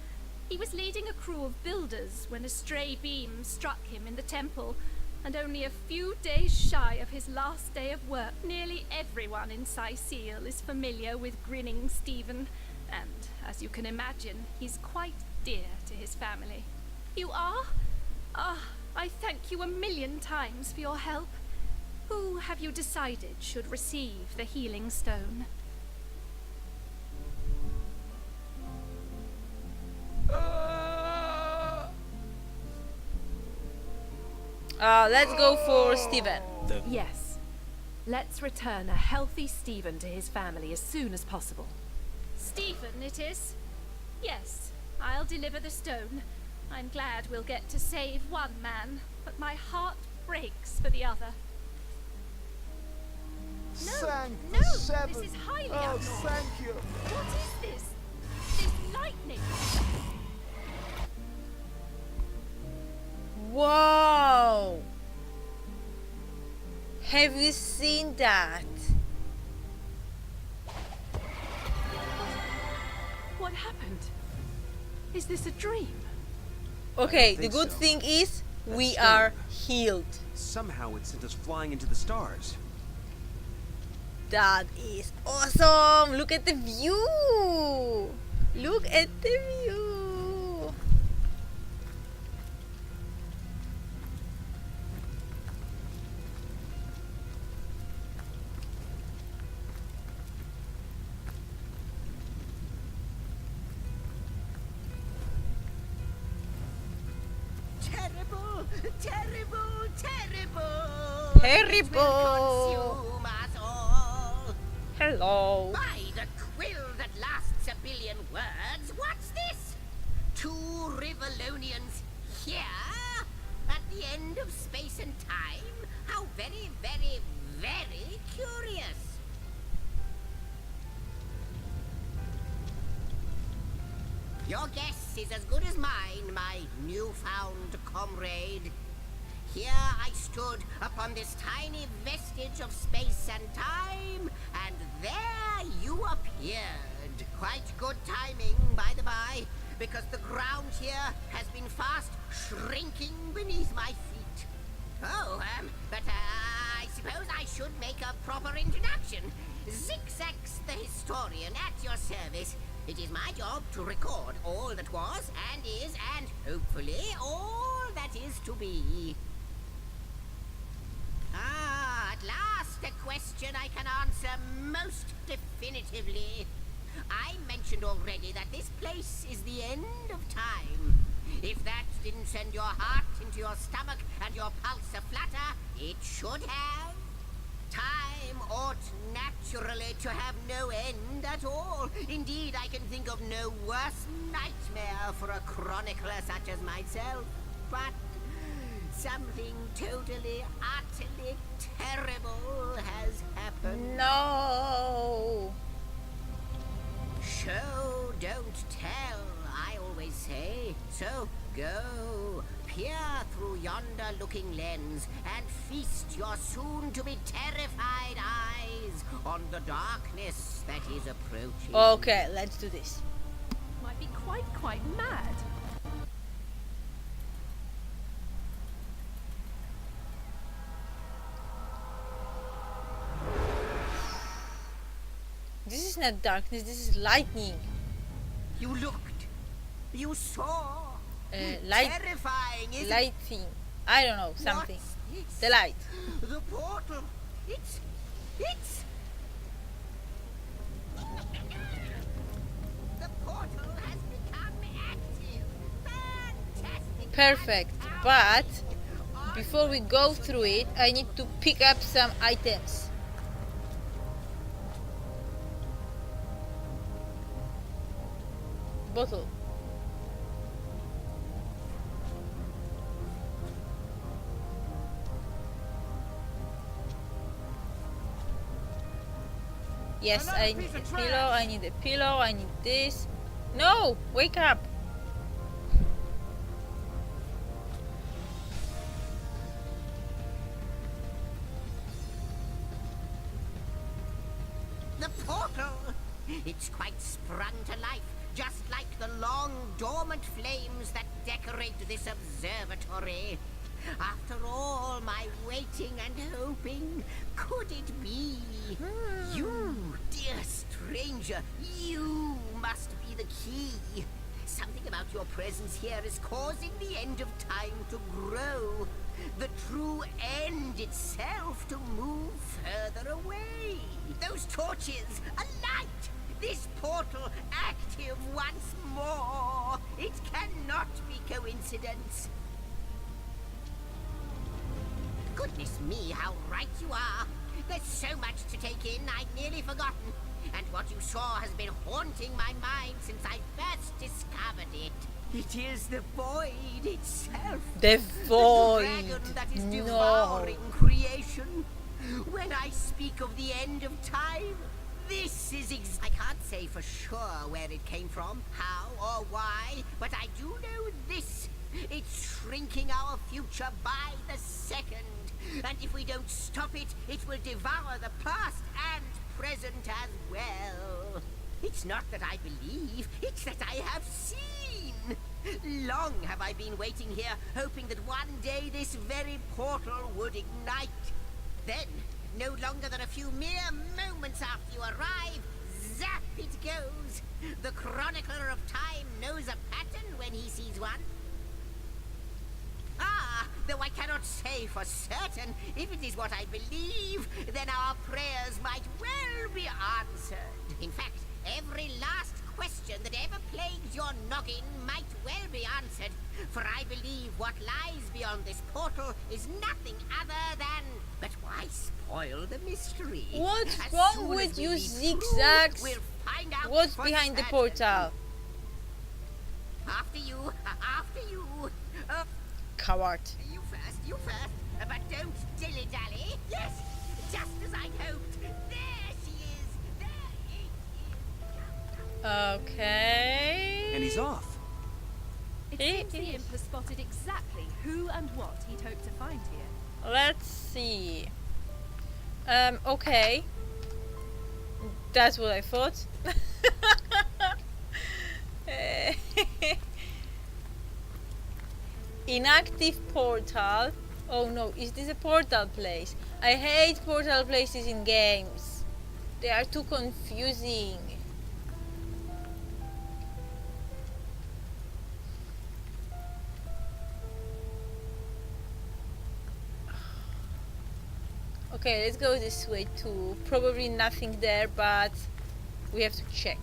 He was leading a crew of builders when a stray beam struck him in the temple, and only a few days shy of his last day of work. Nearly everyone in Sicile is familiar with grinning Stephen, And, as you can imagine, he's quite dear to his family. You are? Ah, I thank you a million times for your help. Who have you decided should receive the healing stone? Let's go for Steven. Yes. Let's return a healthy Stephen to his family as soon as possible. Stephen, it is? Yes, I'll deliver the stone. I'm glad we'll get to save one man, but my heart breaks for the other. No, this is highly abnormal. Thank you. What is this? This lightning? Whoa! Have you seen that? What happened? Is this a dream? Okay, the good thing is we are healed. Somehow it sent us flying into the stars. That is awesome! Look at the view! Look at the view! Terrible, terrible, terrible. Terrible. Consume us all. Hello. By the quill that lasts a billion words, what's this? Two Rivalonians here? At the end of space and time? How very, very, very curious. Your guess is as good as mine, my newfound comrade. Here I stood upon this tiny vestige of space and time, and there you appeared. Quite good timing, by the by, because the ground here has been fast shrinking beneath my feet. Oh, but I suppose I should make a proper introduction. Zigzags the historian at your service. It is my job to record all that was and is and hopefully all that is to be. Ah, at last a question I can answer most definitively. I mentioned already that this place is the end of time. If that didn't send your heart into your stomach and your pulse a-flutter, it should have. Time ought naturally to have no end at all. Indeed, I can think of no worse nightmare for a chronicler such as myself. But something totally, utterly terrible has happened. No! Show, don't tell, I always say. So go, peer through yonder looking lens and feast your soon-to-be terrified eyes on the darkness that is approaching. Okay, let's do this. Might be quite mad. This is not darkness, this is lightning. You looked. You saw. Light. Terrifying, isn't light thing. I don't know, something. What's The light. The portal. It's. The portal has become active. Fantastic. Perfect. But before we go through it, I need to pick up some items. Bottle. Yes, I need a pillow, I need a pillow, I need this. No! Wake up! The portal! It's quite sprung to life, just like the long dormant flames that decorate this observatory. After all my waiting and hoping, could it be? You, dear stranger, you, must be the key. Something about your presence here is causing the end of time to grow. The true end itself to move further away. Those torches, a light! This portal active once more. It cannot be coincidence. Goodness me, how right you are. There's so much to take in, I'd nearly forgotten. And what you saw has been haunting my mind since I first discovered it. It is the void itself. The void. The dragon that is No. devouring creation. When I speak of the end of time, this is I can't say for sure where it came from, how or why, but I do know this. It's shrinking our future by the second. And if we don't stop it, it will devour the past and present as well. It's not that I believe, it's that I have seen. Long have I been waiting here, hoping that one day this very portal would ignite. Then, no longer than a few mere moments after you arrive, zap it goes. The chronicler of time knows a pattern when he sees one. Ah, though I cannot say for certain, if it is what I believe, then our prayers might well be answered. In fact, every last question that ever plagued your noggin might well be answered, for I believe what lies beyond this portal is nothing other than... But why spoil the mystery? What's As wrong soon with as we you leave zigzags? we'll find out What's for behind the certain. portal? After you, after you. Coward. You first, but don't dilly-dally. Yes, just as I hoped. There she is. There it is. Okay. And he's off. It seems the imp has spotted exactly who and what he'd hoped to find here. Let's see. Okay. That's what I thought. Inactive portal. Oh no, is this a portal place? I hate portal places in games. They are too confusing. Okay, let's go this way too. Probably nothing there, but we have to check.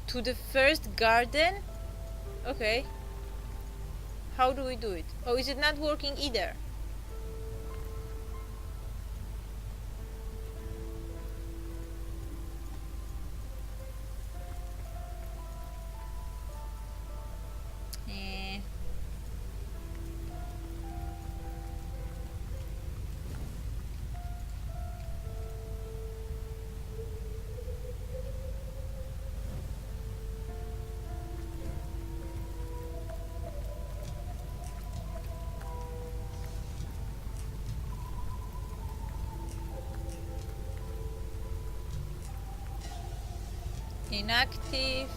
To the first garden? Okay. How do we do it? Oh, is it not working either? Eh. Inactive.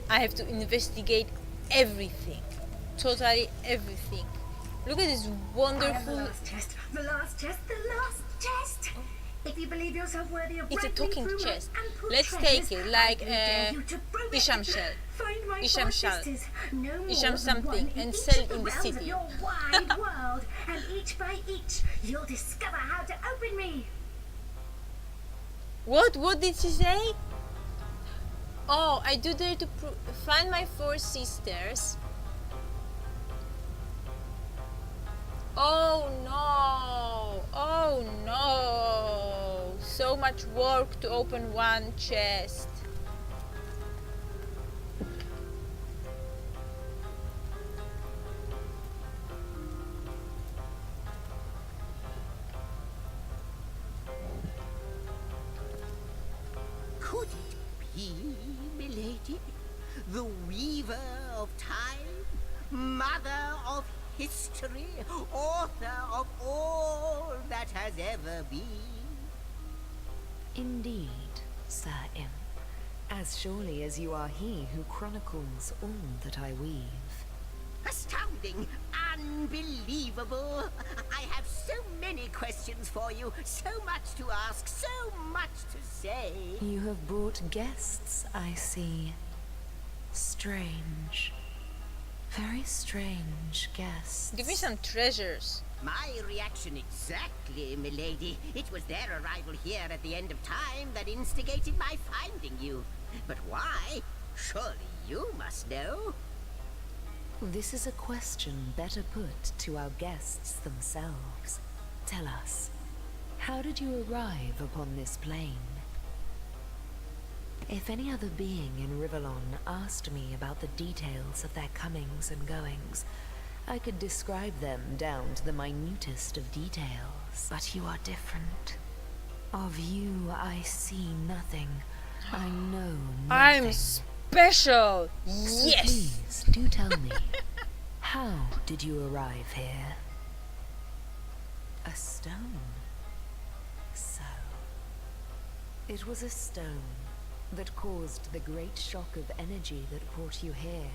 I have to investigate everything. Totally everything. Look at this wonderful... The last chest, the last chest, the last chest! If you believe yourself worthy of It's a rifling talking through my chest. ample Let's treasures, take it like I dare you to prove it. Isham shell. Find my Isham four shell. sisters, no more Isham than something, one and each sell of it the in the realms of city. your wide world, and each by each, you'll discover how to open me. What did she say? Oh, I do dare to find my four sisters. Oh no! Oh no! So much work to open one chest. Could it be, milady? The weaver of time? Mother of history? Author of all that has ever been? Indeed, Sir Imp. As surely as you are he who chronicles all that I weave. Astounding! Unbelievable! I have so many questions for you, so much to ask, so much to say. You have brought guests, I see. Strange. Very strange guests. Give me some treasures. My reaction exactly, milady. It was their arrival here at the end of time that instigated my finding you. But why? Surely you must know. This is a question better put to our guests themselves. Tell us, how did you arrive upon this plane? If any other being in Rivellon asked me about the details of their comings and goings, I could describe them down to the minutest of details. But you are different. Of you, I see nothing. I know nothing. I'm special! So Yes! please, do tell me, how did you arrive here? A stone. So, it was a stone that caused the great shock of energy that brought you here,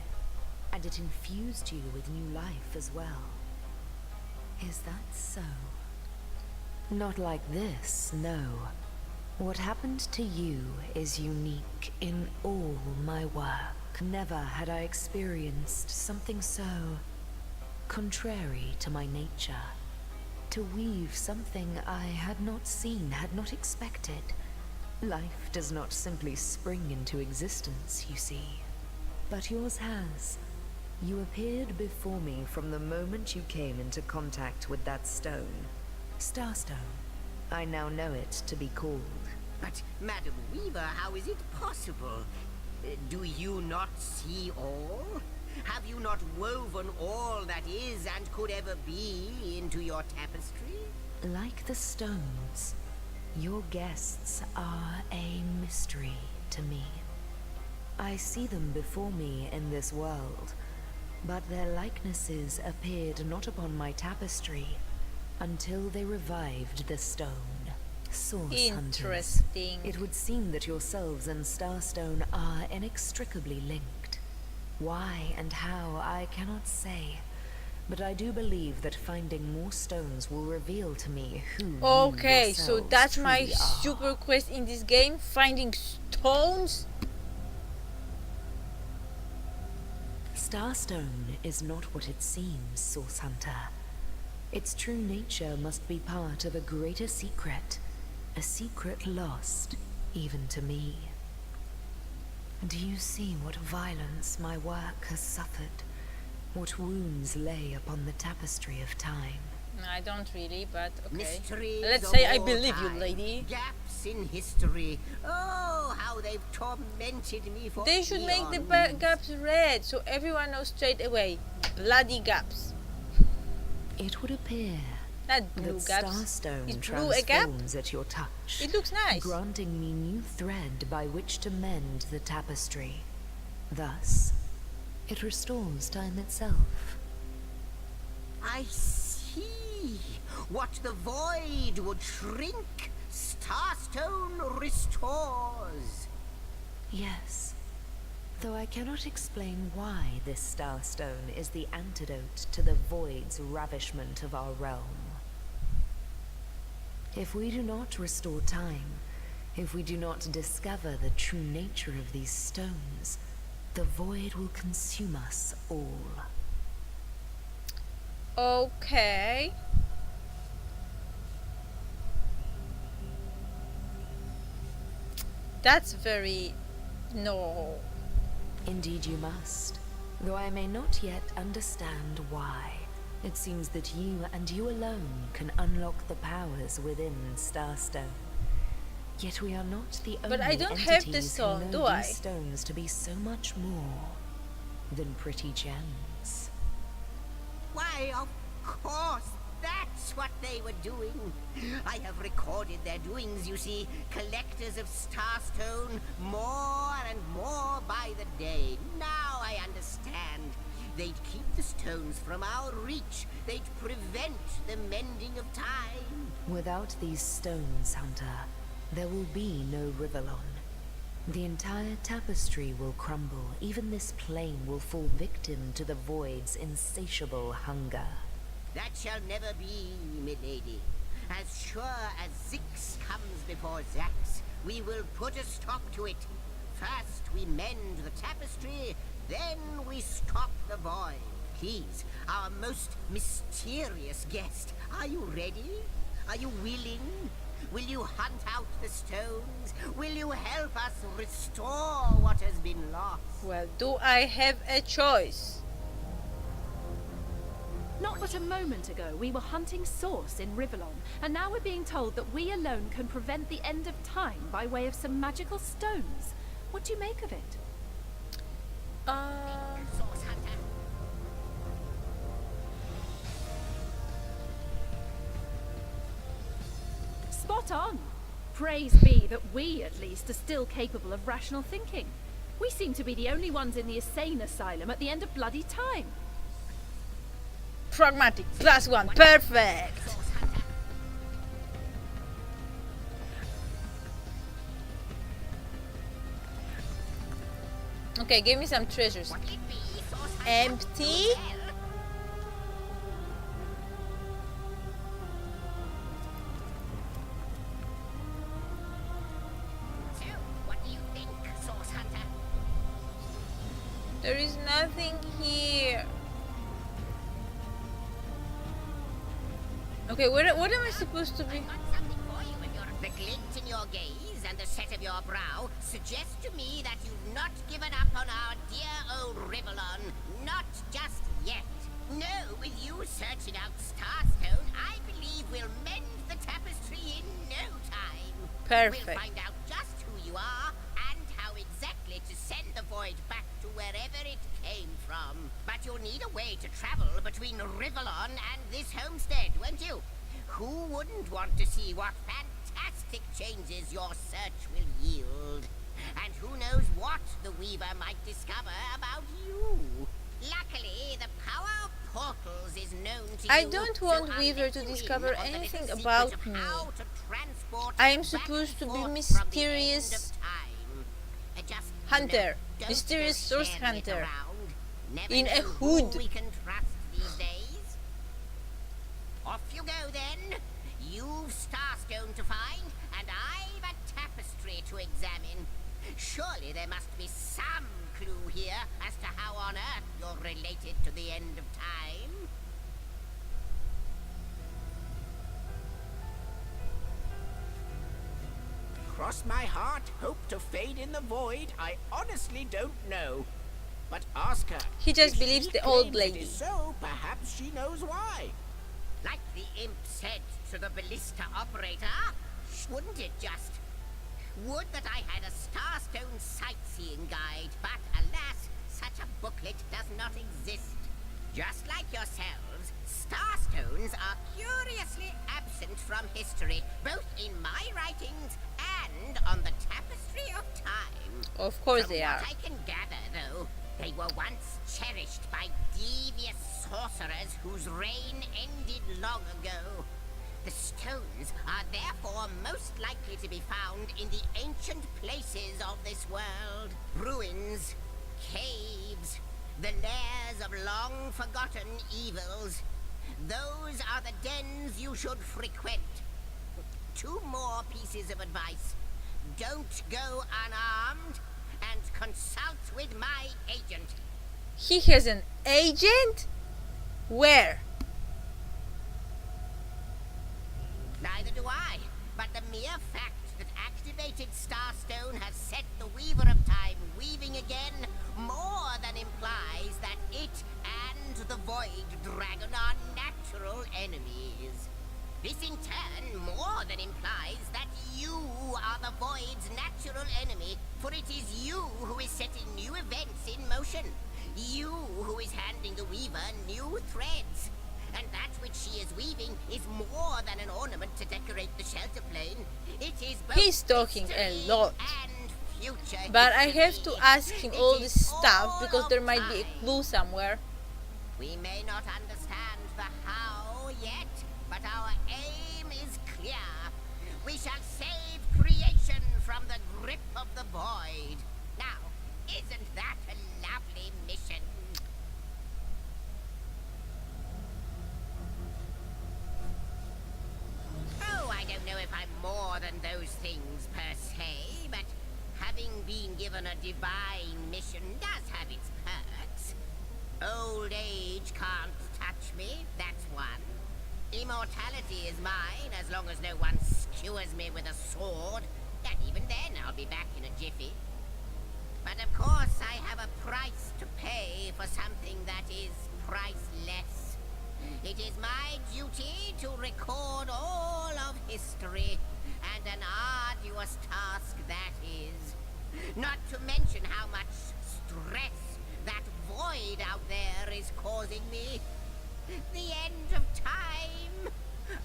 and it infused you with new life as well. Is that so? Not like this, no. What happened to you is unique in all my work. Never had I experienced something so contrary to my nature. To weave something I had not seen, had not expected. Life does not simply spring into existence, you see. But yours has. You appeared before me from the moment you came into contact with that stone. Starstone. I now know it to be called. But, Madam Weaver, how is it possible? Do you not see all? Have you not woven all that is and could ever be into your tapestry? Like the stones, your guests are a mystery to me. I see them before me in this world, but their likenesses appeared not upon my tapestry until they revived the stone. Source hunters. Interesting. It would seem that yourselves and Starstone are inextricably linked. Why and how, I cannot say. But I do believe that finding more stones will reveal to me who Okay, you so yourselves that's my truly are. super quest in this game, finding stones. Starstone is not what it seems, Source Hunter. Its true nature must be part of a greater secret. A secret lost, even to me. Do you see what violence my work has suffered? What wounds lay upon the tapestry of time? I don't really, but okay. Mysteries Let's of say I all believe you, time. lady. Gaps in history. Oh, how they've tormented me for They should make the eons. gaps red so everyone knows straight away. Bloody gaps. It would appear Not blue that gaps. Starstone Is blue a gap? transforms at your touch. It looks nice. Granting me new thread by which to mend the tapestry. Thus, it restores time itself. I see. What the void would shrink, Starstone restores. Yes. Though I cannot explain why this starstone is the antidote to the void's ravishment of our realm. If we do not restore time, if we do not discover the true nature of these stones, the void will consume us all. Okay. That's very... no. Indeed you must, though I may not yet understand why. It seems that you and you alone can unlock the powers within Starstone. Yet we are not the only But I don't have the entities who stone, know do I? these stones to be so much more than pretty gems. Why, of course, that's what they were doing. I have recorded their doings, you see. Collectors of Starstone, more and more by the day. Now I understand. They'd keep the stones from our reach. They'd prevent the mending of time. Without these stones, Hunter, there will be no Rivellon. The entire tapestry will crumble. Even this plane will fall victim to the void's insatiable hunger. That shall never be, milady. As sure as Zix comes before Zax, we will put a stop to it. First we mend the tapestry, then we stop the void. Please, our most mysterious guest, are you ready? Are you willing? Will you hunt out the stones? Will you help us restore what has been lost? Well, do I have a choice? Not but a moment ago, we were hunting Source in Rivellon, and now we're being told that we alone can prevent the end of time by way of some magical stones. What do you make of it? Spot on! Praise be that we, at least, are still capable of rational thinking. We seem to be the only ones in the insane asylum at the end of bloody time. Pragmatic, +1, perfect! Okay, give me some treasures. Empty? There is nothing here. Okay, what am I supposed to be? The glint in your gaze and the set of your brow suggest to me that you've not given up on our dear old Rivellon. Not just yet. No, with you searching out Starstone, I believe we'll mend the tapestry in no time. Perfect. We'll find out just who you are and how exactly to send the void back to wherever it came from. But you'll need a way to travel between Rivellon and this homestead, won't you? Who wouldn't want to see what fantastic changes your search will yield? And who knows what the Weaver might discover about you? Luckily, the power of portals is known to I you, don't so want I'll Weaver let to you in discover on the anything little about secret me. of how to transport I am back supposed to and be forth from the mysterious end of time. Just, hunter, don't mysterious go source sharing it hunter, around. Never in know a who hood. we can trust these days. Off you go then. You've Starstone to find, and I've a tapestry to examine. Surely there must be some clue here as to how on earth you're related to the end of time. Cross my heart, hope to fade in the void. I honestly don't know. But ask her. He just If believes she the old claims it lady. is so, perhaps she knows why. Like the imp said to the ballista operator, wouldn't it just? Would that I had a Starstone sightseeing guide, but alas, such a booklet does not exist. Just like yourselves, Starstones are curiously absent from history, both in my writings and on the tapestry of time. Of course From they are. what I can gather, though, they were once cherished by devious sorcerers whose reign ended long ago. The stones are therefore most likely to be found in the ancient places of this world. Ruins, caves, the lairs of long-forgotten evils. Those are the dens you should frequent. 2 more pieces of advice. Don't go unarmed, and consult with my agent. He has an agent? Where? Neither do I, but the mere fact that activated Starstone has set the Weaver of Time weaving again more than implies that it and the Void Dragon are natural enemies. This in turn more than implies that you are the Void's natural enemy, for it is you who is setting new events in motion. You who is handing the Weaver new threads. And that which she is weaving is more than an ornament to decorate the shelter plane. It is both He's talking a lot. and future But I have history. to ask him all It this is stuff all because there of might be a time. clue somewhere. We may not understand the how yet, but our aim is clear. We shall save creation from the grip of the void. Now, isn't that a lovely mission? Oh, I don't know if I'm more than those things per se, but having been given a divine mission does have its perks. Old age can't touch me, that's one. Immortality is mine as long as no one skewers me with a sword, and even then I'll be back in a jiffy. But of course I have a price to pay for something that is priceless. It is my duty to record all of history, and an arduous task that is. Not to mention how much stress that void out there is causing me. The end of time.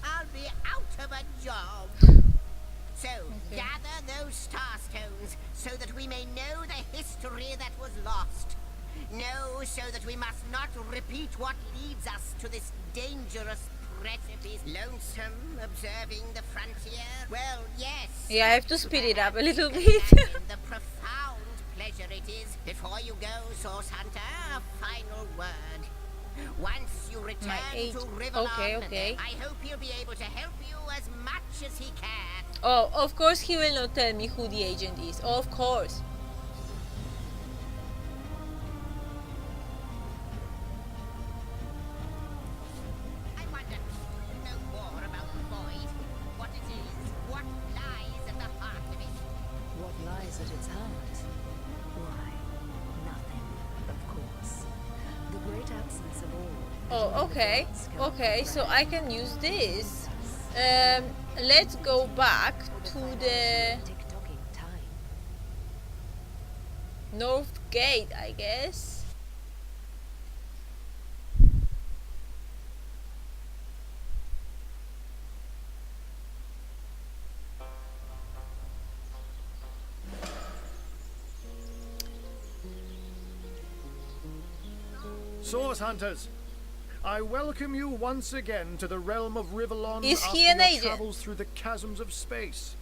I'll be out of a job. So, gather those starstones so that we may know the history that was lost. Know so that we must not repeat what leads us to this dangerous precipice. Lonesome, observing the frontier? Well, yes. Yeah, I have to speed it up a little bit. Imagine the profound pleasure it is. Before you go, Source Hunter, a final word. Once you return to Riverland, Okay. I hope he'll be able to help you as much as he can. Oh, of course he will not tell me who the agent is. Of course. I wonder, do you know more about the void? What it is? What lies at the heart of it? What lies at its heart? Why, nothing, of course. The great absence of all. Oh, okay. Okay, so I can use this. Let's go back to the Tick-tocking time. North Gate, I guess. Source Hunters, I welcome you once again to the realm of Rivellon Is after he an your agent? travels through the chasms of space.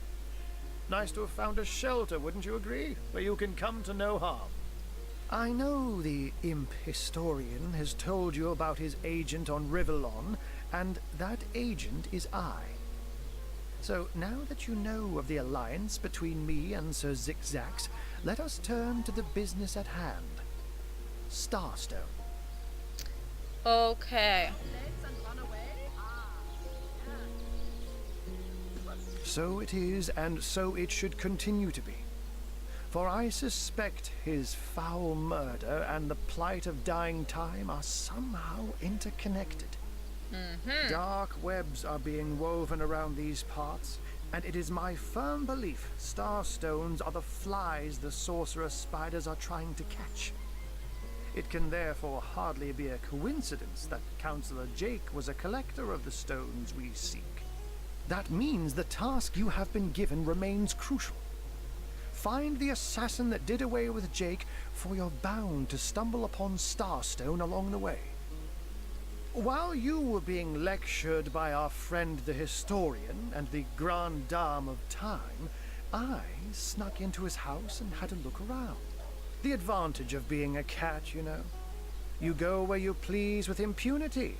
Nice to have found a shelter, wouldn't you agree? Where you can come to no harm. I know the imp historian has told you about his agent on Rivellon, and that agent is I. So now that you know of the alliance between me and Sir Zigzags, let us turn to the business at hand. Starstone. Okay. So it is, and so it should continue to be. For I suspect his foul murder and the plight of dying time are somehow interconnected. Dark webs are being woven around these parts, and it is my firm belief starstones are the flies the sorcerer spiders are trying to catch. It can therefore hardly be a coincidence that Councillor Jake was a collector of the stones we seek. That means the task you have been given remains crucial. Find the assassin that did away with Jake, for you're bound to stumble upon Starstone along the way. While you were being lectured by our friend the historian and the grande dame of time, I snuck into his house and had a look around. The advantage of being a cat, you know. You go where you please with impunity.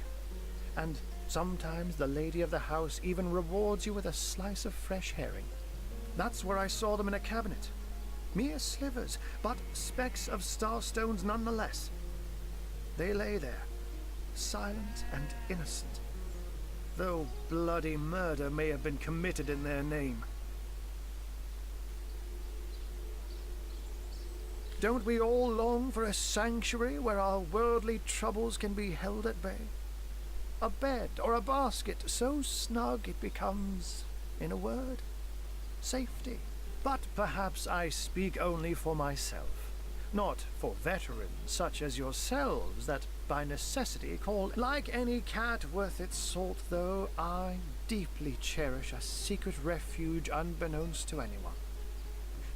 And sometimes the lady of the house even rewards you with a slice of fresh herring. That's where I saw them in a cabinet. Mere slivers, but specks of starstones nonetheless. They lay there, silent and innocent, though bloody murder may have been committed in their name. Don't we all long for a sanctuary where our worldly troubles can be held at bay? A bed or a basket so snug it becomes, in a word, safety. But perhaps I speak only for myself, not for veterans such as yourselves that by necessity call. Like any cat worth its salt, though, I deeply cherish a secret refuge unbeknownst to anyone.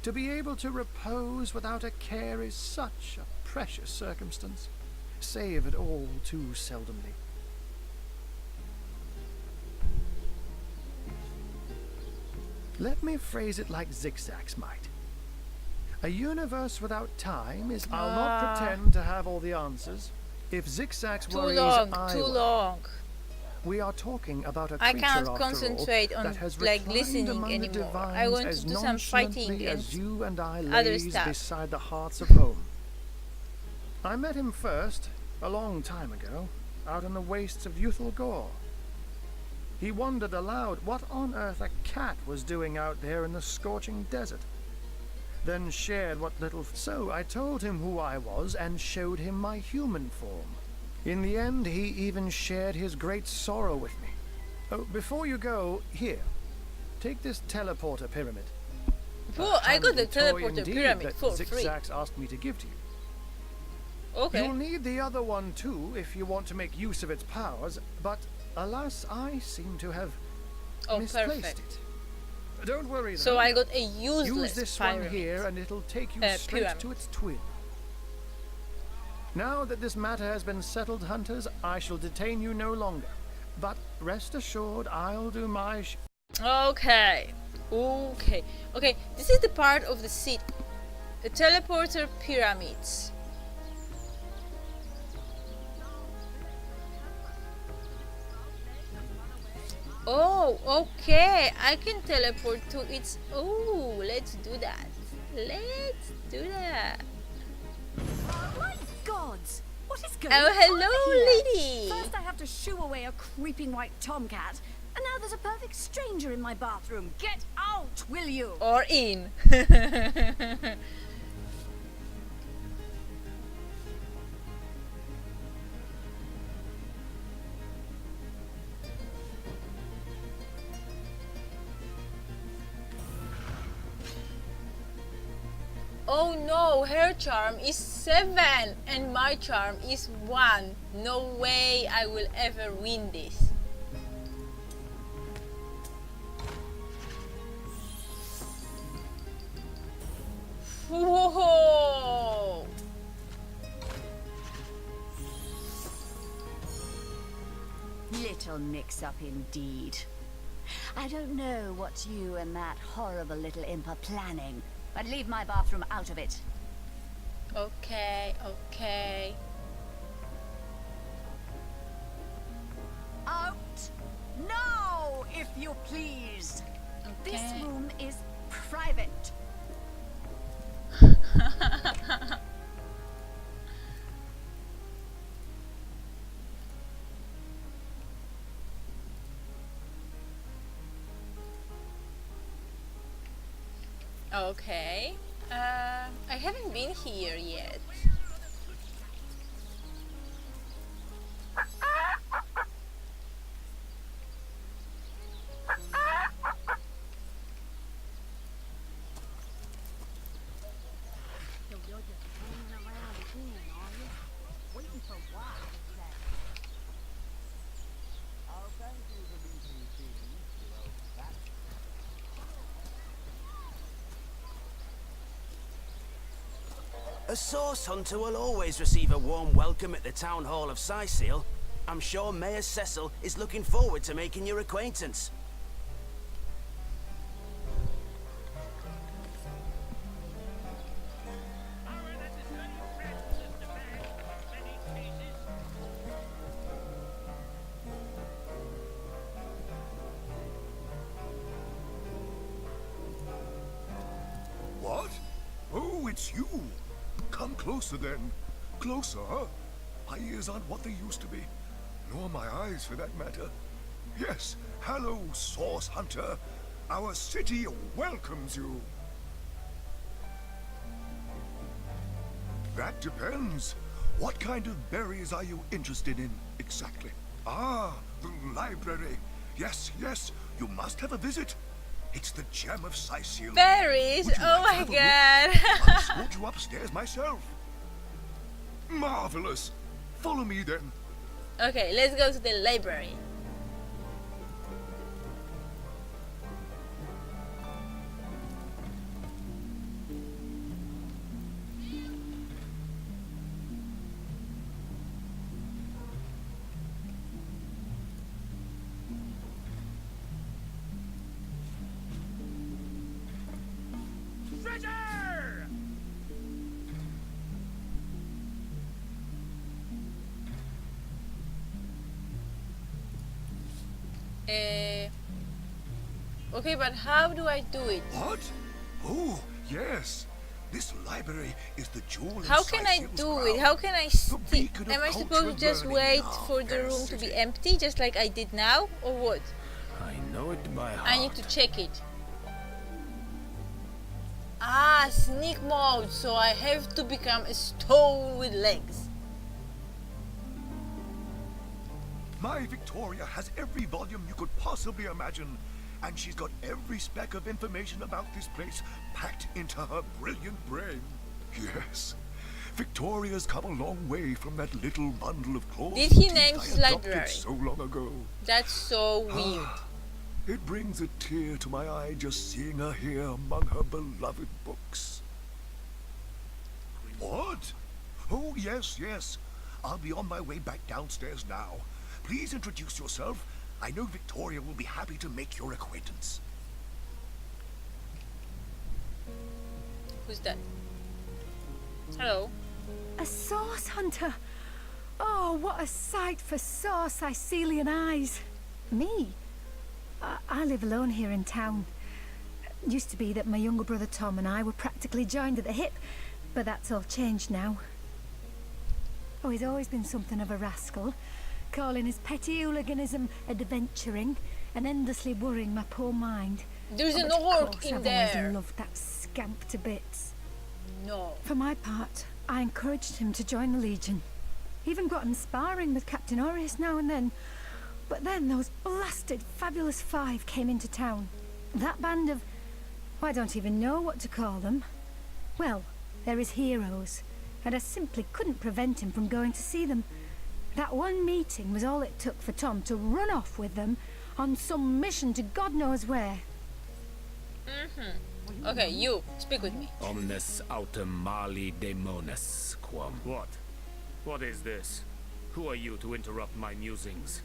To be able to repose without a care is such a precious circumstance, saved all too seldomly. Let me phrase it like Zigzags might. A universe without time is... I'll not pretend to have all the answers. If Zigzags worries, too long. We are talking about a I creature, cannot after concentrate all, on that has like reclined listening among the anymore. I divines want as to do some fighting nonchalantly and as you and I other lays stuff. beside the hearts of home. I met him first, a long time ago, out in the wastes of youthful Gore. He wondered aloud what on earth a cat was doing out there in the scorching desert. Then shared what little... So I told him who I was and showed him my human form. In the end, he even shared his great sorrow with me. Oh, before you go, here, take this teleporter pyramid. Oh, I got the Handy toy teleporter indeed pyramid that for free. Zigzags asked me to give to you. Okay. You'll need the other one too if you want to make use of its powers, but alas, I seem to have misplaced perfect. it. Don't worry though. So I got a useless Use this pyramid. one here and it'll take you straight pyramid. to its twin. Now that this matter has been settled, hunters, I shall detain you no longer. But rest assured, I'll do my Okay. This is the part of the city. The teleporter pyramids. Oh, okay. I can teleport to its... Oh, let's do that. Let's do that. My gods! What is going Oh, on hello, here? lady. First I have to shoo away a creeping white tomcat, and now there's a perfect stranger in my bathroom. Get out, will you? Or in. Oh no, her charm is 7 and my charm is 1. No way I will ever win this. Whoa! Little mix-up indeed. I don't know what you and that horrible little imp are planning, but leave my bathroom out of it. Okay. Out now, if you please. This room is private. Okay. I haven't been here yet. A source hunter will always receive a warm welcome at the Town Hall of Syseal. I'm sure Mayor Cecil is looking forward to making your acquaintance. it's you. Come closer then. Closer, huh? My ears aren't what they used to be. Nor my eyes, for that matter. Yes, hello, Source Hunter. Our city welcomes you. That depends. What kind of berries are you interested in, exactly? Ah, the library. Yes, yes, you must have a visit. It's the gem of Sicil. Berries? Oh my god. I'll escort you upstairs myself. Marvelous. Follow me then. Okay, let's go to the library. Treasure! Okay, but how do I do it? What? Oh, yes. This library is the jewel. How can I do it? How can I see? Am I supposed to just wait for the room to be empty, just like I did now, or what? I know it by heart. I need to check it. Ah, sneak mode, so I have to become a stone with legs. My Victoria has every volume you could possibly imagine, and she's got every speck of information about this place packed into her brilliant brain. Yes, Victoria's come a long way from that little bundle of claws. Did he and name teeth his I adopted library? so long ago? That's so weird. It brings a tear to my eye just seeing her here among her beloved books. What? Oh, yes, yes. I'll be on my way back downstairs now. Please introduce yourself. I know Victoria will be happy to make your acquaintance. Who's that? Hello. A source hunter. Oh, what a sight for sore Sicilian eyes. Me? I live alone here in town. Used to be that my younger brother Tom and I were practically joined at the hip, but that's all changed now. Oh, he's always been something of a rascal, calling his petty hooliganism adventuring and endlessly worrying my poor mind. There's an but of orc course in I've there. always loved that scamp to bits. No. For my part, I encouraged him to join the Legion. Even got him sparring with Captain Aureus now and then. But then those blasted Fabulous Five came into town. That band of... I don't even know what to call them. Well, they're his heroes, and I simply couldn't prevent him from going to see them. That one meeting was all it took for Tom to run off with them on some mission to God knows where. Okay, you, speak with me. Omnes autem mali demones quam. What? What is this? Who are you to interrupt my musings?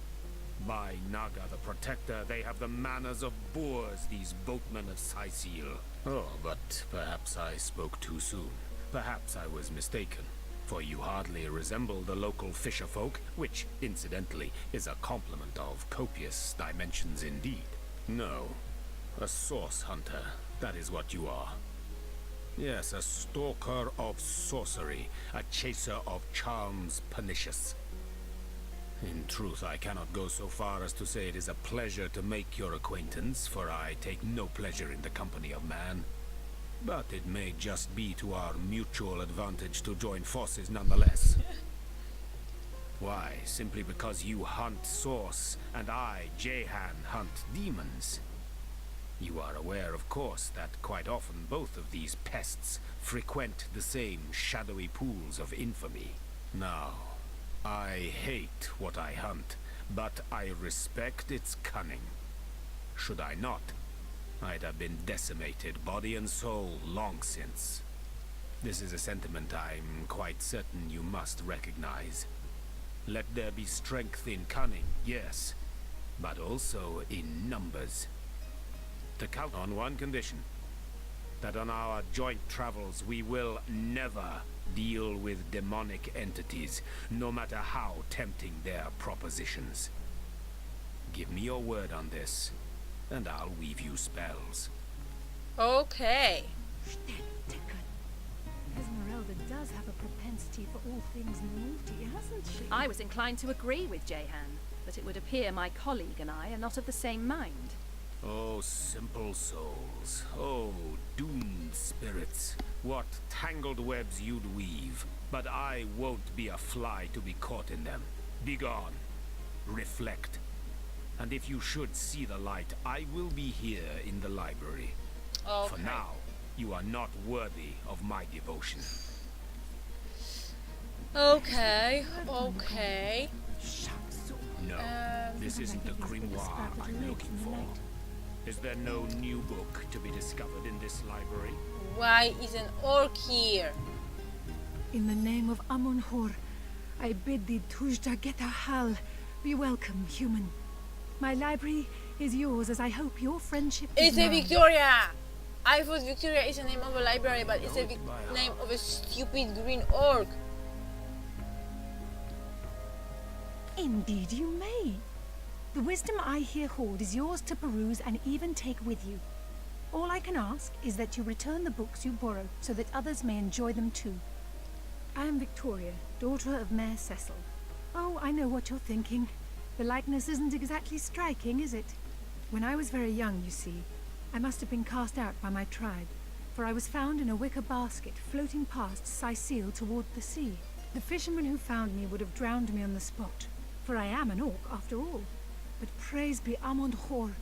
By Naga the Protector, they have the manners of boors, these boatmen of Sicil. Oh, but perhaps I spoke too soon. Perhaps I was mistaken, for you hardly resemble the local fisherfolk, which, incidentally, is a compliment of copious dimensions indeed. No, a source hunter, that is what you are. Yes, a stalker of sorcery, a chaser of charms pernicious. In truth, I cannot go so far as to say it is a pleasure to make your acquaintance, for I take no pleasure in the company of man. But it may just be to our mutual advantage to join forces nonetheless. Why, simply because you hunt source, and I, Jehan, hunt demons. You are aware, of course, that quite often both of these pests frequent the same shadowy pools of infamy. Now, I hate what I hunt, but I respect its cunning. Should I not, I'd have been decimated, body and soul, long since. This is a sentiment I'm quite certain you must recognize. Let there be strength in cunning, yes, but also in numbers. To count on one condition, that on our joint travels we will never deal with demonic entities, no matter how tempting their propositions. Give me your word on this, and I'll weave you spells. Okay. Hilda does have a propensity for all things naughty, hasn't she? I was inclined to agree with Jehan, but it would appear my colleague and I are not of the same mind. Oh, simple souls. Oh, doomed spirits. What tangled webs you'd weave. But I won't be a fly to be caught in them. Begone. Reflect. And if you should see the light, I will be here in the library. Okay. For now, you are not worthy of my devotion. Okay, okay. No, this isn't the grimoire I'm looking for. Is there no new book to be discovered in this library? Why is an orc here? In the name of Amun-Hor, I bid thee Tujda Getahal. Be welcome, human. My library is yours, as I hope your friendship is It's a mine. Victoria! I thought Victoria is the name of a library, but it's a name of a stupid green orc. Indeed you may. The wisdom I here hold is yours to peruse and even take with you. All I can ask is that you return the books you borrow, so that others may enjoy them too. I am Victoria, daughter of Mayor Cecil. Oh, I know what you're thinking. The likeness isn't exactly striking, is it? When I was very young, you see, I must have been cast out by my tribe, for I was found in a wicker basket floating past Sicil toward the sea. The fisherman who found me would have drowned me on the spot, for I am an orc after all. But praise be Amun-Hor,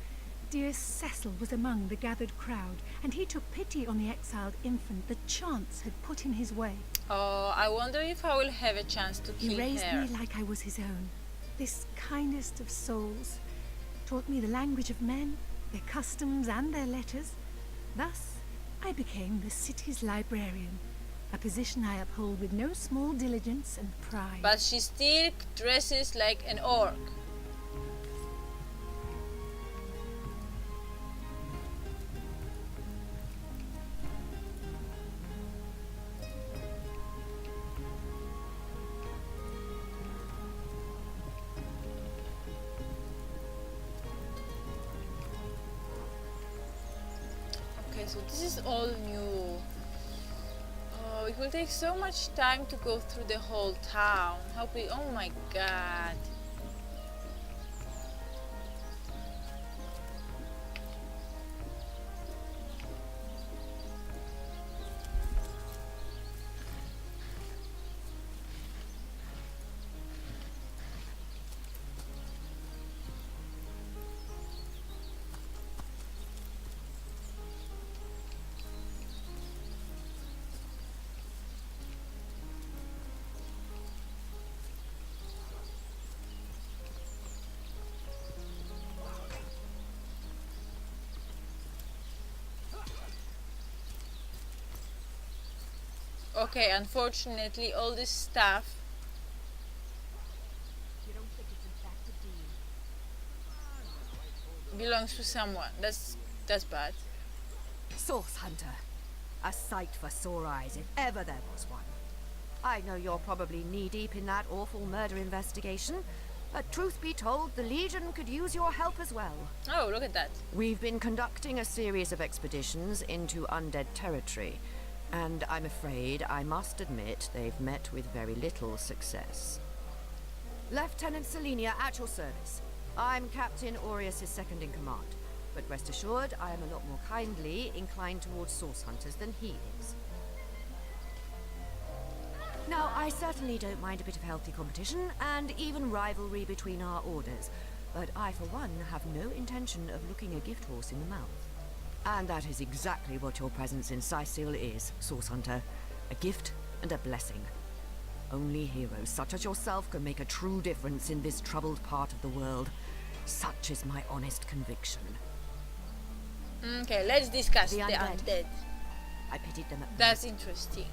dear Cecil was among the gathered crowd, and he took pity on the exiled infant that chance had put in his way. Oh, I wonder if I will have a chance to kill He raised her. me like I was his own, this kindest of souls, taught me the language of men, their customs and their letters. Thus, I became the city's librarian, a position I uphold with no small diligence and pride. But she still dresses like an orc. Okay, so this is all new. Oh, it will take so much time to go through the whole town. How big? Oh my god. Okay, unfortunately, all this stuff. Belongs to someone. That's bad. Source Hunter. A sight for sore eyes, if ever there was one. I know you're probably knee-deep in that awful murder investigation, but truth be told, the Legion could use your help as well. Oh, look at that. We've been conducting a series of expeditions into undead territory, and I'm afraid I must admit they've met with very little success. Lieutenant Selenia, at your service. I'm Captain Aureus' second in command, but rest assured I am a lot more kindly inclined towards source hunters than he is. Now, I certainly don't mind a bit of healthy competition and even rivalry between our orders, but I, for one, have no intention of looking a gift horse in the mouth. And that is exactly what your presence in Sicil is, Source Hunter. A gift and a blessing. Only heroes such as yourself can make a true difference in this troubled part of the world. Such is my honest conviction. Okay, let's discuss the undead. undead. I pitied them at That's first. interesting.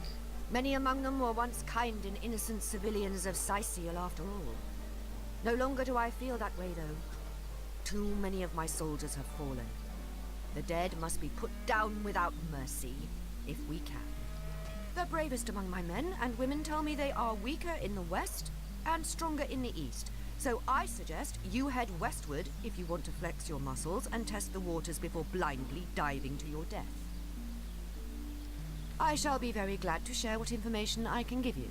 Many among them were once kind and innocent civilians of Sicil after all. No longer do I feel that way, though. Too many of my soldiers have fallen. The dead must be put down without mercy, if we can. The bravest among my men and women tell me they are weaker in the west and stronger in the east. So I suggest you head westward if you want to flex your muscles and test the waters before blindly diving to your death. I shall be very glad to share what information I can give you.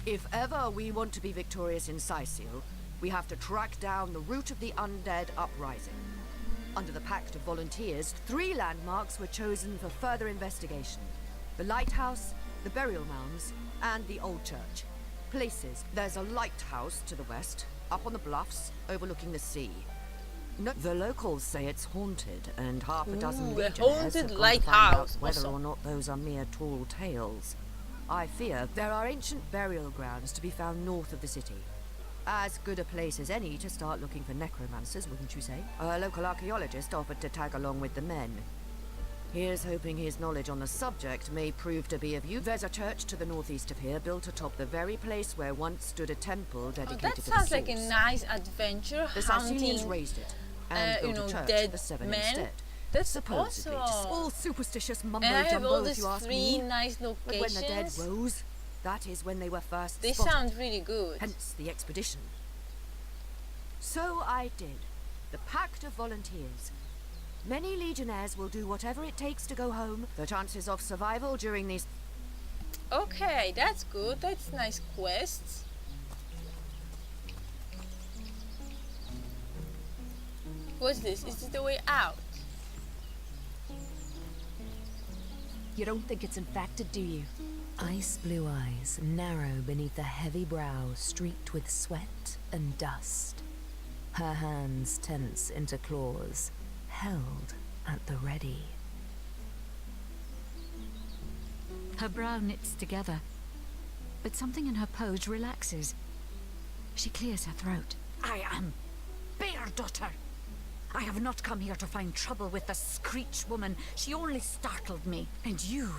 If ever we want to be victorious in Sicil, we have to track down the root of the undead uprising. Under the Pact of Volunteers, 3 landmarks were chosen for further investigation. The lighthouse, the burial mounds, and the old church. Places. There's a lighthouse to the west, up on the bluffs, overlooking the sea. No, the locals say it's haunted, and half a dozen Ooh, a legionnaires haunted have gone to find out lighthouse. whether Awesome. or not those are mere tall tales. I fear there are ancient burial grounds to be found north of the city. As good a place as any to start looking for necromancers, wouldn't you say? A local archaeologist offered to tag along with the men. Here's hoping his knowledge on the subject may prove to be of use. There's a church to the northeast of here, built atop the very place where once stood a temple dedicated That to the sounds like a source. nice adventure, The Sicilians hunting, raised it and you built know, a church dead for the 7 men. instead. That's Supposedly, awesome. just all superstitious mumbo And I have jumbo, all if these you ask 3 me. nice But when the dead locations. rose, that is when they were first They spotted. sound really good. Hence the expedition. So I did. The Pact of Volunteers. Many legionnaires will do whatever it takes to go home. The chances of survival during these... Okay, that's good. That's nice quests. What's this? Is this the way out? You don't think it's infected, do you? Ice blue eyes narrow beneath a heavy brow streaked with sweat and dust. Her hands tense into claws, held at the ready. Her brow knits together, but something in her pose relaxes. She clears her throat. I am Bear Daughter. I have not come here to find trouble with the Screech woman. She only startled me. And you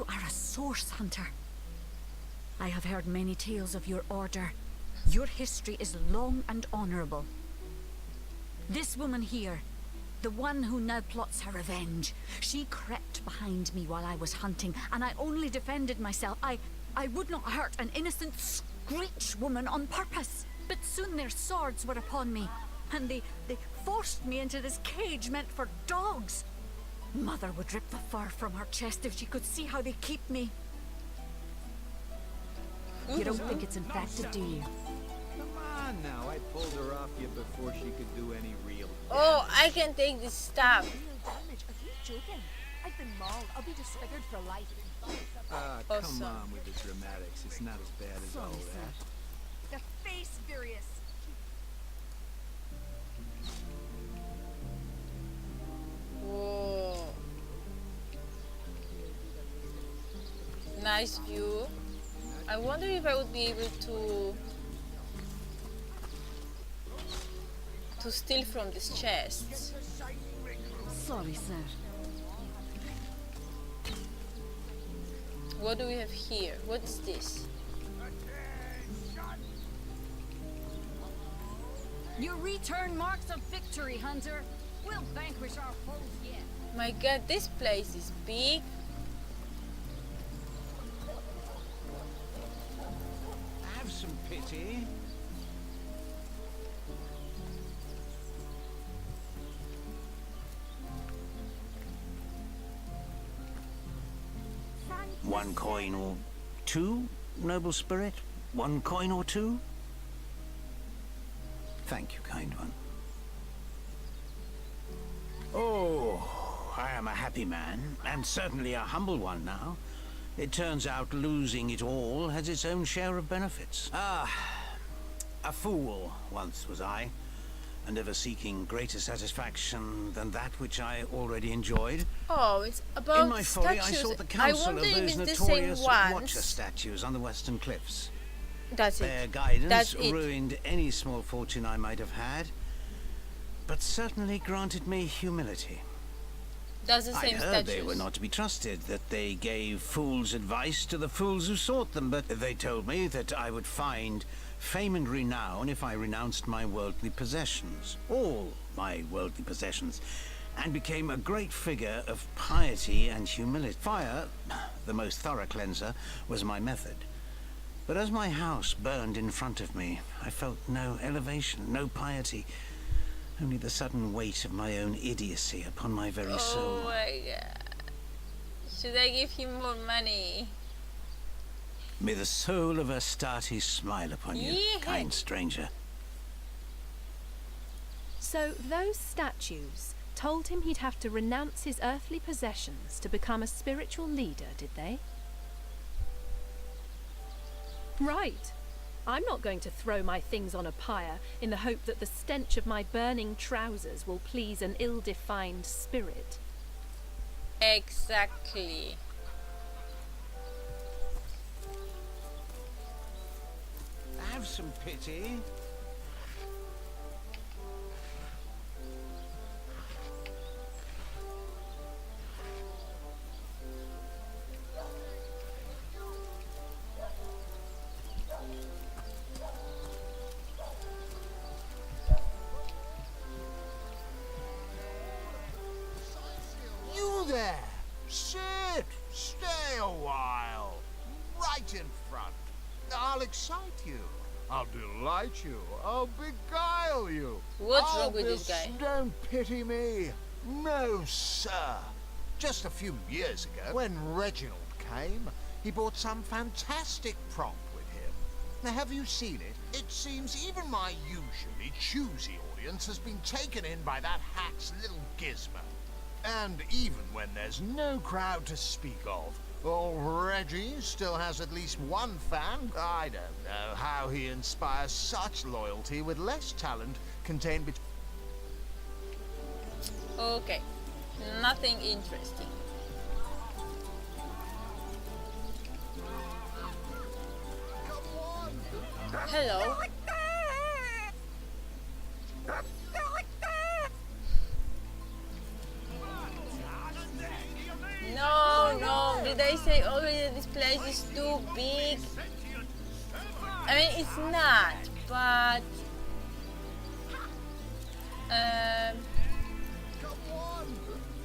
are a source hunter. I have heard many tales of your order. Your history is long and honorable. This woman here, the one who now plots her revenge, she crept behind me while I was hunting, and I only defended myself. I would not hurt an innocent Screech woman on purpose. But soon their swords were upon me, and they forced me into this cage meant for dogs. Mother would rip the fur from her chest if she could see how they keep me. You don't think it's infected, do you? Come on now, I pulled her off you before she could do any real Oh, I can take this stuff. Damage? Are you joking? I've been mauled. I'll be disfigured for life. Ah, Awesome. come on with the dramatics. It's not as bad as all that. The face furious. Whoa. Nice view. I wonder if I would be able to steal from these chests. Sorry, sir. What do we have here? What's this? Your return marks a victory, Hunter. We'll vanquish our foes yet. My god, this place is big. Have some pity. One coin or 2, noble spirit? 1 coin or 2? Thank you, kind one. Oh, I am a happy man, and certainly a humble one now. It turns out losing it all has its own share of benefits. Ah, a fool once was I, and ever seeking greater satisfaction than that which I already enjoyed. Oh, it's about In my folly, statues. I sought the I counsel wonder of if those it's the same notorious ones. Watcher statues on the western cliffs. That's Their it. guidance That's it. ruined any small fortune I might have had, but certainly granted me humility. That's the I same heard statues. they were not to be trusted, that they gave fools advice to the fools who sought them, but they told me that I would find fame and renown if I renounced my worldly possessions, all my worldly possessions, and became a great figure of piety and humility. Fire, the most thorough cleanser, was my method. But as my house burned in front of me, I felt no elevation, no piety, Only the sudden weight of my own idiocy upon my very soul. Oh my god. Should I give him more money? May the soul of Astarte smile upon you, Yeah. kind stranger. So those statues told him he'd have to renounce his earthly possessions to become a spiritual leader, did they? Right. I'm not going to throw my things on a pyre in the hope that the stench of my burning trousers will please an ill-defined spirit. Exactly. Have some pity. You there! Sit! Stay a while! Right in front. I'll excite you. I'll delight you. I'll beguile you. What's wrong with this guy? Don't pity me. No, sir. Just a few years ago, when Reginald came, he brought some fantastic prop with him. Now, have you seen it? It seems even my usually choosy audience has been taken in by that hack's little gizmo. And even when there's no crowd to speak of, old Reggie still has at least one fan. I don't know how he inspires such loyalty with less talent contained between... Okay. Nothing interesting. Hello. No, did I say already that this place is too big? I mean, it's not, but I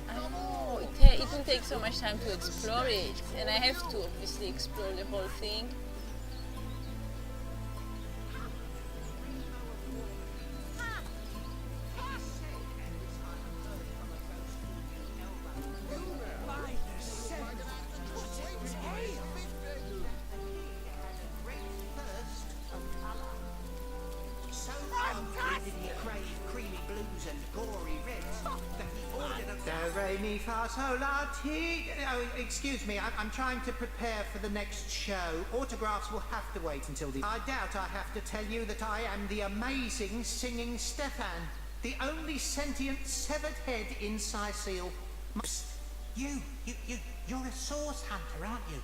don't know, it will take so much time to explore it, and I have to obviously explore the whole thing. Oh, excuse me, I'm trying to prepare for the next show. Autographs will have to wait until the... I doubt I have to tell you that I am the amazing singing Stefan, the only sentient severed head in Sicile. Psst, you're a source hunter, aren't you?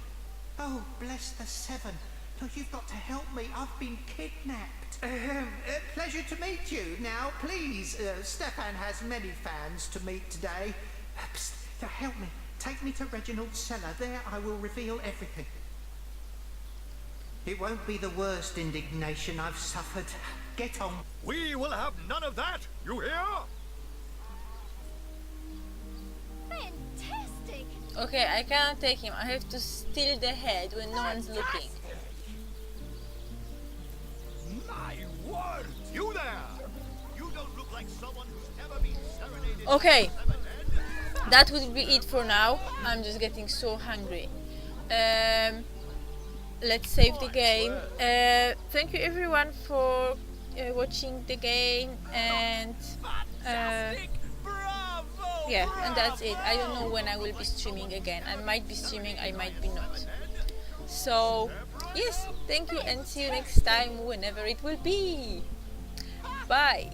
Oh, bless the seven. Look, you've got to help me. I've been kidnapped. Pleasure to meet you. Now, please, Stefan has many fans to meet today. Psst, help me. Take me to Reginald's cellar. There I will reveal everything. It won't be the worst indignation I've suffered. Get on. We will have none of that, you hear? Fantastic! Okay, I cannot take him. I have to steal the head when no one's looking. My word! You there! You don't look like someone who's ever been serenaded. Okay, that would be it for now. I'm just getting so hungry. Let's save the game. Thank you everyone for watching the game, and yeah, and that's it. I don't know when I will be streaming again. I might be streaming, I might be not. So yes, thank you and see you next time, whenever it will be. Bye.